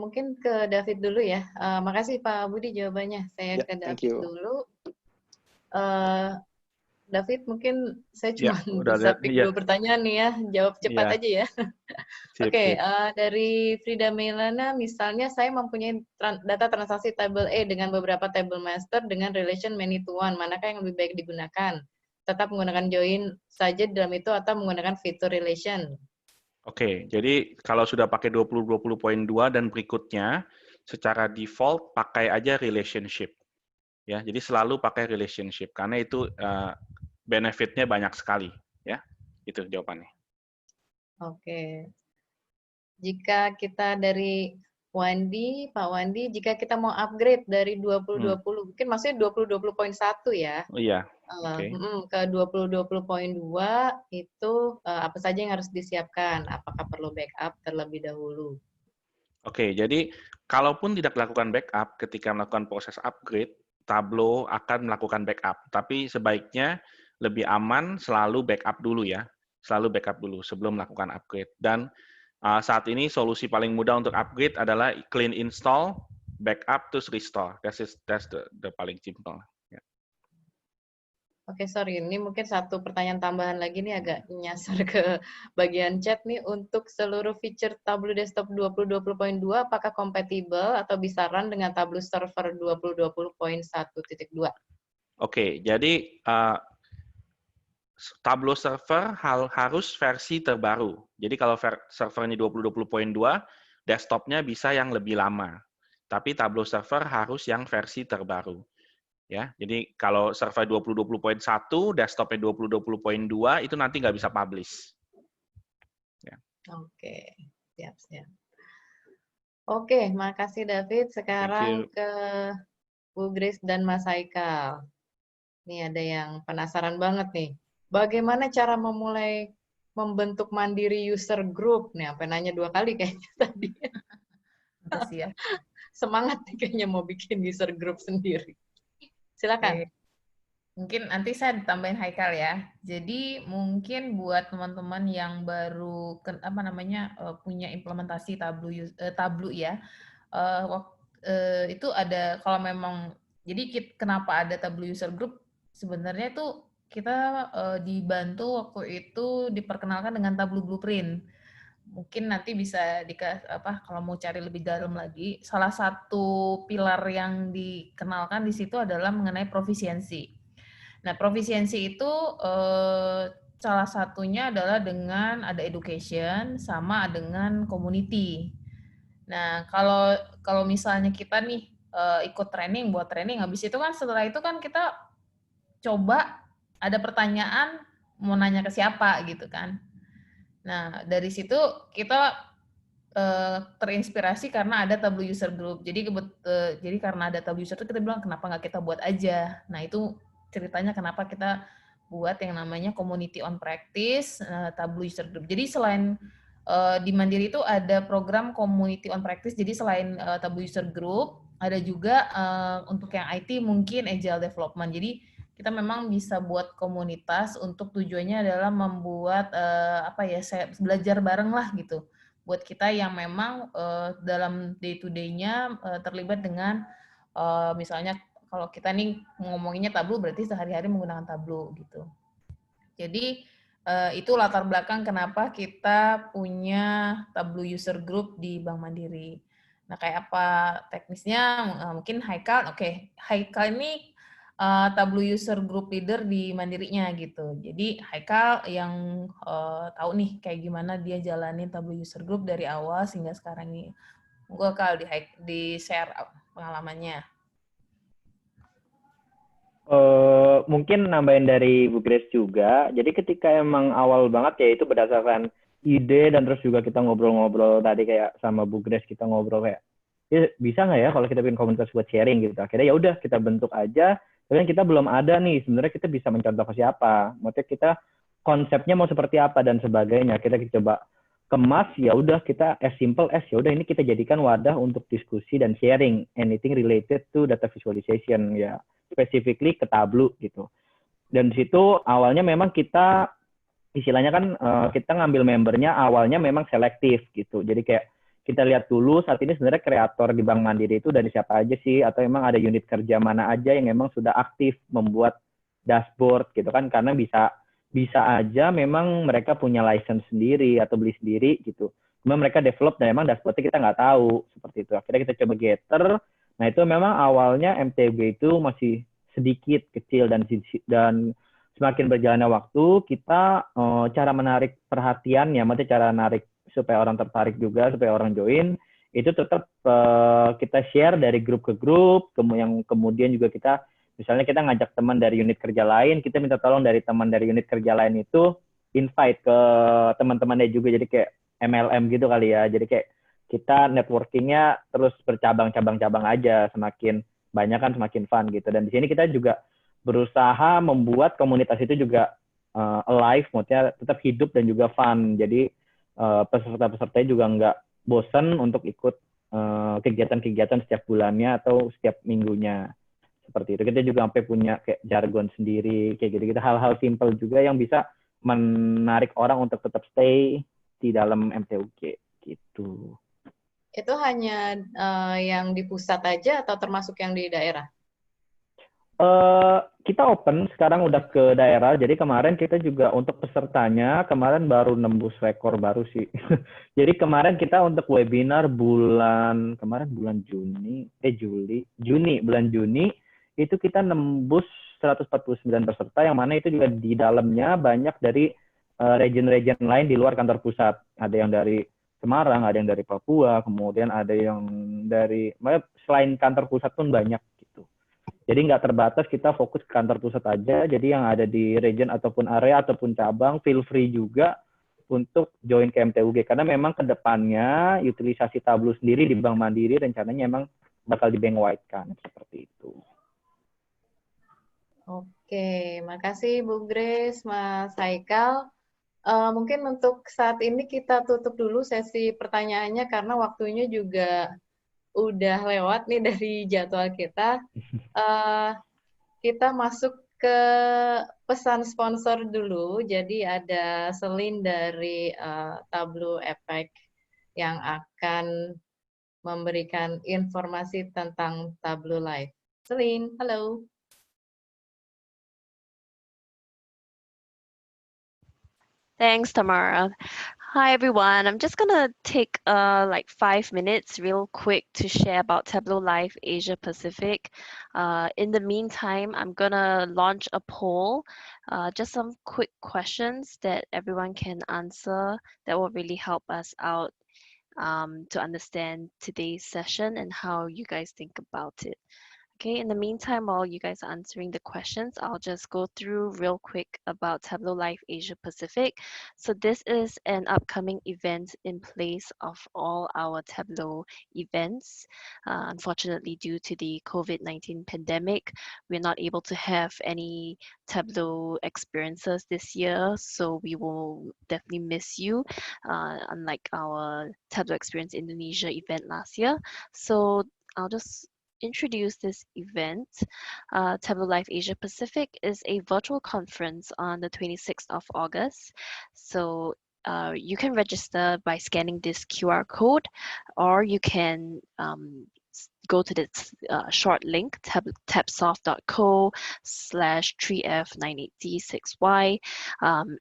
Mungkin ke David dulu ya. Makasih Pak Budi jawabannya. Saya ke David dulu. David, mungkin saya cuma bisa pick 2 pertanyaan nih ya. Jawab cepat aja ya. Oke, dari Frida Melana, misalnya saya mempunyai data transaksi table A dengan beberapa table master dengan relation many to one. Manakah yang lebih baik digunakan? Tetap menggunakan join saja dalam itu atau menggunakan fitur relation? Oke, jadi kalau sudah pakai 2020.2 dan berikutnya, secara default pakai aja relationship. Ya, jadi selalu pakai relationship karena itu benefitnya banyak sekali, ya. Itu jawabannya. Oke. Jika kita dari Wandi, Pak Wandi, jika kita mau upgrade dari 2020, mungkin maksudnya 2020.1 ya. Oh iya. Ke 2020.2 itu apa saja yang harus disiapkan? Apakah perlu backup terlebih dahulu? Oke, jadi kalaupun tidak melakukan backup ketika melakukan proses upgrade, Tableau akan melakukan backup. Tapi sebaiknya lebih aman selalu backup dulu ya. Selalu backup dulu sebelum melakukan upgrade. Dan saat ini solusi paling mudah untuk upgrade adalah clean install, backup, terus restore. That's the paling simple. Ya. Oke, sorry. Ini mungkin satu pertanyaan tambahan lagi nih agak nyasar ke bagian chat nih. Untuk seluruh feature Tableau Desktop 2020.2, apakah kompatibel atau bisa run dengan Tableau Server 2020.1.2? Oke, jadi Tableau Server harus versi terbaru. Jadi kalau servernya 2020.2, desktopnya bisa yang lebih lama. Tapi Tableau Server harus yang versi terbaru. Ya, jadi kalau server 2020.1, desktopnya 2020.2 itu nanti nggak bisa publish. Ya. Oke, siap. Oke, makasih David. Sekarang ke Bu Grace dan Mas Haikal. Nih ada yang penasaran banget nih. Bagaimana cara memulai membentuk mandiri user group? Nih, sampai nanya 2 kali kayaknya tadi. Ya. Semangat nih kayaknya mau bikin user group sendiri. Silakan. Oke. Mungkin nanti saya ditambahin Haikal ya. Jadi mungkin buat teman-teman yang baru punya implementasi Tableau ya. Itu ada kalau memang jadi kenapa ada Tableau user group sebenarnya itu kita dibantu waktu itu diperkenalkan dengan Tableau Blueprint. Mungkin nanti bisa kalau mau cari lebih dalam lagi, salah satu pilar yang dikenalkan di situ adalah mengenai profisiensi. Nah, profisiensi itu salah satunya adalah dengan ada education sama dengan community. Nah, kalau misalnya kita nih ikut training, buat training, habis itu kan setelah itu kan kita coba ada pertanyaan mau nanya ke siapa gitu kan. Nah, dari situ kita terinspirasi karena ada Tableau user group. Jadi karena ada Tableau user itu kita bilang kenapa nggak kita buat aja. Nah, itu ceritanya kenapa kita buat yang namanya community on practice Tableau user group. Jadi selain di Mandiri itu ada program community on practice. Jadi selain Tableau user group, ada juga untuk yang IT mungkin agile development. Jadi kita memang bisa buat komunitas untuk tujuannya adalah membuat belajar bareng lah gitu. Buat kita yang memang dalam day to day-nya terlibat dengan misalnya kalau kita nih ngomonginnya Tableau berarti sehari-hari menggunakan Tableau gitu. Jadi itu latar belakang kenapa kita punya Tableau user group di Bank Mandiri. Nah, kayak apa teknisnya? Mungkin Haikal, oke. Haikal ini Tableau user group leader di Mandirinya gitu. Jadi Haikal yang tahu nih kayak gimana dia jalanin Tableau user group dari awal sehingga sekarang ini. Gue Kal di share pengalamannya. Mungkin nambahin dari Bu Grace juga. Jadi ketika emang awal banget ya itu berdasarkan ide dan terus juga kita ngobrol-ngobrol tadi kayak sama Bu Grace kita ngobrol kayak ya, bisa nggak ya kalau kita bikin komunitas buat sharing gitu. Akhirnya ya udah kita bentuk aja. Tapi kan kita belum ada nih sebenarnya kita bisa mencontoh ke siapa. Maksudnya kita konsepnya mau seperti apa dan sebagainya. Kita coba kemas ya udah kita as simple as ya udah ini kita jadikan wadah untuk diskusi dan sharing anything related to data visualization ya. Specifically ke Tableau gitu. Dan di situ awalnya memang kita istilahnya kan kita ngambil membernya awalnya memang selektif gitu. Jadi kayak kita lihat dulu saat ini sebenarnya kreator di Bank Mandiri itu dari siapa aja sih atau emang ada unit kerja mana aja yang memang sudah aktif membuat dashboard gitu kan karena bisa aja memang mereka punya license sendiri atau beli sendiri gitu. Kemudian mereka develop dan memang dashboardnya kita nggak tahu seperti itu. Akhirnya kita coba Getter. Nah, itu memang awalnya MTB itu masih sedikit kecil dan semakin berjalannya waktu, kita cara menarik perhatiannya, maksudnya cara menarik supaya orang tertarik juga, supaya orang join, itu tetap kita share dari grup ke grup, yang kemudian juga kita, misalnya kita ngajak teman dari unit kerja lain, kita minta tolong dari teman dari unit kerja lain itu invite ke teman-temannya juga, jadi kayak MLM gitu kali ya, jadi kayak kita networkingnya terus bercabang-cabang aja, semakin banyak kan semakin fun gitu. Dan di sini kita juga berusaha membuat komunitas itu juga alive, maksudnya tetap hidup dan juga fun. Jadi peserta-pesertanya juga nggak bosan untuk ikut kegiatan-kegiatan setiap bulannya atau setiap minggunya. Seperti itu. Kita juga sampai punya kayak jargon sendiri, kayak gitu-gitu. Hal-hal simple juga yang bisa menarik orang untuk tetap stay di dalam MTUG gitu. Itu hanya yang di pusat aja atau termasuk yang di daerah? Kita open sekarang udah ke daerah. Jadi kemarin kita juga untuk pesertanya kemarin baru nembus rekor baru sih. Jadi kemarin kita untuk webinar bulan Juni bulan Juni itu kita nembus 149 peserta yang mana itu juga di dalamnya banyak dari region-region lain di luar kantor pusat. Ada yang dari Semarang, ada yang dari Papua, kemudian ada yang dari, selain kantor pusat pun banyak gitu. Jadi nggak terbatas, kita fokus ke kantor pusat aja, jadi yang ada di region ataupun area ataupun cabang, feel free juga untuk join ke MTUG, karena memang kedepannya utilisasi Tableau sendiri di Bank Mandiri rencananya memang bakal di bank wide kan, seperti itu. Oke, makasih Bu Grace, Mas Haikal. Mungkin untuk saat ini kita tutup dulu sesi pertanyaannya karena waktunya juga udah lewat nih dari jadwal kita. Kita masuk ke pesan sponsor dulu. Jadi ada Selin dari Tableau Effect yang akan memberikan informasi tentang Tableau Live. Selin, halo. Thanks, Tamara. Hi everyone. I'm just gonna take like 5 minutes real quick to share about Tableau Live Asia Pacific. In the meantime, I'm gonna launch a poll, just some quick questions that everyone can answer that will really help us out to understand today's session and how you guys think about it. Okay, in the meantime, while you guys are answering the questions, I'll just go through real quick about Tableau Live Asia Pacific. So this is an upcoming event in place of all our Tableau events. Unfortunately, due to the COVID-19 pandemic, we're not able to have any Tableau experiences this year, so we will definitely miss you, unlike our Tableau Experience Indonesia event last year. So I'll just introduce this event. Tableau Live Asia Pacific is a virtual conference on the 26th of August. So you can register by scanning this QR code, or you can go to this short link, tabsoft.co/3F98D6Y.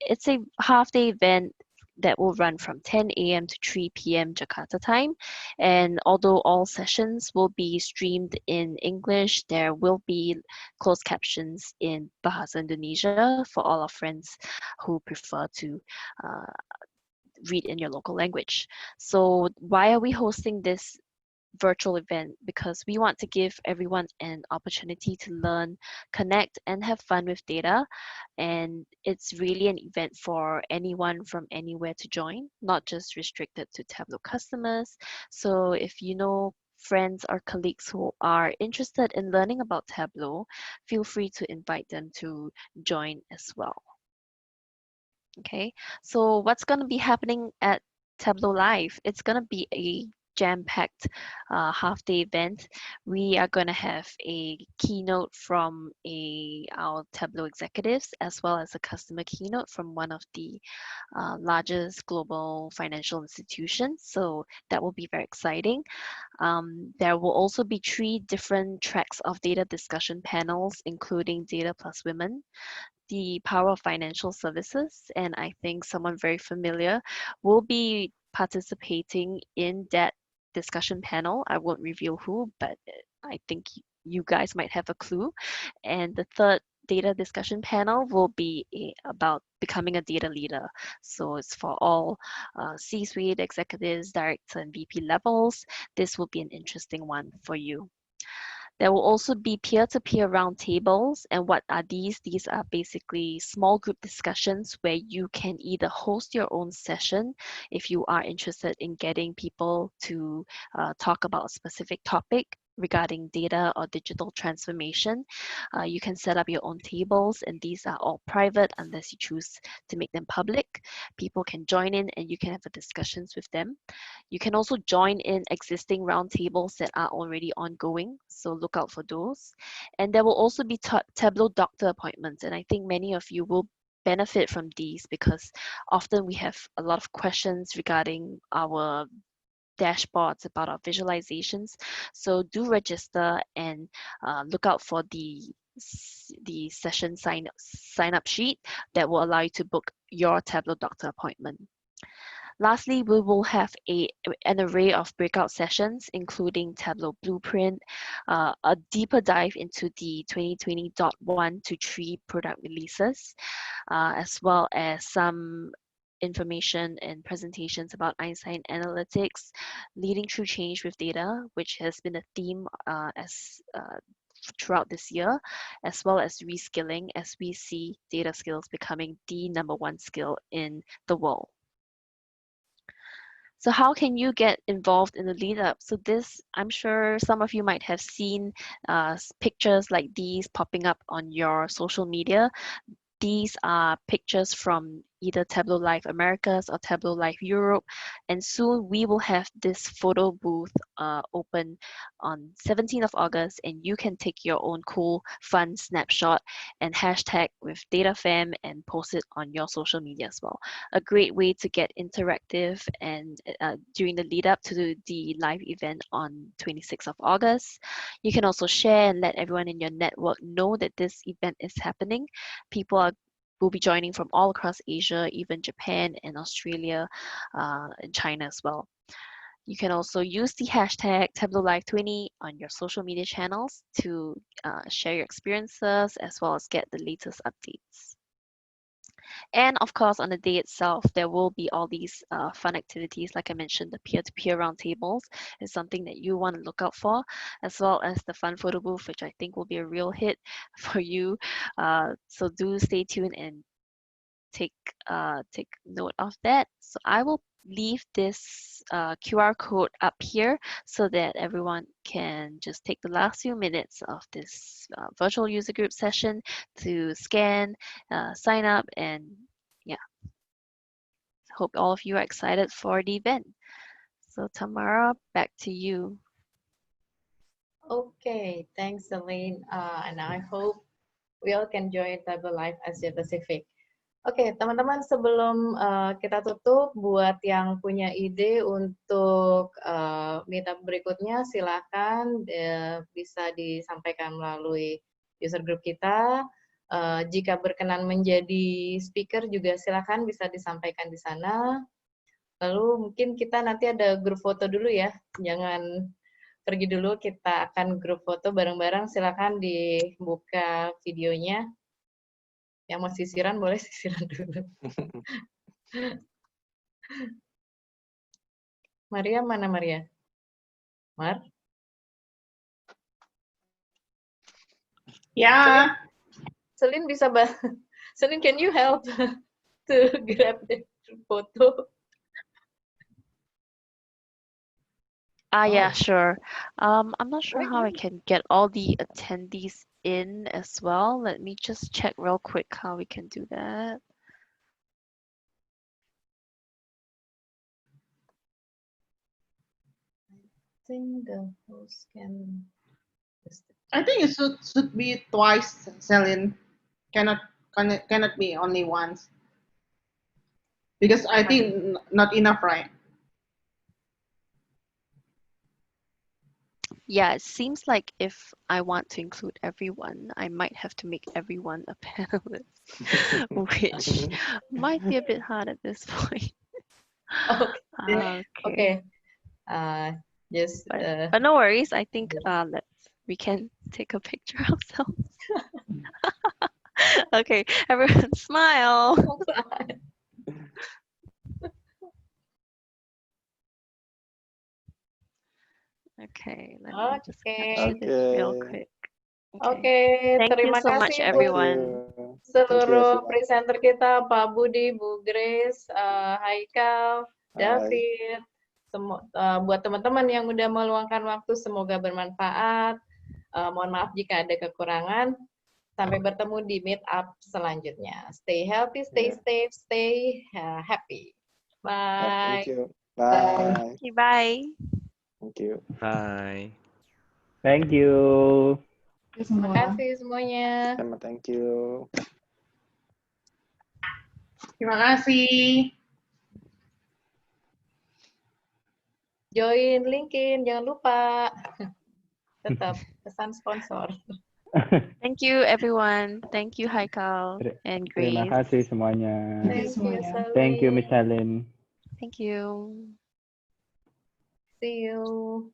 It's a half-day event that will run from 10 a.m. to 3 p.m. Jakarta time. And although all sessions will be streamed in English, there will be closed captions in Bahasa Indonesia for all our friends who prefer to read in your local language. So why are we hosting this virtual event? Because we want to give everyone an opportunity to learn, connect, and have fun with data. And it's really an event for anyone from anywhere to join, not just restricted to Tableau customers. So if you know friends or colleagues who are interested in learning about Tableau, feel free to invite them to join as well. Okay, so what's going to be happening at Tableau Live? It's going to be a jam-packed half-day event. We are going to have a keynote from our Tableau executives, as well as a customer keynote from one of the largest global financial institutions. So that will be very exciting. There will also be 3 different tracks of data discussion panels, including Data Plus Women, the power of financial services, and I think someone very familiar will be participating in that discussion panel. I won't reveal who, but I think you guys might have a clue. And the third data discussion panel will be about becoming a data leader. So it's for all C-suite executives, director, and VP levels. This will be an interesting one for you. There will also be peer-to-peer roundtables. And what are these? These are basically small group discussions where you can either host your own session if you are interested in getting people to talk about a specific topic regarding data or digital transformation. You can set up your own tables, and these are all private unless you choose to make them public. People can join in and you can have discussions with them. You can also join in existing roundtables that are already ongoing, so look out for those. And there will also be Tableau doctor appointments, and I think many of you will benefit from these because often we have a lot of questions regarding our dashboards, about our visualizations. So do register and look out for the session sign up sheet that will allow you to book your Tableau doctor appointment. Lastly, we will have an array of breakout sessions, including Tableau Blueprint, a deeper dive into the 2020.1 to 3 product releases, as well as some information and presentations about Einstein Analytics, leading through change with data, which has been a theme throughout this year, as well as reskilling, as we see data skills becoming the #1 skill in the world. So how can you get involved in the lead up? So this, I'm sure some of you might have seen pictures like these popping up on your social media. These are pictures from either Tableau Live Americas or Tableau Live Europe. And soon we will have this photo booth open on 17th of August, and you can take your own cool, fun snapshot and hashtag with DataFam and post it on your social media as well. A great way to get interactive and during the lead up to the live event on 26th of August. You can also share and let everyone in your network know that this event is happening. People are will be joining from all across Asia, even Japan and Australia, and China as well. You can also use the hashtag TableauLive20 on your social media channels to share your experiences as well as get the latest updates. And of course, on the day itself, there will be all these fun activities. Like I mentioned, the peer-to-peer roundtables is something that you want to look out for, as well as the fun photo booth, which I think will be a real hit for you. So do stay tuned and take note of that. So I will leave this QR code up here so that everyone can just take the last few minutes of this virtual user group session to scan, sign up, and yeah. Hope all of you are excited for the event. So Tamara, back to you. Okay, thanks Celine. And I hope we all can join Tableau Live Asia Pacific. Oke, teman-teman, sebelum kita tutup, buat yang punya ide untuk meetup berikutnya, silakan bisa disampaikan melalui user group kita. Jika berkenan menjadi speaker juga silakan bisa disampaikan di sana. Lalu mungkin kita nanti ada grup foto dulu ya, jangan pergi dulu, kita akan grup foto bareng-bareng, silakan dibuka videonya. Yang mau sisiran boleh sisiran dulu. Maria, mana Maria? Mar? Ya. Celine bisa Celine, can you help to grab the photo? Yeah, sure. I'm not sure how I can get all the attendees in as well. Let me just check real quick how we can do that. I think the host can. I think it should be twice, Celine. Cannot be only once. Because I think not enough, right? Yeah, it seems like if I want to include everyone, I might have to make everyone a panelist, which might be a bit hard at this point. Okay. Just. But no worries. I think we can take a picture ourselves. Okay, everyone smile. Okay, let me just capture this real quick. Okay. Thank you Terima so much, kasih everyone. Seluruh presenter kita, Pak Budi, Bu Grace, Haikal, David, buat teman-teman yang udah meluangkan waktu, semoga bermanfaat. Mohon maaf jika ada kekurangan. Sampai bertemu di meetup selanjutnya. Stay healthy, stay safe, stay happy. Bye. Thank you. Bye. Bye. Thank you. Bye. Thank you. Terima kasih semuanya. Thank you. Terima kasih. Join LinkedIn, jangan lupa. Tetap pesan sponsor. Thank you, everyone. Thank you, Haikal and Grace. Terima kasih semuanya. Thank you, Miss Helen. Thank you. See you.